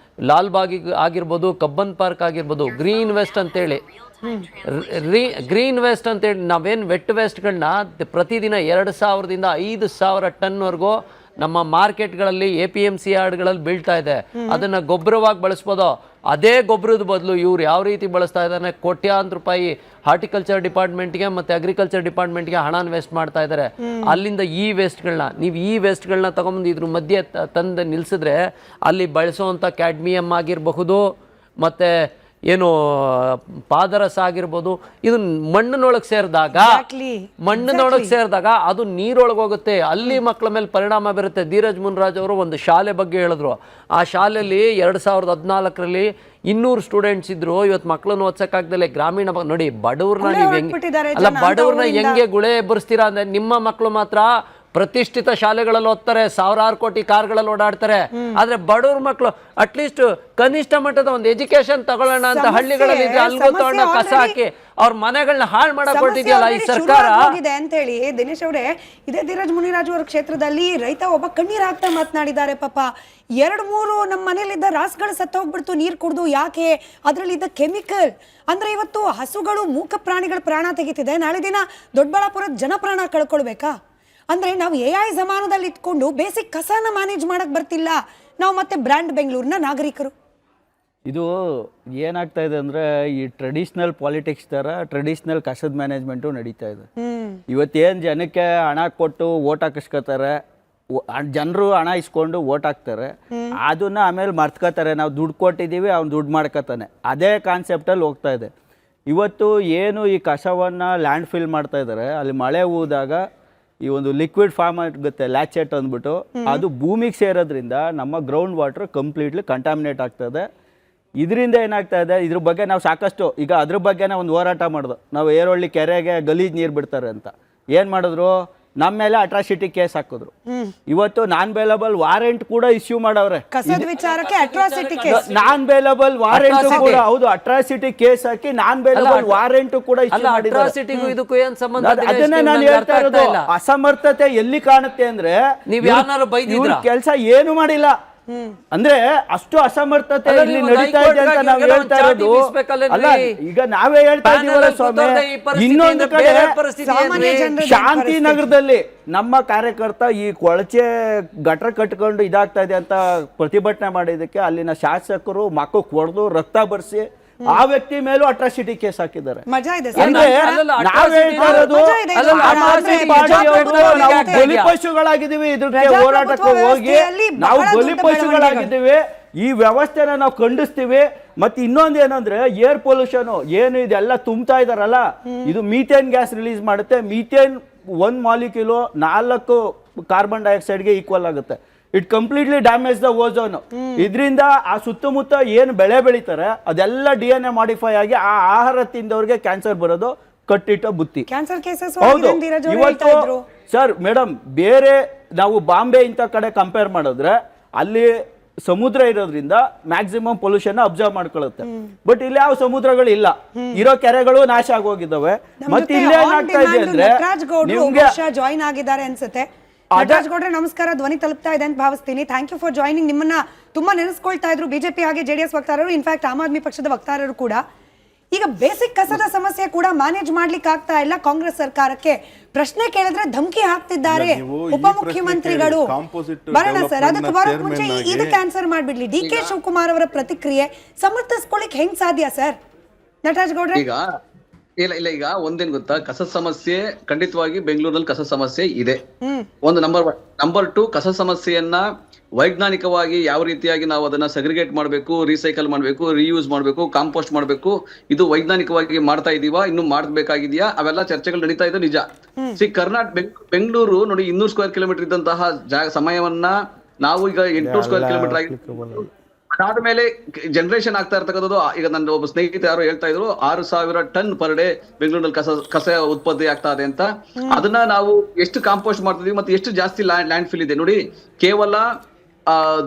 ಲಾಲ್ಬಾಗ್ ಆಗಿರ್ಬೋದು, ಕಬ್ಬನ್ ಪಾರ್ಕ್ ಆಗಿರ್ಬೋದು, ಗ್ರೀನ್ ವೇಸ್ಟ್ ಅಂತೇಳಿ ಗ್ರೀನ್ ವೇಸ್ಟ್ ಅಂತೇಳಿ ನಾವೇನು ವೆಟ್ ವೇಸ್ಟ್ಗಳನ್ನ ಪ್ರತಿದಿನ 2000ದಿಂದ 5000 ಟನ್ವರೆಗೂ ನಮ್ಮ ಮಾರ್ಕೆಟ್ಗಳಲ್ಲಿ APMC ಯಾರ್ಡ್ಗಳಲ್ಲಿ ಬೀಳ್ತಾ ಇದೆ. ಅದನ್ನು ಗೊಬ್ಬರವಾಗಿ ಬಳಸ್ಬೋದು. ಅದೇ ಗೊಬ್ಬರದ ಬದಲು ಇವ್ರು ಯಾವ ರೀತಿ ಬಳಸ್ತಾ ಇದ್ದಾರೆ, ಕೋಟ್ಯಾಂತರ ರೂಪಾಯಿ ಹಾರ್ಟಿಕಲ್ಚರ್ ಡಿಪಾರ್ಟ್ಮೆಂಟ್ಗೆ ಮತ್ತು ಅಗ್ರಿಕಲ್ಚರ್ ಡಿಪಾರ್ಟ್ಮೆಂಟ್ಗೆ ಹಣನ ವೇಸ್ಟ್ ಮಾಡ್ತಾ ಇದ್ದಾರೆ. ಅಲ್ಲಿಂದ ಈ ವೇಸ್ಟ್ಗಳನ್ನ ನೀವು ತಗೊಂಬಂದು ಇದ್ರ ಮಧ್ಯೆ ತಂದು ನಿಲ್ಲಿಸಿದ್ರೆ ಅಲ್ಲಿ ಬಳಸೋವಂಥ ಕ್ಯಾಡ್ಮಿಯಮ್ ಆಗಿರಬಹುದು, ಮತ್ತು ಏನು ಪಾದರಸ ಆಗಿರ್ಬೋದು, ಇದು ಮಣ್ಣಿನೊಳಗೆ ಸೇರಿದಾಗ ಅದು ನೀರೊಳಗೆ ಹೋಗುತ್ತೆ, ಅಲ್ಲಿ ಮಕ್ಕಳ ಮೇಲೆ ಪರಿಣಾಮ ಬೀರುತ್ತೆ. ಧೀರಜ್ ಮುನ್ರಾಜ್ ಅವರು ಒಂದು ಶಾಲೆ ಬಗ್ಗೆ ಹೇಳಿದ್ರು. ಆ ಶಾಲೆಯಲ್ಲಿ 2014ರಲ್ಲಿ 200 ಸ್ಟೂಡೆಂಟ್ಸ್ ಇದ್ರು. ಇವತ್ತು ಮಕ್ಕಳನ್ನು ಓದ್ಸಕ್ಕಾಗ್ದಲೆ ಗ್ರಾಮೀಣ ನೋಡಿ, ಬಡವ್ರನ್ನ ನೀವು ಬಡವ್ರನ್ನ ಹೆಂಗೆ ಗುಳೆ ಎಬ್ಬರಿಸ್ತೀರಾ ಅಂದರೆ, ನಿಮ್ಮ ಮಕ್ಕಳು ಮಾತ್ರ ಪ್ರತಿಷ್ಠಿತ ಶಾಲೆಗಳಲ್ಲಿ ಓದ್ತಾರೆ, 1000 ಕೋಟಿ ಕಾರ್ಗಳಲ್ಲಿ ಓಡಾಡ್ತಾರೆ. ಆದ್ರೆ ಬಡವ್ರ ಮಕ್ಕಳು ಅಟ್ಲೀಸ್ಟ್ ಕನಿಷ್ಠ ಮಟ್ಟದ ಒಂದು ಎಜುಕೇಶನ್ ತಗೊಳ್ಳೋಣ ಅಂತ ಹಳ್ಳಿಗಳಲ್ಲಿ ಇದ್ರೆ ಅಲ್ಗೂ ತಗೊಂಡು ಕಸ ಹಾಕಿ ಅವ್ರ ಮನೆಗಳನ್ನ ಹಾಳು ಮಾಡಕ್ ಹೊರಟಿದೆಯಲ್ಲ ಈ ಸರ್ಕಾರ ಅಂತ ಹೇಳಿ. ದಿನೇಶ್ ಅವರೇ, ಇದೇ ಧೀರಜ್ ಮುನಿರಾಜು ಅವರ ಕ್ಷೇತ್ರದಲ್ಲಿ ರೈತ ಒಬ್ಬ ಕಣ್ಣೀರ್ ಹಾಕ್ತಾ ಮಾತನಾಡಿದ್ದಾರೆ. ಪಾಪ 2-3 ನಮ್ಮ ಮನೇಲಿದ್ದ ರಾಸುಗಳು ಸತ್ತೋಗ್ಬಿಡ್ತು ನೀರು ಕುಡಿದು. ಯಾಕೆ? ಅದರಲ್ಲಿದ್ದ ಕೆಮಿಕಲ್. ಅಂದ್ರೆ ಇವತ್ತು ಹಸುಗಳು, ಮೂಕ ಪ್ರಾಣಿಗಳ ಪ್ರಾಣ ತೆಗಿತಿದೆ, ನಾಳೆ ದಿನ ದೊಡ್ಡಬಳ್ಳಾಪುರದ ಜನ ಪ್ರಾಣ ಕಳ್ಕೊಳ್ಬೇಕಾ? ಅಂದ್ರೆ ನಾವು AI ಜಮಾನದಲ್ಲಿ ಇಟ್ಕೊಂಡು ಬೇಸಿಕ್ ಕಸನ ಮ್ಯಾನೇಜ್ ಮಾಡಕ್ ಬರ್ತಿಲ್ಲ ನಾವು, ಮತ್ತೆ ಬ್ರ್ಯಾಂಡ್ ಬೆಂಗಳೂರಿನ ನಾಗರಿಕರು. ಇದು ಏನಾಗ್ತಾ ಇದೆ ಅಂದರೆ, ಈ ಟ್ರೆಡಿಷ್ನಲ್ ಪಾಲಿಟಿಕ್ಸ್ ಥರ ಟ್ರೆಡಿಷ್ನಲ್ ಕಸದ ಮ್ಯಾನೇಜ್ಮೆಂಟು ನಡೀತಾ ಇದೆ. ಇವತ್ತೇನು ಜನಕ್ಕೆ ಹಣ ಕೊಟ್ಟು ಓಟ್ ಹಾಕಿಸ್ಕೋತಾರೆ, ಜನರು ಹಣ ಇಸ್ಕೊಂಡು ಓಟ್ ಹಾಕ್ತಾರೆ, ಅದನ್ನ ಆಮೇಲೆ ಮರ್ತ್ಕೋತಾರೆ. ನಾವು ದುಡ್ಡು ಕೊಟ್ಟಿದ್ದೀವಿ, ಅವ್ನು ದುಡ್ಡು ಮಾಡ್ಕೋತಾನೆ. ಅದೇ ಕಾನ್ಸೆಪ್ಟಲ್ಲಿ ಹೋಗ್ತಾ ಇದೆ. ಇವತ್ತು ಏನು ಈ ಕಸವನ್ನು ಲ್ಯಾಂಡ್ ಫಿಲ್ ಮಾಡ್ತಾ ಇದ್ದಾರೆ, ಅಲ್ಲಿ ಮಳೆ ಊದಾಗ ಈ ಒಂದು ಲಿಕ್ವಿಡ್ ಫಾರ್ಮ್ ಆಗುತ್ತೆ, ಲ್ಯಾಚೆಟ್ ಅಂದ್ಬಿಟ್ಟು, ಅದು ಭೂಮಿಗೆ ಸೇರೋದ್ರಿಂದ ನಮ್ಮ ಗ್ರೌಂಡ್ ವಾಟರ್ ಕಂಪ್ಲೀಟ್ಲಿ ಕಂಟಾಮಿನೇಟ್ ಆಗ್ತದೆ. ಇದರಿಂದ ಏನಾಗ್ತಾ ಇದೆ, ಇದ್ರ ಬಗ್ಗೆ ನಾವು ಸಾಕಷ್ಟು ಈಗ ಅದ್ರ ಬಗ್ಗೆನೇ ಒಂದು ಹೋರಾಟ ಮಾಡೋದು. ನಾವು ಏರೊಳ್ಳಿ ಕೆರೆಗೆ ಗಲೀಜ್ ನೀರು ಬಿಡ್ತಾರೆ ಅಂತ ಏನು ಮಾಡಿದ್ರು, ನಮ್ಮ ಮೇಲೆ ಅಟ್ರಾಸಿಟಿ ಕೇಸ್ ಹಾಕಿದ್ರು. ಇವತ್ತು ನಾನ್ ಬೇಲಬಲ್ ವಾರೆಂಟ್ ಕೂಡ ಇಶ್ಯೂ ಮಾಡವ್ರೆ. ನಾನ್ ಬೇಲಬಲ್ ವಾರೆಂಟ್ ಕೂಡ, ಹೌದು, ಅಟ್ರಾಸಿಟಿ ಕೇಸ್ ಹಾಕಿ ನಾನ್ ಬೇಲಬಲ್ ವಾರೆಂಟ್ ಕೂಡ ಇಶ್ಯೂ ಮಾಡಿದ್ದಾರೆ. ಅದನ್ನೇ ನಾನು ಹೇಳ್ತಾ ಇರೋದು. ಅಸಮರ್ಥತೆ ಎಲ್ಲಿ ಕಾಣುತ್ತೆ ಅಂದ್ರೆ, ಕೆಲಸ ಏನು ಮಾಡಿಲ್ಲ. ಅಂದ್ರೆ ಅಷ್ಟು ಅಸಮರ್ಥತೆ ಅಲ್ಲ, ಇಲ್ಲಿ ನೀವು ನಡೀತಾ ಇದೆ ಅಂತ ಹೈಕೋರ್ಟ್ಗಾಗಿ ನಾವು ಹೋಗಿ ಹೇಳ್ತಾ ಚಾಟಿ ಇರೋದು. ಬೀಸ್ಬೇಕಲ್ಲೇನ್ರಿ? ಅಲ್ಲ, ಈಗ ನಾವೇ ಹೇಳ್ತಾ ಇದೀವಲ್ಲ ಸ್ವಾಮಿ, ಇನ್ನೊಂದು ಕಡೆ ಸಾಮಾನ್ಯ ಜನರ ಶಾಂತಿನಗರದಲ್ಲಿ ನಮ್ಮ ಕಾರ್ಯಕರ್ತ ಈ ಕೊಳಚೆ ಗಟ್ರ ಕಟ್ಕೊಂಡು ಇದಾಗ್ತಾ ಇದೆ ಅಂತ ಪ್ರತಿಭಟನೆ ಮಾಡಿದಕ್ಕೆ ಅಲ್ಲಿನ ಶಾಸಕರು ಮಕ್ಕಳು ಹೊಡೆದು ರಕ್ತ ಬರ್ಸಿ ಆ ವ್ಯಕ್ತಿ ಮೇಲೂ ಅಟ್ರಾಸಿಟಿ ಕೇಸ್ ಹಾಕಿದ್ದಾರೆ. ಮಜಾ ಇದೆ ಅಂದ್ರೆ ಅಲ್ಲಲ್ಲ, ನಾವ್ ಹೇಳ್ತಾ ಇರೋದು ಮಜಾ ಇದೆ ಇದು. ಆಮ್ ಆದ್ಮಿ ಪಾರ್ಟಿಯವರು ನಾವು ಬಲಿಪಶುಗಳಾಗಿದ್ದೀವಿ, ಇದಕ್ಕೆ ಹೋರಾಟಕ್ಕೆ ಹೋಗಿ ನಾವು ಬಲಿಪಶುಗಳಾಗಿದ್ದೀವಿ. ಈ ವ್ಯವಸ್ಥೆನ ನಾವು ಖಂಡಿಸ್ತೀವಿ. ಮತ್ತೆ ಇನ್ನೊಂದು ಏನಂದ್ರೆ ಏರ್ ಪೊಲ್ಯೂಷನ್ ಏನು ಇದೆಲ್ಲ ತುಂಬ್ತಾ ಇದಾರಲ್ಲ, ಇದು ಮೀಥೇನ್ ಗ್ಯಾಸ್ ರಿಲೀಸ್ ಮಾಡುತ್ತೆ. ಮೀಥೇನ್ 1 ಮಾಲಿಕ್ಯೂಲು 4 ಕಾರ್ಬನ್ ಡೈಆಕ್ಸೈಡ್ಗೆ ಈಕ್ವಲ್ ಆಗುತ್ತೆ. It completely damage the ozone. ಇದರಿಂದ ಆ ಸುತ್ತಮುತ್ತ ಏನು ಬೆಳೆ ಬೆಳೀತಾರೆ ಅದೆಲ್ಲ DNA ಮಾಡಿಫೈ ಆಗಿ ಆ ಆಹಾರ ತಿಂದವ್ರಿಗೆ ಕ್ಯಾನ್ಸರ್ ಬರೋದು ಕಟ್ಟಿಟ್ಟ ಬುತ್ತಿ. ಕ್ಯಾನ್ಸರ್ ಕೇಸಸ್ ಹೌದು. ಇವತ್ತು ಸರ್ ಮೇಡಮ್, ಬೇರೆ ನಾವು ಬಾಂಬೆ ಇಂಥ ಕಡೆ ಕಂಪೇರ್ ಮಾಡಿದ್ರೆ ಅಲ್ಲಿ ಸಮುದ್ರ ಇರೋದ್ರಿಂದ ಮ್ಯಾಕ್ಸಿಮಮ್ ಪೊಲ್ಯೂಷನ್ ಅಬ್ಸರ್ವ್ ಮಾಡ್ಕೊಳ್ಳುತ್ತೆ. ಬಟ್ ಇಲ್ಲಿ ಯಾವ ಸಮುದ್ರಗಳು ಇಲ್ಲ, ಇರೋ ಕೆರೆಗಳು ನಾಶ ಆಗೋಗಿದ್ದಾವೆ. ಮತ್ತೆ ಇಲ್ಲೇ ಏನಾಗ್ತಾ ಇದೆ ಅಂದ್ರೆ ನಿಮ್ಗೆ ಜಾಯಿನ್ ಆಗಿದ್ದಾರೆ ಅನ್ಸುತ್ತೆ. ನಟರಾಜ್ ಗೌಡ್ರೆ ನಮಸ್ಕಾರ, ಧ್ವನಿ ತಲುಪ್ತಾ ಇದೆ ಅಂತ ಭಾವಿಸ್ತೀನಿ. Thank you for joining. ನಿಮ್ಮನ್ನ ತುಂಬಾ ನೆನೆಸ್ಕೊಳ್ತಾ ಇದ್ರು ಬಿಜೆಪಿ ಹಾಗೆ JDS ವಕ್ತಾರರು, ಇನ್ಫ್ಯಾಕ್ಟ್ ಆಮ್ ಆದ್ಮಿ ಪಕ್ಷದ ವಕ್ತಾರರು ಕೂಡ. ಈಗ ಬೇಸಿಕ್ ಕಸದ ಸಮಸ್ಯೆ ಕೂಡ ಮ್ಯಾನೇಜ್ ಮಾಡ್ಲಿಕ್ಕೆ ಆಗ್ತಾ ಇಲ್ಲ ಕಾಂಗ್ರೆಸ್ ಸರ್ಕಾರಕ್ಕೆ. ಪ್ರಶ್ನೆ ಕೇಳಿದ್ರೆ ಧಮಕಿ ಹಾಕ್ತಿದ್ದಾರೆ ಉಪಮುಖ್ಯಮಂತ್ರಿಗಳು. ಬರೋಣ ಸರ್, ಅದಕ್ಕೆ ಬರೋಕ್ ಮುಂಚೆ ಇದಕ್ಕೆ ಆನ್ಸರ್ ಮಾಡ್ಬಿಡ್ಲಿ. DK ಶಿವಕುಮಾರ್ ಅವರ ಪ್ರತಿಕ್ರಿಯೆ ಸಮರ್ಥಿಸ್ಕೊಳ್ಳಿಕ್ ಹೆಂಗ್ ಸಾಧ್ಯ ಸರ್ ನಟರಾಜ್ ಗೌಡ್ರೆ? ಇಲ್ಲ ಈಗ ಒಂದೇನ್ ಗೊತ್ತಾ, ಕಸದ ಸಮಸ್ಯೆ ಖಂಡಿತವಾಗಿ ಬೆಂಗಳೂರಲ್ಲಿ ಕಸದ ಸಮಸ್ಯೆ ಇದೆ. ಒಂದು ನಂಬರ್ 1. ನಂಬರ್ 2, ಕಸದ ಸಮಸ್ಯೆಯನ್ನ ವೈಜ್ಞಾನಿಕವಾಗಿ ಯಾವ ರೀತಿಯಾಗಿ ನಾವು ಅದನ್ನ ಸೆಗ್ರಿಗೇಟ್ ಮಾಡಬೇಕು, ರೀಸೈಕಲ್ ಮಾಡಬೇಕು, ರೀಯೂಸ್ ಮಾಡಬೇಕು, ಕಾಂಪೋಸ್ಟ್ ಮಾಡಬೇಕು, ಇದು ವೈಜ್ಞಾನಿಕವಾಗಿ ಮಾಡ್ತಾ ಇದೀವಾ, ಇನ್ನು ಮಾಡಬೇಕಾಗಿದೆಯಾ, ಅವೆಲ್ಲ ಚರ್ಚೆಗಳು ನಡೀತಾ ಇದೆ ನಿಜ. ಬೆಂಗಳೂರು ನೋಡಿ 200 ಸ್ಕ್ವೇರ್ ಕಿಲೋಮೀಟರ್ ಇದ್ದಂತಹ ಸಮಯವನ್ನ ನಾವು ಈಗ 800 ಸ್ಕ್ವೇರ್ ಕಿಲೋಮೀಟರ್ ಆಗಿ, ಅದಾದ್ಮೇಲೆ ಜನರೇಷನ್ ಆಗ್ತಾ ಇರ್ತಕ್ಕಂಥದ್ದು. ಈಗ ನನ್ನ ಒಬ್ಬ ಸ್ನೇಹಿತ ಯಾರು ಹೇಳ್ತಾ ಇದ್ರು 6,000 ಟನ್ ಪರ್ ಡೇ ಬೆಂಗಳೂರಲ್ಲಿ ಕಸ ಉತ್ಪತ್ತಿ ಆಗ್ತಾ ಇದೆ ಅಂತ. ಅದನ್ನ ನಾವು ಎಷ್ಟು ಕಾಂಪೋಸ್ಟ್ ಮಾಡ್ತಿದೀವಿ ಮತ್ತೆ ಎಷ್ಟು ಜಾಸ್ತಿ ಲ್ಯಾಂಡ್ ಫಿಲ್ ಇದೆ ನೋಡಿ. ಕೇವಲ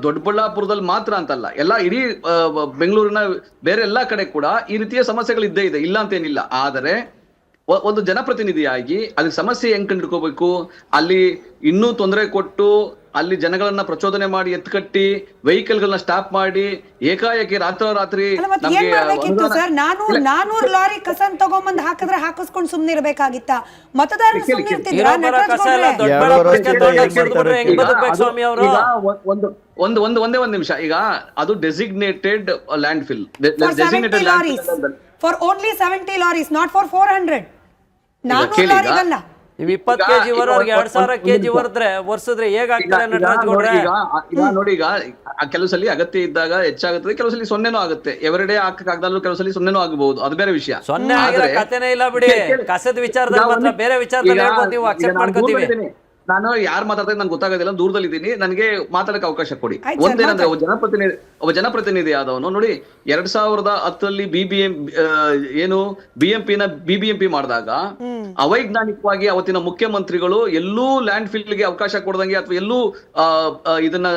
ದೊಡ್ಡಬಳ್ಳಾಪುರದಲ್ಲಿ ಮಾತ್ರ ಅಂತಲ್ಲ, ಎಲ್ಲ ಇಡೀ ಬೆಂಗಳೂರಿನ ಬೇರೆ ಎಲ್ಲಾ ಕಡೆ ಕೂಡ ಈ ರೀತಿಯ ಸಮಸ್ಯೆಗಳು ಇದ್ದೇ ಇದೆ, ಇಲ್ಲ ಅಂತೇನಿಲ್ಲ. ಆದರೆ ಒಂದು ಜನಪ್ರತಿನಿಧಿಯಾಗಿ ಅದಕ್ಕೆ ಸಮಸ್ಯೆ ಹೆಂಗ್ ಕಂಡುಕೋಬೇಕು, ಅಲ್ಲಿ ಇನ್ನೂ ತೊಂದರೆ ಕೊಟ್ಟು ಅಲ್ಲಿ ಜನಗಳನ್ನ ಪ್ರಚೋದನೆ ಮಾಡಿ ಎತ್ಕಟ್ಟಿ ವೆಹಿಕಲ್ ಗಳನ್ನ ಸ್ಟಾಪ್ ಮಾಡಿ ಏಕಾಏಕಿ ರಾತ್ರೋರಾತ್ರಿ ಸರ್ 400 ಲಾರಿ ಕಸ ತಗೊಂಬಂದ್ ಹಾಕಿದ್ರೆ ಹಾಕಿಸ್ಕೊಂಡು ಸುಮ್ನೆ ಇರ್ಬೇಕಾಗಿತ್ತ? ಮತದಾರರು ಸುಮ್ನೆ ಇರ್ತಿದ್ರಾ? ಒಂದೇ ನಿಮಿಷ. ಈಗ ಅದು designated land fill, for only 70 lorries, not for 400. 400 ಲಾರಿಗಲ್ಲ. ನೀವು 20 kg ಬರೋರ್ಗೆ 2000 kg ಬರೆದ್ರೆ ವರ್ಷದ್ರೆ ಹೇಗಾಗ್ತಾರೆ ನಟರಾಜ್ ಗೌಡ್ರೆ? ಈಗ ನೋಡಿ, ಈಗ ಕೆಲವು ಸಲ ಅಗತ್ಯ ಇದ್ದಾಗ ಹೆಚ್ಚಾಗುತ್ತದೆ, ಕೆಲವು ಸಲ ಸೊನ್ನೆನೂ ಆಗುತ್ತೆ. ಎವರಿಡೇ ಹಾಕಕ್ಕಾಗದಲ್ಲೂ ಕೆಲವು ಸಲ ಸೊನ್ನೆನೂ ಆಗಬಹುದು, ಅದು ಬೇರೆ ವಿಷಯ. ಸೊನ್ನೆ ಆಗಿರೋ ಕಥೆನೇ ಇಲ್ಲ ಬಿಡಿ. ಕಸದ ವಿಚಾರದಲ್ಲಿ ಮಾತ್ರ ಬೇರೆ ವಿಚಾರದಲ್ಲಿ ಹೇಳ್ಬೋದು, ನೀವು ಅಕ್ಸೆಪ್ಟ್ ಮಾಡ್ಕೊತೀವಿ. ನಾನು ಯಾರು ಮಾತಾಡ್ತಾ ನಂಗೆ ಗೊತ್ತಾಗೋದಿಲ್ಲ, ದೂರದಲ್ಲಿದ್ದೀನಿ, ನನಗೆ ಮಾತಾಡಕ್ಕೆ ಅವಕಾಶ ಕೊಡಿ. ಒಂದೇನಂದ್ರೆ ಒಬ್ಬ ಜನಪ್ರತಿನಿಧಿ ಆದವನು ನೋಡಿ 2010 BBMP ಮಾಡಿದಾಗ ಅವೈಜ್ಞಾನಿಕವಾಗಿ ಅವತ್ತಿನ ಮುಖ್ಯಮಂತ್ರಿಗಳು ಎಲ್ಲೂ ಲ್ಯಾಂಡ್ ಫಿಲ್ ಗೆ ಅವಕಾಶ ಕೊಡದಂಗೆ ಅಥವಾ ಎಲ್ಲೂ ಇದನ್ನ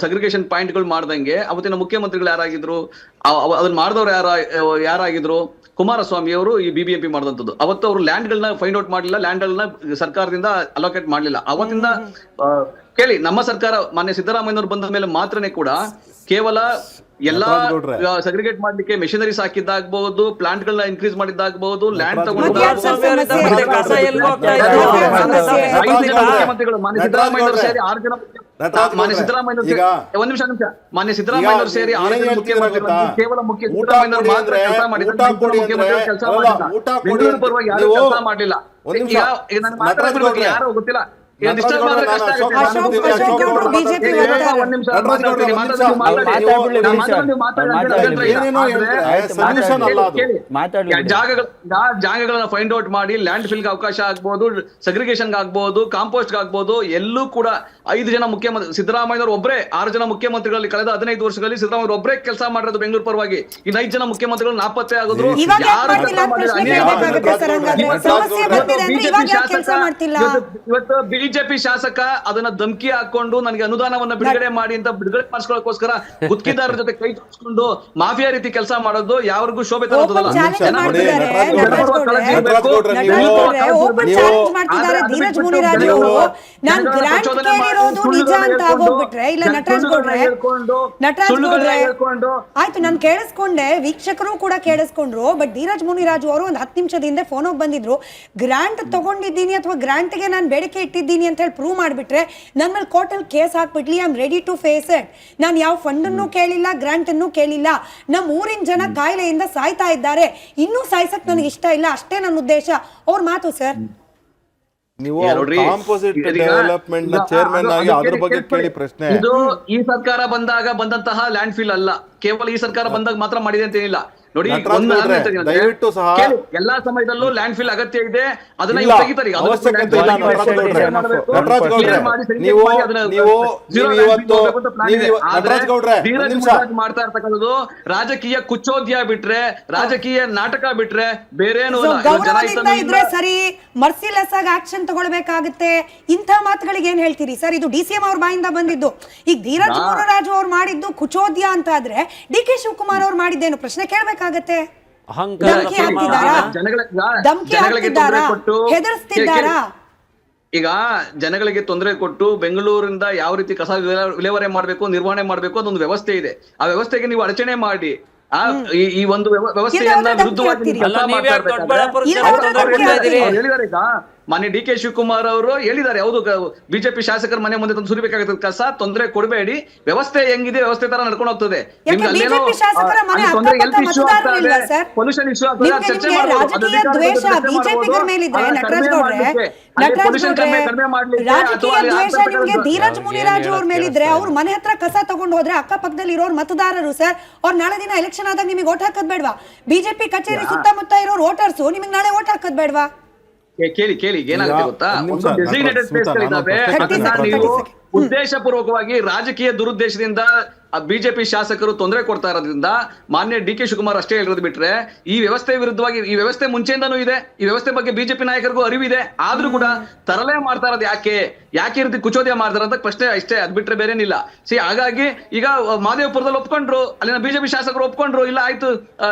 ಸಗ್ರಿಗೇಷನ್ ಪಾಯಿಂಟ್ ಗಳು ಮಾಡ್ದಂಗೆ ಅವತ್ತಿನ ಮುಖ್ಯಮಂತ್ರಿಗಳು ಯಾರಾಗಿದ್ರು, ಅದನ್ನ ಮಾಡಿದವ್ರು ಯಾರಾಗಿದ್ರು? ಕುಮಾರಸ್ವಾಮಿ ಅವರು ಈ BBMP ಮಾಡಿದಂಥದ್ದು. ಅವತ್ತು ಅವರು ಲ್ಯಾಂಡ್ ಗಳನ್ನ ಫೈಂಡ್ ಔಟ್ ಮಾಡಲಿಲ್ಲ, ಲ್ಯಾಂಡ್ ಗಳನ್ನ ಸರ್ಕಾರದಿಂದ ಅಲೋಕೇಟ್ ಮಾಡಲಿಲ್ಲ. ಅವತ್ತಿಂದ ಕೇಳಿ, ನಮ್ಮ ಸರ್ಕಾರ ಮಾನ್ಯ ಸಿದ್ದರಾಮಯ್ಯನವರು ಬಂದ ಮೇಲೆ ಮಾತ್ರನೇ ಕೂಡ ಕೇವಲ ಎಲ್ಲಾ ಸೆಗ್ರಿಗೇಟ್ ಮಾಡ್ಲಿಕ್ಕೆ ಮೆಷಿನರೀಸ್ ಹಾಕಿದ್ದಾಗಬಹುದು, ಪ್ಲಾಂಟ್ ಗಳನ್ನ ಇನ್ಕ್ರೀಸ್ ಮಾಡಿದ್ದಾಗಬಹುದು, ಲ್ಯಾಂಡ್ ತಗೊಂಡು ಮುಖ್ಯಮಂತ್ರಿಗಳು ಮಾನ್ಯ ಸಿದ್ದರಾಮಯ್ಯನವರು ಸೇರಿ 6 ಜನ ಮಾನ್ಯ ಸಿದ್ದರಾಮಯ್ಯನವರು ಸೇರಿ 6 ಜನ ಮುಖ್ಯಮಂತ್ರಿಗಳು ಕೇವಲ ಸಿದ್ದರಾಮಯ್ಯನವರು ಮಾತ್ರ ಕೆಲಸ ಮಾಡಿದ್ದಾರೆ, ಮುಖ್ಯಮಂತ್ರಿಗಳು ಕೆಲಸ ಮಾಡಿಲ್ಲ, ಬೆಂಗಳೂರು ಪರವಾಗಿ ಯಾರು ಕೆಲಸ ಮಾಡಲಿಲ್ಲ. ಈಗ ನಾನು ಮಾತಾಡ್ತಿರ್ಬೇಕು, ಯಾರು ಗೊತ್ತಿಲ್ಲ. ಜಾಗಗಳನ್ನ ಫೈಂಡ್ ಔಟ್ ಮಾಡಿ ಲ್ಯಾಂಡ್ ಫಿಲ್ ಗೆ ಅವಕಾಶ ಆಗ್ಬಹುದು, ಸೆಗ್ರಿಗೇಷನ್ ಆಗ್ಬಹುದು, ಕಾಂಪೋಸ್ಟ್ ಆಗ್ಬಹುದು, ಎಲ್ಲೂ ಕೂಡ 5 ಜನ ಮುಖ್ಯಮಂತ್ರಿ ಸಿದ್ದರಾಮಯ್ಯನವರು ಒಬ್ಬರೇ 6 ಜನ ಮುಖ್ಯಮಂತ್ರಿಗಳಲ್ಲಿ ಕಳೆದ 15 ವರ್ಷಗಳಲ್ಲಿ ಸಿದ್ದರಾಮಯ್ಯ ಒಬ್ಬರೇ ಕೆಲಸ ಮಾಡಿರೋದು ಬೆಂಗಳೂರು ಪರವಾಗಿ. ಇನ್ನು 5 ಜನ ಮುಖ್ಯಮಂತ್ರಿಗಳು ನಾಪತ್ತೆ ಆಗಿದ್ರು. ಇವತ್ತು ಬಿಜೆಪಿ ಶಾಸಕ ಅದನ್ನ ಧಮಕಿ ಹಾಕೊಂಡು ನನಗೆ ಅನುದಾನವನ್ನ ಬಿಡುಗಡೆ ಮಾಡಿ ಅಂತ ಬಿಡುಗಡೆ ಮಾಡಿಸ್ಕೊಳ್ಳೋಕೋಸ್ಕರ ಗುತ್ತಿಗೆದಾರರ ಜೊತೆ ಕೈ ಜೋಡಿಸ್ಕೊಂಡು ಮಾಫಿಯಾ ರೀತಿ ಕೆಲಸ ಮಾಡೋದು ಯಾರಿಗೂ ಶೋಭೆ ತರೋದಲ್ಲ. ಓಪನ್ ಚಾಲೆಂಜ್ ಮಾಡ್ತಿದ್ದಾರೆ ಧೀರಜ್ ಮುನಿರಾಜು ಅವರು. ನಾನ್ ಗ್ರಾಂಟ್ ಕೇಳಿರೋದು ನಿಜ ಅಂತ ಆಗೋಗ್ಬಿಟ್ರೆ, ಇಲ್ಲ ನಟರಾಜ್ ಗೌಡ್ರೆ ಆಯ್ತು ನಾನು ಕೇಳಿಸ್ಕೊಂಡೆ, ವೀಕ್ಷಕರು ಕೂಡ ಕೇಳಿಸ್ಕೊಂಡ್ರು. ಬಟ್ ಧೀರಜ್ ಮುನಿರಾಜು ಅವರು ಒಂದು 10 ನಿಮಿಷದ ಹಿಂದೆ ಫೋನ್ ಹೋಗಿ ಬಂದಿದ್ರು, ಗ್ರಾಂಟ್ ತಗೊಂಡಿದ್ದೀನಿ ಅಥವಾ ಗ್ರಾಂಟ್ಗೆ ನಾನು ಬೇಡಿಕೆ ಇಟ್ಟಿದ್ದೀನಿ ಅಂತ ಹೇಳಿ ಪ್ರೂವ್ ಮಾಡಿಬಿಟ್ರೆ ನನ್ನ ಮೇಲೆ ಕೋರ್ಟಲ್ಲಿ ಕೇಸ್ ಹಾಕ್ಬಿಡ್ಲಿ, I am ready to face it. ನಾನು ಯಾವ ಫಂಡನ್ನು ಕೇಳಿಲ್ಲ, ಗ್ರಾಂಟ್ ಅನ್ನು ಕೇಳಿಲ್ಲ. ನಮ್ಮ ಊರಿನ ಜನ ಕಾಯಿಲೆಯಿಂದ ಸಾಯ್ತಾ ಇದ್ದಾರೆ, ಇನ್ನೂ ಸಾಯ್ಸಕ್ ನನಗೆ ಇಷ್ಟ ಇಲ್ಲ, ಅಷ್ಟೇ ನನ್ನ ಉದ್ದೇಶ. ಅವ್ರ ಮಾತು ಸರ್. ನೀವು ಕಾಂಪೋಸಿಟ್ ಡೆವಲಪ್ಮೆಂಟ್ ನ ಚೇರ್ಮನ್ ಆಗಿ ಅದ್ರ ಬಗ್ಗೆ ಕೇಳಿ ಪ್ರಶ್ನೆ. ಇದು ಈ ಸರ್ಕಾರ ಬಂದಾಗ ಬಂದಂತಹ ಲ್ಯಾಂಡ್ ಫಿಲ್ ಅಲ್ಲ, ಕೇವಲ ಈ ಸರ್ಕಾರ ಬಂದಾಗ ಮಾತ್ರ ಮಾಡಿದೆ ಅಂತ ಏನಿಲ್ಲ. ನೋಡಿ, ದಯವಿಟ್ಟು ಸಹ ಎಲ್ಲಾ ಸಮಯದಲ್ಲೂ ಲ್ಯಾಂಡ್ ಫಿಲ್ ಅಗತ್ಯ ಇದೆ, ಅದನ್ನ ತೆಗಿತಾರೆ. ಮಾಡ್ತಾ ಇರ್ತಕ್ಕಂಥದ್ದು ರಾಜಕೀಯ ಕುಚ್ಚೋದ್ಯ ಬಿಟ್ರೆ, ರಾಜಕೀಯ ನಾಟಕ ಬಿಟ್ರೆ ಬೇರೇನು ಇದ್ರೆ ಸರಿ, ಮರ್ಸಿಲೆಸ್ ಆಗಿ ಆಕ್ಷನ್ ತಗೊಳ್ಬೇಕಾಗುತ್ತೆ. ಇಂಥ ಮಾತುಗಳಿಗೆ ಏನ್ ಹೇಳ್ತೀರಿ ಸರ್? ಇದು DCM ಅವ್ರ ಬಾಯಿಂದ ಬಂದಿದ್ದು. ಈಗ ಧೀರಜ್ ಮುನಿರಾಜು ಅವ್ರು ಮಾಡಿದ್ದು ಕುಚೋದ್ಯ ಅಂತ ಆದ್ರೆ DK ಶಿವಕುಮಾರ್ ಅವ್ರು ಮಾಡಿದ್ದೇನು ಪ್ರಶ್ನೆ ಕೇಳ್ಬೇಕಾಗತ್ತೆ. ಈಗ ಜನಗಳಿಗೆ ತೊಂದರೆ ಕೊಟ್ಟು ಬೆಂಗಳೂರಿಂದ ಯಾವ ರೀತಿ ಕಸ ವಿಲೇವಾರಿ ಮಾಡಬೇಕು, ನಿರ್ವಹಣೆ ಮಾಡಬೇಕು ಅದೊಂದು ವ್ಯವಸ್ಥೆ ಇದೆ. ಆ ವ್ಯವಸ್ಥೆಗೆ ನೀವು ಅಡಚಣೆ ಮಾಡಿ ಈ ಒಂದು ವ್ಯವಸ್ಥೆಯನ್ನ ವಿರುದ್ಧವಾಗಿ ಹೇಳಿದ್ದಾರೆ. ಈಗ ಮಾನ್ಯ DK ಶಿವಕುಮಾರ್ ಅವರು ಹೇಳಿದ್ದಾರೆ, ಹೌದು ಬಿಜೆಪಿ ಶಾಸಕರ ಮನೆ ಮುಂದೆ ತಂದು ಸುರಿಬೇಕಾಗುತ್ತೆ ಕಸ, ತೊಂದರೆ ಕೊಡಬೇಡಿ, ವ್ಯವಸ್ಥೆ ಹೆಂಗಿದೆ ವ್ಯವಸ್ಥೆ ತರ ನಡ್ಕೊಂಡು ಹೋಗ್ತದೆ. ಪೊಲ್ಯೂಷನ್ ಇಶ್ಯೂ ಧೀರಜ್ ಮುನಿರಾಜು ಅವ್ರ ಮೇಲಿದ್ರೆ ಅವ್ರ ಮನೆ ಹತ್ರ ಕಸ ತಗೊಂಡು ಹೋದ್ರೆ ಅಕ್ಕಪಕ್ಕದಲ್ಲಿ ಇರೋರು ಮತದಾರರು ಸರ್, ಅವ್ರ ನಾಳೆ ದಿನ ಎಲೆಕ್ಷನ್ ಆದಾಗ ನಿಮಗೆ ಓಟ್ ಹಾಕೋದ್ ಬೇಡ್ವಾ? ಬಿಜೆಪಿ ಕಚೇರಿ ಸುತ್ತಮುತ್ತ ಇರೋರು ವೋಟರ್ಸ್ ನಿಮಗೆ ನಾಳೆ ಓಟ್ ಹಾಕೋದ್ ಬೇಡ್ವಾ? ಕೇಳಿ ಏನಾಗುತ್ತೆ ಗೊತ್ತಾ, ಒಂದು ಡೆಸಿಗ್ನೇಟೆಡ್ ಪ್ಲೇಸ್ಗಳಿದ್ದಾವೆ, ಅದನ್ನ ನೀವು ಉದ್ದೇಶಪೂರ್ವಕವಾಗಿ ರಾಜಕೀಯ ದುರುದ್ದೇಶದಿಂದ ಬಿಜೆಪಿ ಶಾಸಕರು ತೊಂದರೆ ಕೊಡ್ತಾ ಇರೋದ್ರಿಂದ ಮಾನ್ಯ DK ಶಿವಕುಮಾರ್ ಅಷ್ಟೇ ಹೇಳಿರೋದು ಬಿಟ್ರೆ ಈ ವ್ಯವಸ್ಥೆ ವಿರುದ್ಧವಾಗಿ, ಈ ವ್ಯವಸ್ಥೆ ಮುಂಚೆಯಿಂದನೂ ಇದೆ, ಈ ವ್ಯವಸ್ಥೆ ಬಗ್ಗೆ ಬಿಜೆಪಿ ನಾಯಕರಿಗೂ ಅರಿವಿದೆ, ಆದ್ರೂ ಕೂಡ ತರಲೆ ಮಾಡ್ತಾ ಇರೋದು ಯಾಕೆ ಈ ರೀತಿ ಕುಚೋದ್ಯ ಮಾಡ್ತಾರ ಅಂತ ಪ್ರಶ್ನೆ ಅಷ್ಟೇ, ಅದ್ ಬಿಟ್ರೆ ಬೇರೇನಿಲ್ಲ. ಹಾಗಾಗಿ ಈಗ ಮಾದೇವಪುರದಲ್ಲಿ ಒಪ್ಕೊಂಡ್ರು, ಅಲ್ಲಿನ ಬಿಜೆಪಿ ಶಾಸಕರು ಒಪ್ಕೊಂಡ್ರು, ಇಲ್ಲ ಆಯ್ತು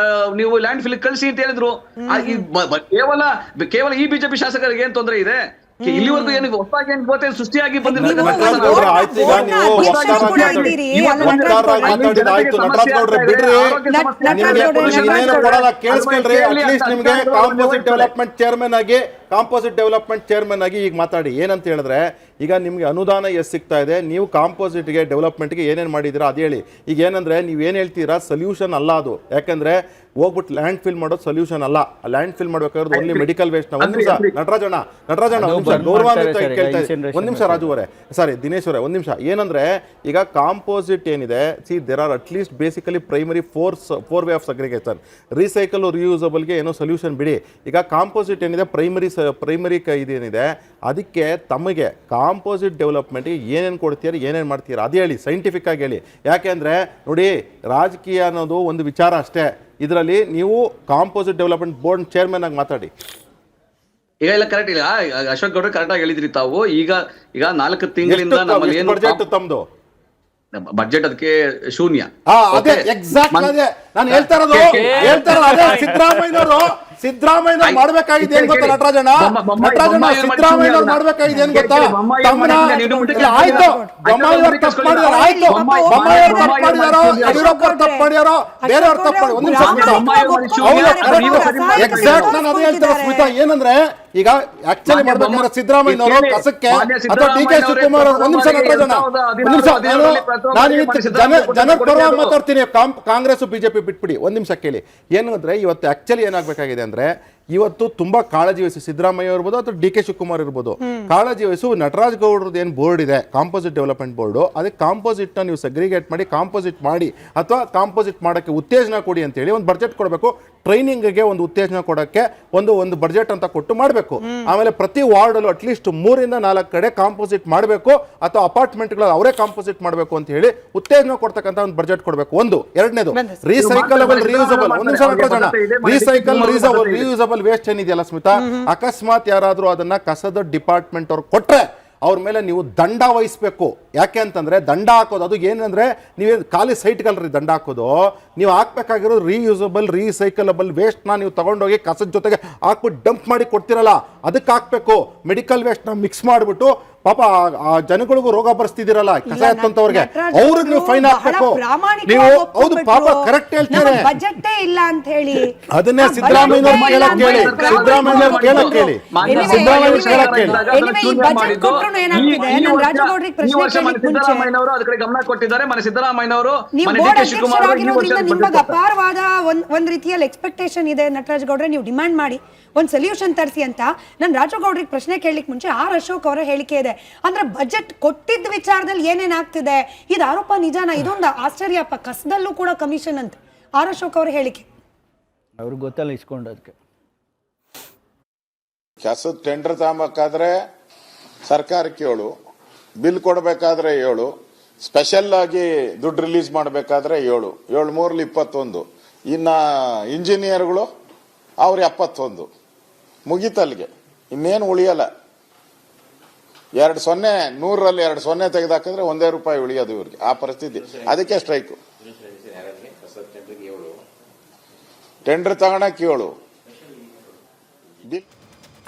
ನೀವು ಲ್ಯಾಂಡ್ ಫಿಲ್ ಕಳಿಸಿ ಅಂತ ಹೇಳಿದ್ರು. ಕೇವಲ ಈ ಬಿಜೆಪಿ ಶಾಸಕರಿಗೆ ಏನ್ ತೊಂದರೆ ಇದೆ? ಇಲ್ಲಿವರೆಗೂ ಏನು ಹೊಸದಾಗಿ ಗೊತ್ತೇ ಸೃಷ್ಟಿಯಾಗಿ ಕಾಂಪೋಸಿಟ್ ಡೆವಲಪ್ಮೆಂಟ್ ಚೇರ್ಮನ್ ಆಗಿ ಈಗ ಮಾತಾಡಿ. ಏನಂತ ಹೇಳಿದ್ರೆ, ಈಗ ನಿಮ್ಗೆ ಅನುದಾನ ಎಷ್ಟು ಸಿಗ್ತಾ ಇದೆ, ನೀವು ಕಾಂಪೋಸಿಟ್ಗೆ ಡೆವಲಪ್ಮೆಂಟ್ಗೆ ಏನೇನು ಮಾಡಿದ್ದೀರಾ ಅದು ಹೇಳಿ. ಈಗ ಏನಂದ್ರೆ ನೀವು ಏನು ಹೇಳ್ತೀರಾ ಸೊಲ್ಯೂಷನ್ ಅಲ್ಲ ಅದು, ಯಾಕಂದ್ರೆ ಹೋಗ್ಬಿಟ್ಟು ಲ್ಯಾಂಡ್ ಫಿಲ್ ಮಾಡೋದು ಸೊಲ್ಯೂಷನ್ ಅಲ್ಲ. ಲ್ಯಾಂಡ್ ಫಿಲ್ ಮಾಡ್ಬೇಕಾದ್ರೆ ಓನ್ಲಿ ಮೆಡಿಕಲ್ ವೇಸ್ಟ್. ಒಂದ್ ನಿಮಿಷ ನಟರಾಜಣ್ಣ ಗೌರವಾನ್ವಿತ ಕೇಳ್ತಾ ಇದ್ದೀನಿ. ಒಂದ್ ನಿಮಿಷ ರಾಜು ಅವರೇ, ಸಾರಿ ದಿನೇಶ್ ಅವರೇ, ಒಂದ್ ನಿಮಿಷ. ಏನಂದ್ರೆ ಈಗ ಕಾಂಪೋಸಿಟ್ ಏನಿದೆ, there are at least basically primary four way of segregation. Recycle ರಿಯೂಸಬಲ್ಗೆ ಏನೋ ಸೊಲ್ಯೂಷನ್ ಬಿಡಿ. ಈಗ ಕಾಂಪೋಸಿಟ್ ಏನಿದೆ ಪ್ರೈಮರಿ ಇದೇನಿದೆ, ಅದಕ್ಕೆ ತಮಗೆ ಕಾಂಪೋಸಿಟ್ ಡೆವಲಪ್ಮೆಂಟ್ಗೆ ಏನೇನು ಕೊಡ್ತೀರಾ, ಏನೇನು ಮಾಡ್ತೀರಾ ಅದು ಹೇಳಿ, ಸೈಂಟಿಫಿಕ್ ಆಗಿ ಹೇಳಿ. ಯಾಕೆಂದ್ರೆ ನೋಡಿ, ರಾಜಕೀಯ ಅನ್ನೋದು ಒಂದು ವಿಚಾರ ಅಷ್ಟೇ. ಇದರಲ್ಲಿ ನೀವು ಕಾಂಪೋಸಿಟ್ ಡೆವಲಪ್ಮೆಂಟ್ ಬೋರ್ಡ್ ಚೇರ್ಮನ್ ಆಗಿ ಮಾತಾಡಿ. ಈಗ ಇಲ್ಲ ಕರೆಕ್ಟ್ ಇಲ್ಲ, ಅಶೋಕ್ ಗೌಡ್ರೆ ಕರೆಕ್ಟ್ ಆಗಿ ಹೇಳಿದ್ರಿ ತಾವು. ಈಗ 4 ತಿಂಗಳಿಂದ ನಮ್ಮಲ್ಲಿ ಏನು ಬಜೆಟ್ ತಮ್ಮದು ಬಜೆಟ್ ಅದಕ್ಕೆ ಶೂನ್ಯ. ನಾನು ಹೇಳ್ತಾ ಇರೋದು ಸಿದ್ದರಾಮಯ್ಯ ಮಾಡ್ಬೇಕಾಗಿದೆ ಏನ್ ಗೊತ್ತಾ ನಟರಾಜಣ್ಣ, ಸಿದ್ದರಾಮಯ್ಯ ಮಾಡ್ಬೇಕಾಗಿದೆ ಏನ್ ಗೊತ್ತಾ? ಆಯ್ತು, ಬೊಮ್ಮಾಯಿಯವ್ರು ತಪ್ಪು ಮಾಡಿದಾರೋ, ಆಯ್ತು ಬೊಮ್ಮಾಯಿಯವ್ರು ತಪ್ಪು ಮಾಡಿದಾರೋ, ಯಡಿಯೂರಪ್ಪ ತಪ್ಪು ಮಾಡ್ಯಾರೋ, ಬೇರೆಯವ್ರು ತಪ್ಪು ಮಾಡಿ. ಒಂದ್ ನಿಮಿಷ ಎಕ್ಸಾಕ್ಟ್ ನಾನು ಅದೇ ಹೇಳ್ತಾರೆ ಸ್ಮಿತಾ. ಏನಂದ್ರೆ ಈಗ ಆಕ್ಚುಲಿ ಮಾಡ್ಬೇಕಾದ್ರೆ ಸಿದ್ದರಾಮಯ್ಯನವರು ಕಸಕ್ಕೆ ಅಥವಾ DK ಶಿವಕುಮಾರ್ ಅವರು, ಒಂದ್ ನಿಮಿಷ ನಟರಾಜಣ್ಣ, ಒಂದ್ ನಿಮಿಷ, ನಾನು ಜನರ ಪರವಾಗಿ ಮಾತಾಡ್ತೀನಿ. ಕಾಂಗ್ರೆಸ್ ಬಿಜೆಪಿ ಬಿಟ್ಬಿಡಿ, ಒಂದ್ ನಿಮಿಷ ಕೇಳಿ. ಏನು ಅಂದ್ರೆ ಇವತ್ತು ಆಕ್ಚುಲಿ ಏನಾಗಬೇಕಾಗಿದೆ ಅಂದ್ರೆ, ಇವತ್ತು ತುಂಬಾ ಕಾಳಜಿ ವಹಿಸಿ ಸಿದ್ದರಾಮಯ್ಯ ಇರ್ಬೋದು ಅಥವಾ DK ಶಿವಕುಮಾರ್ ಇರ್ಬೋದು, ಕಾಳಜಿ ವಹಿಸು ನಟರಾಜ್ ಗೌಡ್ರದ್ದು ಏನು ಬೋರ್ಡ್ ಇದೆ ಕಾಂಪೋಸಿಟ್ ಡೆವಲಪ್ಮೆಂಟ್ ಬೋರ್ಡು, ಅದಕ್ಕೆ ಕಾಂಪೋಸಿಟ್ನ ನೀವು ಸಗ್ರಿಗೇಟ್ ಮಾಡಿ ಕಾಂಪೋಸಿಟ್ ಮಾಡಿ ಅಥವಾ ಕಾಂಪೋಸಿಟ್ ಮಾಡೋಕ್ಕೆ ಉತ್ತೇಜನ ಕೊಡಿ ಅಂತೇಳಿ ಒಂದು ಬಜೆಟ್ ಕೊಡಬೇಕು. ಟ್ರೈನಿಂಗ್ಗೆ ಒಂದು ಉತ್ತೇಜನ ಕೊಡೋಕ್ಕೆ ಒಂದು ಬಜೆಟ್ ಅಂತ ಕೊಟ್ಟು ಮಾಡಬೇಕು. ಆಮೇಲೆ ಪ್ರತಿ ವಾರ್ಡಲ್ಲೂ ಅಟ್ಲೀಸ್ಟ್ 3 ಇಂದ 4 ಕಡೆ ಕಾಂಪೋಸಿಟ್ ಮಾಡಬೇಕು ಅಥವಾ ಅಪಾರ್ಟ್ಮೆಂಟ್ಗಳು ಅವರೇ ಕಾಂಪೋಸಿಟ್ ಮಾಡಬೇಕು ಅಂತ ಹೇಳಿ ಉತ್ತೇಜನ ಕೊಡ್ತಕ್ಕಂಥ ಒಂದು ಬಜೆಟ್ ಕೊಡಬೇಕು. ಒಂದು. ಎರಡನೇದು ರೀಸೈಕಲಬಲ್ ರಿಯೂಸಬಲ್. ಒಂದು ನಿಮಿಷ ನಟರಾಜಣ್ಣ, ರೀಸೈಕಲ್ ರಿಯೂಸಬಲ್ ವೇಸ್ಟ್ ಏನಿದೆಯಲ್ಲ ಸ್ಮಿತಾ, ಅಕಸ್ಮಾತ್ ಯಾರಾದ್ರೂ ಅದನ್ನ ಕಸದ ಡಿಪಾರ್ಟ್ಮೆಂಟ್ ಅವ್ರು ಕೊಟ್ರೆ ಅವ್ರ ಮೇಲೆ ನೀವು ದಂಡ ವಹಿಸಬೇಕು. ಯಾಕೆ ಅಂತಂದರೆ ದಂಡ ಹಾಕೋದು ಅದು ಏನಂದರೆ ನೀವೇನು ಖಾಲಿ ಸೈಟ್ಗಲ್ರಿ ದಂಡ ಹಾಕೋದು, ನೀವು ಹಾಕ್ಬೇಕಾಗಿರೋದು ರೀಯೂಸಬಲ್ ರೀಸೈಕಲಬಲ್ ವೇಸ್ಟ್ನ ನೀವು ತೊಗೊಂಡೋಗಿ ಕಸದ ಜೊತೆಗೆ ಹಾಕ್ಬಿಟ್ಟು ಡಂಪ್ ಮಾಡಿ ಕೊಡ್ತಿರಲ್ಲ, ಅದಕ್ಕೆ ಹಾಕಬೇಕು. ಮೆಡಿಕಲ್ ವೇಸ್ಟ್ನ ಮಿಕ್ಸ್ ಮಾಡಿಬಿಟ್ಟು ಪಾಪ ಆ ಜನಗಳಿಗೂ ರೋಗ ಬರ್ಸ್ತಿದ್ದೀರಲ್ಲ ಕಸ ಎತ್ತಂತವ್ರಿಗೆ, ಅವ್ರಿಗೆ ನೀವು ಫೈನ್ ಹಾಕ್ಬೇಕು. ನೀವು ಹೌದು ಪಾಪ ಕರೆಕ್ಟ್ ಹೇಳ್ತೀರಿ, ಬಜೆಟ್ ಇಲ್ಲ ಅಂತ ಹೇಳಿ ಅದನ್ನೇ ಸಿದ್ದರಾಮಯ್ಯವ್ರು ಕೇಳಕ್ ಹೇಳಿ, ಸಿದ್ದರಾಮಯ್ಯವ್ರು ಕೇಳಕ್ ಹೇಳಿ, ಸಿದ್ದರಾಮಯ್ಯವ್ರು ಕೇಳಕ್ ಹೇಳಿ. ಸಿದ್ದರಾಮಯ್ಯನವರು ಅದ ಕಡೆ ಗಮನ ಕೊಟ್ಟಿದ್ದಾರೆ. ಮನೆ ಸಿದ್ದರಾಮಯ್ಯನವರು ನಿಮಗೆ ಅಪಾರವಾದ ಒಂದ್ ರೀತಿಯಲ್ಲಿ ಎಕ್ಸ್ಪೆಕ್ಟೇಷನ್ ಇದೆ ನಟರಾಜ್ ಗೌಡ್ರೆ, ನೀವು ಡಿಮ್ಯಾಂಡ್ ಮಾಡಿ ಒಂದು ಸೊಲ್ಯೂಷನ್ ತರಿಸಿ ಅಂತ. ನಾನು ರಾಜಗೌಡ್ರಿಗೆ ಪ್ರಶ್ನೆ ಕೇಳಲಿಕ್ಕೆ ಮುಂಚೆ ಆರ್ ಅಶೋಕ್ ಅವರ ಹೇಳಿಕೆ ಇದೆ. ಅಂದ್ರೆ ಬಜೆಟ್ ಕೊಟ್ಟಿದ್ದ ವಿಚಾರದಲ್ಲಿ ಏನೇನ್ ಆಗ್ತಿದೆ, ಇದು ಆರೋಪ ನಿಜಾನ? ಇದೊಂದು ಆಶ್ಚರ್ಯಪ್ಪ, ಕಸದಲ್ಲೂ ಕೂಡ ಕಮಿಷನ್ ಅಂತ ಆರ್ ಅಶೋಕ್ ಅವರ ಹೇಳಿಕೆ. ಅವ್ರಿಗೆ ಗೊತ್ತಲ್ಲ ಇಸ್ಕೊಂಡೋದಕ್ಕೆ. ಕಸದ ಟೆಂಡರ್ ತಗೋಬೇಕಾದ್ರೆ ಸರ್ಕಾರಕ್ಕೆ 7, ಬಿಲ್ ಕೊಡಬೇಕಾದ್ರೆ 7, ಸ್ಪೆಷಲ್ ಆಗಿ ದುಡ್ಡು ರಿಲೀಸ್ ಮಾಡಬೇಕಾದ್ರೆ 7, 7 3 21, ಇನ್ನ ಇಂಜಿನಿಯರ್ಗಳು ಅವ್ರು 71, ಮುಗಿತಲ್ಲಿಗೆ ಇನ್ನೇನು ಉಳಿಯಲ್ಲ. 2 0 100ರಲ್ಲಿ 2 0 ತೆಗೆದಾಕಿದ್ರೆ ₹1 ಉಳಿಯೋದು ಇವ್ರಿಗೆ, ಆ ಪರಿಸ್ಥಿತಿ. ಅದಕ್ಕೆ ಸ್ಟ್ರೈಕು. ಟೆಂಡರ್ ತಗೊಳಕ್ 7.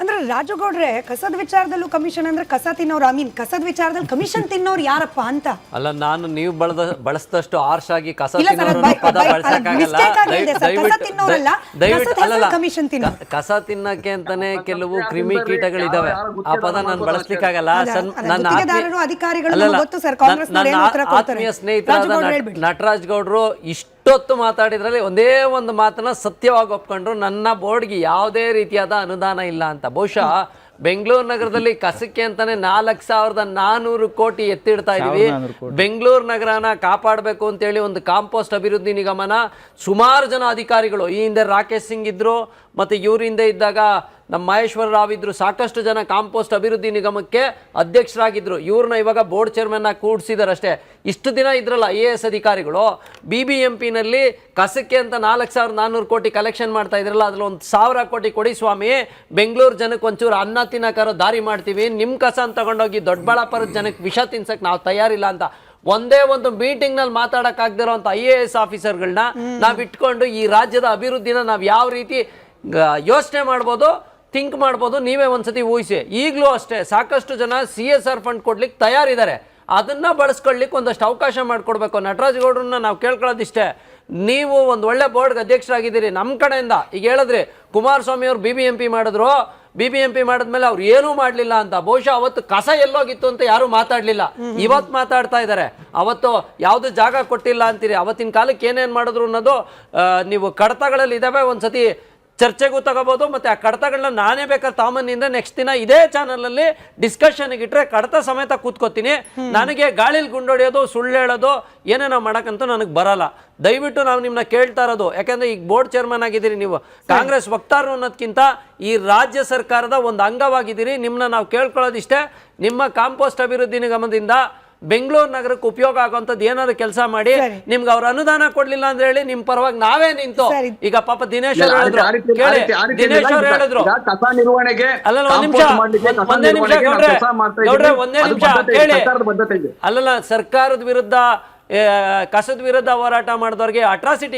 ಅಂದ್ರೆ ರಾಜಗೌಡ್ರೆ ಕಸದ ವಿಚಾರದಲ್ಲೂ ಕಮಿಷನ್ ಅಂದ್ರೆ ಕಸ ತಿನ್ನೋರು, ಕಸದ ವಿಚಾರದಲ್ಲಿ ಕಮಿಷನ್ ತಿನ್ನೋರು ಯಾರಪ್ಪ ಅಂತ. ಅಲ್ಲ, ನಾನು ನೀವು ಬಳಸಿದಷ್ಟು ಆರ್ಶ್ ಆಗಿ ಕಸ ಇಲ್ಲ ಸರ್, ತಿನ್ನೋರು ಪದ ಬಳಸಕ್ಕಾಗಲ್ಲ. ಕಸ ತಿನ್ನಕ್ಕೆ ಅಂತಾನೆ ಕೆಲವು ಕ್ರಿಮಿ ಕೀಟಗಳಿದಾವೆ, ಆ ಪದ ನಾನು ಬಳಸ್ಲಿಕ್ಕಾಗಲ್ಲ. ನನ್ನ ಆತ್ಮೀಯ ಸ್ನೇಹಿತರಾದ ನಟರಾಜ್ ಗೌಡ್ರು ಇಷ್ಟೊತ್ತು ಮಾತಾಡಿದ್ರಲ್ಲಿ ಒಂದೇ ಒಂದು ಮಾತನ್ನ ಸತ್ಯವಾಗಿ ಒಪ್ಕೊಂಡ್ರು, ನನ್ನ ಬೋರ್ಡ್ಗೆ ಯಾವುದೇ ರೀತಿಯಾದ ಅನುದಾನ ಇಲ್ಲ ಅಂತ. ಬಹುಶಃ ಬೆಂಗಳೂರು ನಗರದಲ್ಲಿ ಕಸಕ್ಕೆ ಅಂತಾನೆ 4,400 ಕೋಟಿ ಎತ್ತಿಡ್ತಾ ಇದೀವಿ. ಬೆಂಗಳೂರು ನಗರನ ಕಾಪಾಡಬೇಕು ಅಂತೇಳಿ ಒಂದು ಕಾಂಪೋಸ್ಟ್ ಅಭಿವೃದ್ಧಿ ನಿಗಮನ ಸುಮಾರು ಜನ ಅಧಿಕಾರಿಗಳು, ಈ ಹಿಂದೆ ರಾಕೇಶ್ ಸಿಂಗ್ ಇದ್ರು, ಮತ್ತು ಇವ್ರ ಹಿಂದೆ ಇದ್ದಾಗ ನಮ್ಮ ಮಹೇಶ್ವರ ರಾವ್ ಇದ್ರು, ಸಾಕಷ್ಟು ಜನ ಕಾಂಪೋಸ್ಟ್ ಅಭಿವೃದ್ಧಿ ನಿಗಮಕ್ಕೆ ಅಧ್ಯಕ್ಷರಾಗಿದ್ರು. ಇವ್ರನ್ನ ಇವಾಗ ಬೋರ್ಡ್ ಚೇರ್ಮನ್ ಆಗಿ ಕೂಡಿಸಿದಾರೆ ಅಷ್ಟೇ. ಇಷ್ಟು ದಿನ ಇದ್ರಲ್ಲ IAS ಅಧಿಕಾರಿಗಳು, BBMPನಲ್ಲಿ ಕಸಕ್ಕೆ ಅಂತ 4,400 ಕೋಟಿ ಕಲೆಕ್ಷನ್ ಮಾಡ್ತಾ ಇದ್ರಲ್ಲ, ಅದ್ರಲ್ಲಿ 1,000 ಕೋಟಿ ಕೊಡಿ ಸ್ವಾಮಿ, ಬೆಂಗಳೂರು ಜನಕ್ಕೆ ಒಂಚೂರು ಅನ್ನ ತಿನ್ನಕಾರೋ ದಾರಿ ಮಾಡ್ತೀವಿ, ನಿಮ್ಮ ಕಸ ಅಂತ ತಗೊಂಡೋಗಿ ದೊಡ್ಡಬಳ್ಳಾಪುರದ ಜನಕ್ಕೆ ವಿಷ ತಿನ್ಸಕ್ಕೆ ನಾವು ತಯಾರಿಲ್ಲ ಅಂತ ಒಂದೇ ಒಂದು ಮೀಟಿಂಗ್ ನಲ್ಲಿ ಮಾತಾಡಕ್ಕಾಗದಿರೋಂಥ IAS ಆಫೀಸರ್ಗಳನ್ನ ನಾವ್ ಇಟ್ಕೊಂಡು ಈ ರಾಜ್ಯದ ಅಭಿವೃದ್ಧಿನ ನಾವ್ ಯಾವ ರೀತಿ ಯೋಚನೆ ಮಾಡ್ಬೋದು, ಥಿಂಕ್ ಮಾಡ್ಬೋದು, ನೀವೇ ಒಂದ್ಸತಿ ಊಹಿಸಿ. ಈಗಲೂ ಅಷ್ಟೇ ಸಾಕಷ್ಟು ಜನ CSR ಫಂಡ್ ಕೊಡ್ಲಿಕ್ಕೆ ತಯಾರಿದ್ದಾರೆ, ಅದನ್ನ ಬಳಸ್ಕೊಳ್ಳಿಕ್ಕೆ ಒಂದಷ್ಟು ಅವಕಾಶ ಮಾಡಿಕೊಡ್ಬೇಕು. ನಟರಾಜ್ ಗೌಡ್ರನ್ನ ನಾವು ಕೇಳ್ಕೊಳ್ಳೋದಿಷ್ಟೇ, ನೀವು ಒಂದು ಒಳ್ಳೆ ಬೋರ್ಡ್ಗೆ ಅಧ್ಯಕ್ಷರಾಗಿದ್ದೀರಿ ನಮ್ಮ ಕಡೆಯಿಂದ. ಈಗ ಹೇಳಿದ್ರಿ ಕುಮಾರಸ್ವಾಮಿ ಅವರು BBMP ಮಾಡಿದ್ರು, BBMP ಮಾಡಿದ್ಮೇಲೆ ಅವ್ರು ಏನೂ ಮಾಡಲಿಲ್ಲ ಅಂತ. ಬಹುಶಃ ಅವತ್ತು ಕಸ ಎಲ್ಲೋಗಿತ್ತು ಅಂತ ಯಾರು ಮಾತಾಡಲಿಲ್ಲ, ಇವತ್ತು ಮಾತಾಡ್ತಾ ಇದ್ದಾರೆ. ಅವತ್ತು ಯಾವುದು ಜಾಗ ಕೊಟ್ಟಿಲ್ಲ ಅಂತೀರಿ, ಅವತ್ತಿನ ಕಾಲಕ್ಕೆ ಏನೇನು ಮಾಡಿದ್ರು ಅನ್ನೋದು ನೀವು ಕಡತಗಳಲ್ಲಿ ಇದಾವೆ, ಒಂದ್ಸತಿ ಚರ್ಚೆಗೂ ತಗೋಬಹುದು. ಮತ್ತೆ ಆ ಕಡತಗಳನ್ನ ನಾನೇ ಬೇಕಾದ್ರೆ ತಾಮನ್ನಿಂದ ನೆಕ್ಸ್ಟ್ ದಿನ ಇದೇ ಚಾನಲಲ್ಲಿ ಡಿಸ್ಕಷನ್ಗೆ ಇಟ್ಟರೆ ಕಡತ ಸಮೇತ ಕೂತ್ಕೋತೀನಿ. ನನಗೆ ಗಾಳಿಲಿ ಗುಂಡೊಡೆಯೋದು, ಸುಳ್ಳು ಹೇಳೋದು, ಏನೇನೋ ಮಾಡೋಕ್ಕಂತೂ ನನಗೆ ಬರಲ್ಲ. ದಯವಿಟ್ಟು ನಾವು ನಿಮ್ಮನ್ನ ಕೇಳ್ತಾ ಇರೋದು, ಯಾಕಂದ್ರೆ ಈಗ ಬೋರ್ಡ್ ಚೇರ್ಮನ್ ಆಗಿದ್ದೀರಿ, ನೀವು ಕಾಂಗ್ರೆಸ್ ವಕ್ತಾರರು ಅನ್ನೋದಕ್ಕಿಂತ ಈ ರಾಜ್ಯ ಸರ್ಕಾರದ ಒಂದು ಅಂಗವಾಗಿದ್ದೀರಿ. ನಿಮ್ಮನ್ನ ನಾವು ಕೇಳ್ಕೊಳ್ಳೋದಿಷ್ಟೇ, ನಿಮ್ಮ ಕಾಂಪೋಸ್ಟ್ ಅಭಿವೃದ್ಧಿ ನಿಗಮದಿಂದ ಬೆಂಗಳೂರು ನಗರಕ್ಕೆ ಉಪಯೋಗ ಆಗುವಂತದ್ದು ಏನಾದ್ರು ಕೆಲಸ ಮಾಡಿ. ನಿಮ್ಗೆ ಅವ್ರ ಅನುದಾನ ಕೊಡ್ಲಿಲ್ಲ ಅಂತ ಹೇಳಿ ನಿಮ್ ಪರವಾಗಿ ನಾವೇ ನಿಂತು, ಈಗ ಪಾಪ ದಿನೇಶ್ ಅವರು ಹೇಳಿದ್ರು, ದಿನೇಶ್ ಅವರು ಹೇಳಿದ್ರು, ಕಸ ನಿರ್ವಹಣೆಗೆ ಅಲ್ಲಲ್ಲ ಒಂದೇ ನಿಮಿಷ ಗೌಡ್ರೆ ಒಂದೇ ನಿಮಿಷ ಕೇಳಿ. ಅಲ್ಲಲ್ಲ, ಸರ್ಕಾರದ ವಿರುದ್ಧ ಕಸದ ವಿರುದ್ಧ ಹೋರಾಟ ಮಾಡಿದವ್ರಿಗೆ ಅಟ್ರಾಸಿಟಿ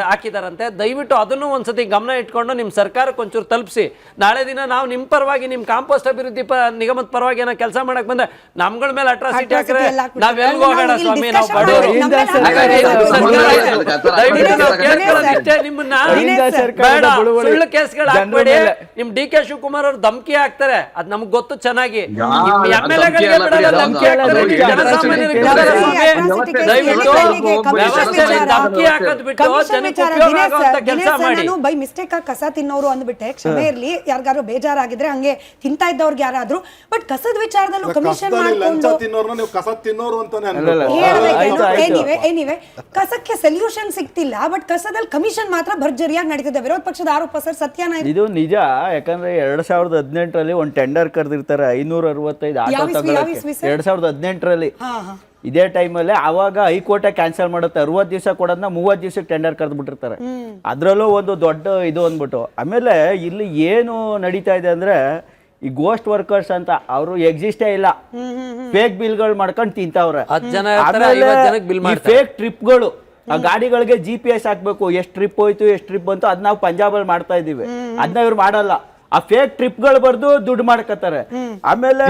ಹಾಕಿದಾರಂತೆ. ದಯವಿಟ್ಟು ಅದನ್ನು ಒಂದ್ಸತಿ ಗಮನ ಇಟ್ಕೊಂಡು ನಿಮ್ಮ ಸರ್ಕಾರಕ್ಕೆ ಒಂಚೂರು ತಲುಪಿಸಿ. ನಾಳೆ ದಿನ ನಾವು ನಿಮ್ಮ ಪರವಾಗಿ, ನಿಮ್ಮ ಕಾಂಪೋಸ್ಟ್ ಅಭಿವೃದ್ಧಿ ನಿಗಮದ ಪರವಾಗಿ ಏನೋ ಕೆಲಸ ಮಾಡಕ್ ಬಂದ್ರೆ ನಮ್ಗಳ ಮೇಲೆ ಅಟ್ರಾಸಿಟಿ ಹಾಕಿದ್ರೆ ನಾವೆಲ್ಗೂ ಹೋಗೋಣ ಸ್ವಾಮಿ, ನಾವು ಬಡವರು. ದಯವಿಟ್ಟು ನಾವು ಕೇಳ್ಕೊಳ್ಳೋದಿಷ್ಟೇ, ನಿಮ್ಮನ್ನ ಬೇಡ ಸುಳ್ಳು ಕೇಸ್ಗಳು ಹಾಕ್ಬೇಡಿ. ನಿಮ್ DK ಶಿವಕುಮಾರ್ ಅವ್ರು ಧಮಕಿ ಹಾಕ್ತಾರೆ, ಅದ್ ನಮ್ಗೆ ಗೊತ್ತು ಚೆನ್ನಾಗಿ. MLAಗಳಿಗೆ ಬಿಡಲ್ಲ, ಧಮಕಿ ಹಾಕ್ತಾರೆ, ಜನಸಾಮಾನ್ಯರಿಗೆ ಬಿಡಲ್ಲ ಸ್ವಾಮಿ. ಬೈ ಮಿಸ್ಟೇಕ್ ಆಗಿ ಕಸ ತಿನ್ನೋರು ಅಂದ್ಬಿಟ್ಟೆ, ಕ್ಷಮೆ ಇರ್ಲಿ, ಯಾರಿಗಾರು ಬೇಜಾರಾಗಿದ್ರೆ ಹಂಗೆ ತಿಂತಾ ಇದ್ದವ್ರಿಗೆ ಯಾರಾದ್ರೂ. ಬಟ್ ಕಸದ ವಿಚಾರದಲ್ಲೂ ಕಮಿಷನ್ ಮಾಡ್ಕೊಂಡು ಎನಿವೆ ಕಸಕ್ಕೆ ಸೊಲ್ಯೂಷನ್ ಸಿಗ್ತಿಲ್ಲ, ಬಟ್ ಕಸದಲ್ಲಿ ಕಮಿಷನ್ ಮಾತ್ರ ಭರ್ಜರಿಯಾಗಿ ನಡೀತಿದೆ. ವಿರೋಧ ಪಕ್ಷದ ಆರೋಪ ಸರ್ ಸತ್ಯನ ಇದು? ನಿಜ. ಯಾಕಂದ್ರೆ 2018ರಲ್ಲಿ ಒಂದು ಟೆಂಡರ್ ಕರೆದಿರ್ತಾರೆ 565 ಆಟೋ ತಗೊಳ್ಳೋಕೆ. 2018ರಲ್ಲಿ ಇದೇ ಟೈಮಲ್ಲಿ ಆವಾಗ ಹೈಕೋರ್ಟ್ ಕ್ಯಾನ್ಸಲ್ ಮಾಡುತ್ತೆ. 60 ದಿವಸ ಕೊಡೋದನ್ನ 30 ದಿವಸಕ್ಕೆ ಟೆಂಡರ್ ಕರೆದು ಬಿಟ್ಟಿರ್ತಾರೆ. ಅದರಲ್ಲೂ ಒಂದು ದೊಡ್ಡ ಇದು ಅಂದ್ಬಿಟ್ಟು. ಆಮೇಲೆ ಇಲ್ಲಿ ಏನು ನಡೀತಾ ಇದೆ ಅಂದ್ರೆ, ಈ ಗೋಸ್ಟ್ ವರ್ಕರ್ಸ್ ಅಂತ ಅವರು ಎಕ್ಸಿಸ್ಟೇ ಇಲ್ಲ, ಫೇಕ್ ಬಿಲ್ಗಳು ಮಾಡ್ಕೊಂಡು ತಿಂತವ್ರೆ. 10 ಜನ ಇರ್ತಾರೆ, 50 ಜನಕ್ಕೆ ಬಿಲ್ ಮಾಡ್ತಾರೆ. ಫೇಕ್ ಟ್ರಿಪ್ಗಳು, ಆ ಗಾಡಿಗಳಿಗೆ GPS ಹಾಕ್ಬೇಕು, ಎಷ್ಟು ಟ್ರಿಪ್ ಹೋಯ್ತು ಎಷ್ಟು ಟ್ರಿಪ್ ಬಂತು, ಅದ್ ನಾವು ಪಂಜಾಬಲ್ಲಿ ಮಾಡ್ತಾ ಇದೀವಿ, ಅದನ್ನ ಇವ್ರು ಮಾಡಲ್ಲ. ಆ ಫೇಕ್ ಟ್ರಿಪ್ಗಳು ಬರ್ದು ದುಡ್ಡು ಮಾಡ್ಕೋತಾರೆ. ಆಮೇಲೆ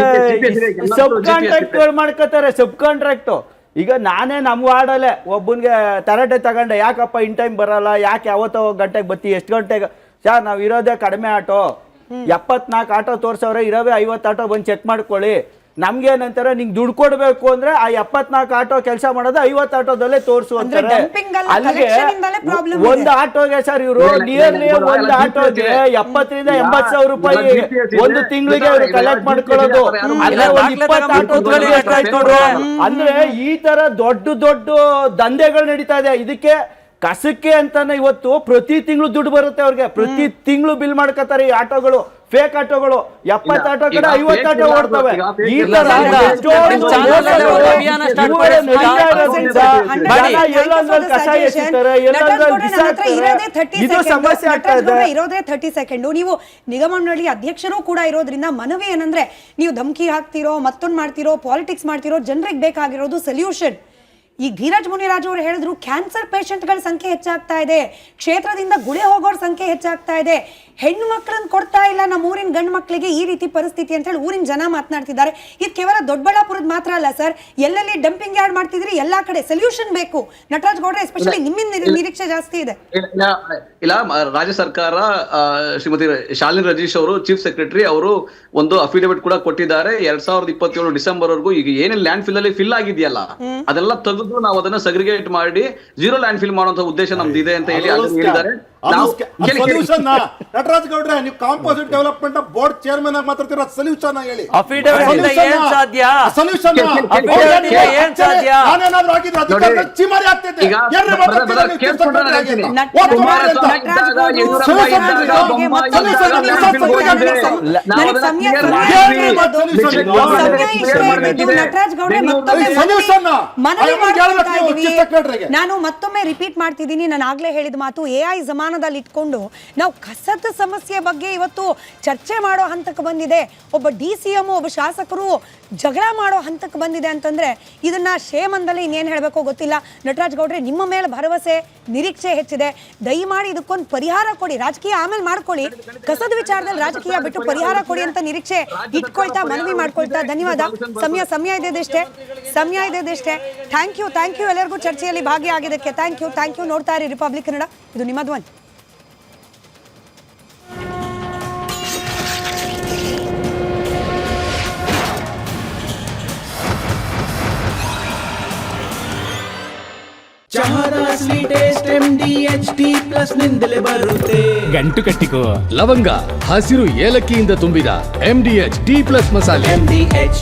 ಸಬ್ ಕಾಂಟ್ರಾಕ್ಟ್ಗಳು ಮಾಡ್ಕೋತಾರೆ, ಸಬ್ ಕಾಂಟ್ರಾಕ್ಟ್. ಈಗ ನಾನೇ ನಮ್ಮ ವಾರ್ಡಲ್ಲೇ ಒಬ್ಬನಿಗೆ ತರಟೆ ತಗೊಂಡೆ, ಯಾಕಪ್ಪ ಇನ್ ಟೈಮ್ ಬರಲ್ಲ, ಯಾಕೆ ಯಾವತ್ತೋ ಗಂಟೆಗೆ ಬತ್ತಿ, ಎಷ್ಟು ಗಂಟೆಗೆ ಸರ್ ನಾವು ಇರೋದೇ ಕಡಿಮೆ ಆಟೋ, 74 ಆಟೋ ತೋರ್ಸವ್ರೆ, ಇರೋವೇ 50 ಆಟೋ ಬಂದು ಚೆಕ್ ಮಾಡ್ಕೊಳ್ಳಿ. ನಮ್ಗೇನಂತಾರೆ, ನಿಂಗೆ ದುಡ್ಡು ಕೊಡ್ಬೇಕು ಅಂದ್ರೆ ಆ 74 ಆಟೋ ಕೆಲಸ ಮಾಡೋದು 50 ಆಟೋದಲ್ಲೇ ತೋರಿಸು ಅಂತಾರೆ. ಅಲ್ಲಿಗೆ ಒಂದು ಆಟೋಗೆ ಸರ್ ಇವರು ನಿಯರ್ಲಿ ಒಂದು ಆಟೋಗೆ 70 ರಿಂದ 80 ಸಾವಿರ ರೂಪಾಯಿ ಒಂದು ತಿಂಗಳಿಗೆ ಅವರು ಕಲೆಕ್ಟ್ ಮಾಡ್ಕೊಳ್ಳೋದು. ಅಲ್ಲೇ ಒಂದು 20 ಆಟೋ ಅಂದ್ರೆ ಈ ತರ ದೊಡ್ಡ ದೊಡ್ಡ ದಂಧೆಗಳು ನಡೀತಾ ಇದೆ. ಇದಕ್ಕೆ ಕಸಕ್ಕೆ ಅಂತಾನೆ ಇವತ್ತು ಪ್ರತಿ ತಿಂಗಳು ದುಡ್ಡು ಬರುತ್ತೆ ಅವ್ರಿಗೆ, ಪ್ರತಿ ತಿಂಗಳು ಬಿಲ್ ಮಾಡ್ಕೋತಾರೆ ಈ ಆಟೋಗಳು, ಫೇಕ್ ಆಟೋಗಳು. 70 ಆಟೋ ಕಡೆ 50 ಆಟೋ ಓಡ್ತವೆ. ಈ ತರ ಕಸ ಎಸಿತಾರೆ, ಇದು ಸಮಸ್ಯೆ ಆಗ್ತಾ ಇದೆ. ಇರೋದೇ 30 ಸೆಕೆಂಡ್. ನೀವು ನಿಗಮ ಮಂಡಳಿ ಅಧ್ಯಕ್ಷರು ಕೂಡ ಇರೋದ್ರಿಂದ ಮನವಿ ಏನಂದ್ರೆ, ನೀವು ಧಮಕಿ ಹಾಕ್ತಿರೋ, ಮತ್ತೊಂದು ಮಾಡ್ತಿರೋ, ಪಾಲಿಟಿಕ್ಸ್ ಮಾಡ್ತಿರೋ, ಜನರಿಗೆ ಬೇಕಾಗಿರೋದು ಸೊಲ್ಯೂಷನ್. ಈ ಧೀರಜ್ ಮುನಿರಾಜ್ ಅವರು ಹೇಳಿದ್ರು, ಕ್ಯಾನ್ಸರ್ ಪೇಷಂಟ್ಗಳ ಸಂಖ್ಯೆ ಹೆಚ್ಚಾಗ್ತಾ ಇದೆ, ಕ್ಷೇತ್ರದಿಂದ ಗುಳೆ ಹೋಗೋರ ಸಂಖ್ಯೆ ಹೆಚ್ಚಾಗ್ತಾ ಇದೆ, ಹೆಣ್ಣು ಮಕ್ಕಳನ್ನ ಕೊಡ್ತಾ ಇಲ್ಲ ನಮ್ಮ ಊರಿನ ಗಂಡು ಮಕ್ಕಳಿಗೆ, ಈ ರೀತಿ ಪರಿಸ್ಥಿತಿ ಅಂತ ಹೇಳಿ ಊರಿನ ಜನ ಮಾತನಾಡ್ತಿದ್ದಾರೆ. ಇದು ಕೇವಲ ದೊಡ್ಡಬಳ್ಳಾಪುರದ ಮಾತ್ರ ಅಲ್ಲ ಸರ್, ಎಲ್ಲೆಲ್ಲಿ ಡಂಪಿಂಗ್ ಯಾರ್ಡ್ ಮಾಡ್ತಿದ್ರಿ ಎಲ್ಲಾ ಕಡೆ ಸೊಲ್ಯೂಷನ್ ಬೇಕು. ನಟರಾಜ್ ಗೌಡ್ರೆ, ಎಸ್ಪೆಷಲಿ ನಿಮ್ಮಿಂದ ನಿರೀಕ್ಷೆ ಜಾಸ್ತಿ ಇದೆ. ಇಲ್ಲ, ರಾಜ್ಯ ಸರ್ಕಾರ ಶ್ರೀಮತಿ ಶಾಲಿನಿ ರಜೀಶ್ ಅವರು ಚೀಫ್ ಸೆಕ್ರೆಟರಿ ಅವರು ಒಂದು ಅಫಿಡವಿಟ್ ಕೂಡ ಕೊಟ್ಟಿದ್ದಾರೆ. 2027 ಡಿಸೆಂಬರ್ ವರೆಗೂ ಈಗ ಏನೇನು ಲ್ಯಾಂಡ್ ಫಿಲ್ ಅಲ್ಲಿ ಫಿಲ್ ಆಗಿದೆಯಲ್ಲ ಅದೆಲ್ಲ ತೆಗೆದು ನಾವು ಅದನ್ನ ಸೆಗ್ರಿಗೇಟ್ ಮಾಡಿ ಝೀರೋ ಲ್ಯಾಂಡ್ ಫಿಲ್ ಮಾಡುವಂತ ಉದ್ದೇಶ ನಮ್ದು ಇದೆ ಅಂತ ಹೇಳಿ ಹೇಳಿದ್ದಾರೆ. ನಟರಾಜ್ ಗೌಡ್ರೆ, ನೀವು ಕಾಂಪೋಸಿಟ್ ಡೆವಲಪ್ಮೆಂಟ್ ಬೋರ್ಡ್ ಚೇರ್ಮನ್ ಆಗಿ ಮಾತಾಡ್ತಿರೋ ಸೊಲ್ಯೂಷನ್ ಹೇಳಿ. ನಾನು ಮತ್ತೊಮ್ಮೆ ರಿಪೀಟ್ ಮಾಡ್ತಿದ್ದೀನಿ, ನಾನು ಆಗ್ಲೇ ಹೇಳಿದ ಮಾತು. AI ಜಮಾನದಲ್ಲಿ ಇಟ್ಕೊಂಡು ನಾವು ಕಸದ ಸಮಸ್ಯೆ ಬಗ್ಗೆ ಇವತ್ತು ಚರ್ಚೆ ಮಾಡೋ ಹಂತಕ್ಕೆ ಬಂದಿದೆ. ಒಬ್ಬ DCM, ಒಬ್ಬ ಶಾಸಕರು ಜಗಳ ಮಾಡೋ ಹಂತಕ್ಕೆ ಬಂದಿದೆ ಅಂತಂದ್ರೆ ಇದನ್ನ ಶೇಮಂದಲ್ಲಿ ಇನ್ನೇನು ಹೇಳಬೇಕೋ ಗೊತ್ತಿಲ್ಲ. ನಟರಾಜ್ ಗೌಡ್ರೆ, ನಿಮ್ಮ ಮೇಲೆ ಭರವಸೆ, ನಿರೀಕ್ಷೆ ಹೆಚ್ಚಿದೆ. ದಯಮಾಡಿ ಇದಕ್ಕೊಂದು ಪರಿಹಾರ ಕೊಡಿ. ರಾಜಕೀಯ ಆಮೇಲೆ ಮಾಡ್ಕೊಳ್ಳಿ, ಕಸದ ವಿಚಾರದಲ್ಲಿ ರಾಜಕೀಯ ಬಿಟ್ಟು ಪರಿಹಾರ ಕೊಡಿ ಅಂತ ನಿರೀಕ್ಷೆ ಇಟ್ಕೊಳ್ತಾ, ಮನವಿ ಮಾಡ್ಕೊಳ್ತಾ ಧನ್ಯವಾದ. ಸಮಯ ಇದೆದಷ್ಟೇ. ಥ್ಯಾಂಕ್ ಯು ಎಲ್ಲರಿಗೂ ಚರ್ಚೆಯಲ್ಲಿ ಭಾಗಿಯಾಗಿದ್ದಕ್ಕೆ. Thank you. ನೋಡ್ತಾ ಇರಿ ರಿಪಬ್ಲಿಕ್ ಕನ್ನಡ, ಇದು ನಿಮ್ಮ ಧ್ವನಿ. ಚಹಾದ ಸ್ವೀಟ್ ಟೇಸ್ಟ್ MDHD+ ನಿಂದಲೇ ಬರುತ್ತೆ. ಗಂಟು ಕಟ್ಟಿಕೋ ಲವಂಗ, ಹಸಿರು ಏಲಕ್ಕಿಯಿಂದ ತುಂಬಿದ MDHD+ ಮಸಾಲೆ. MDH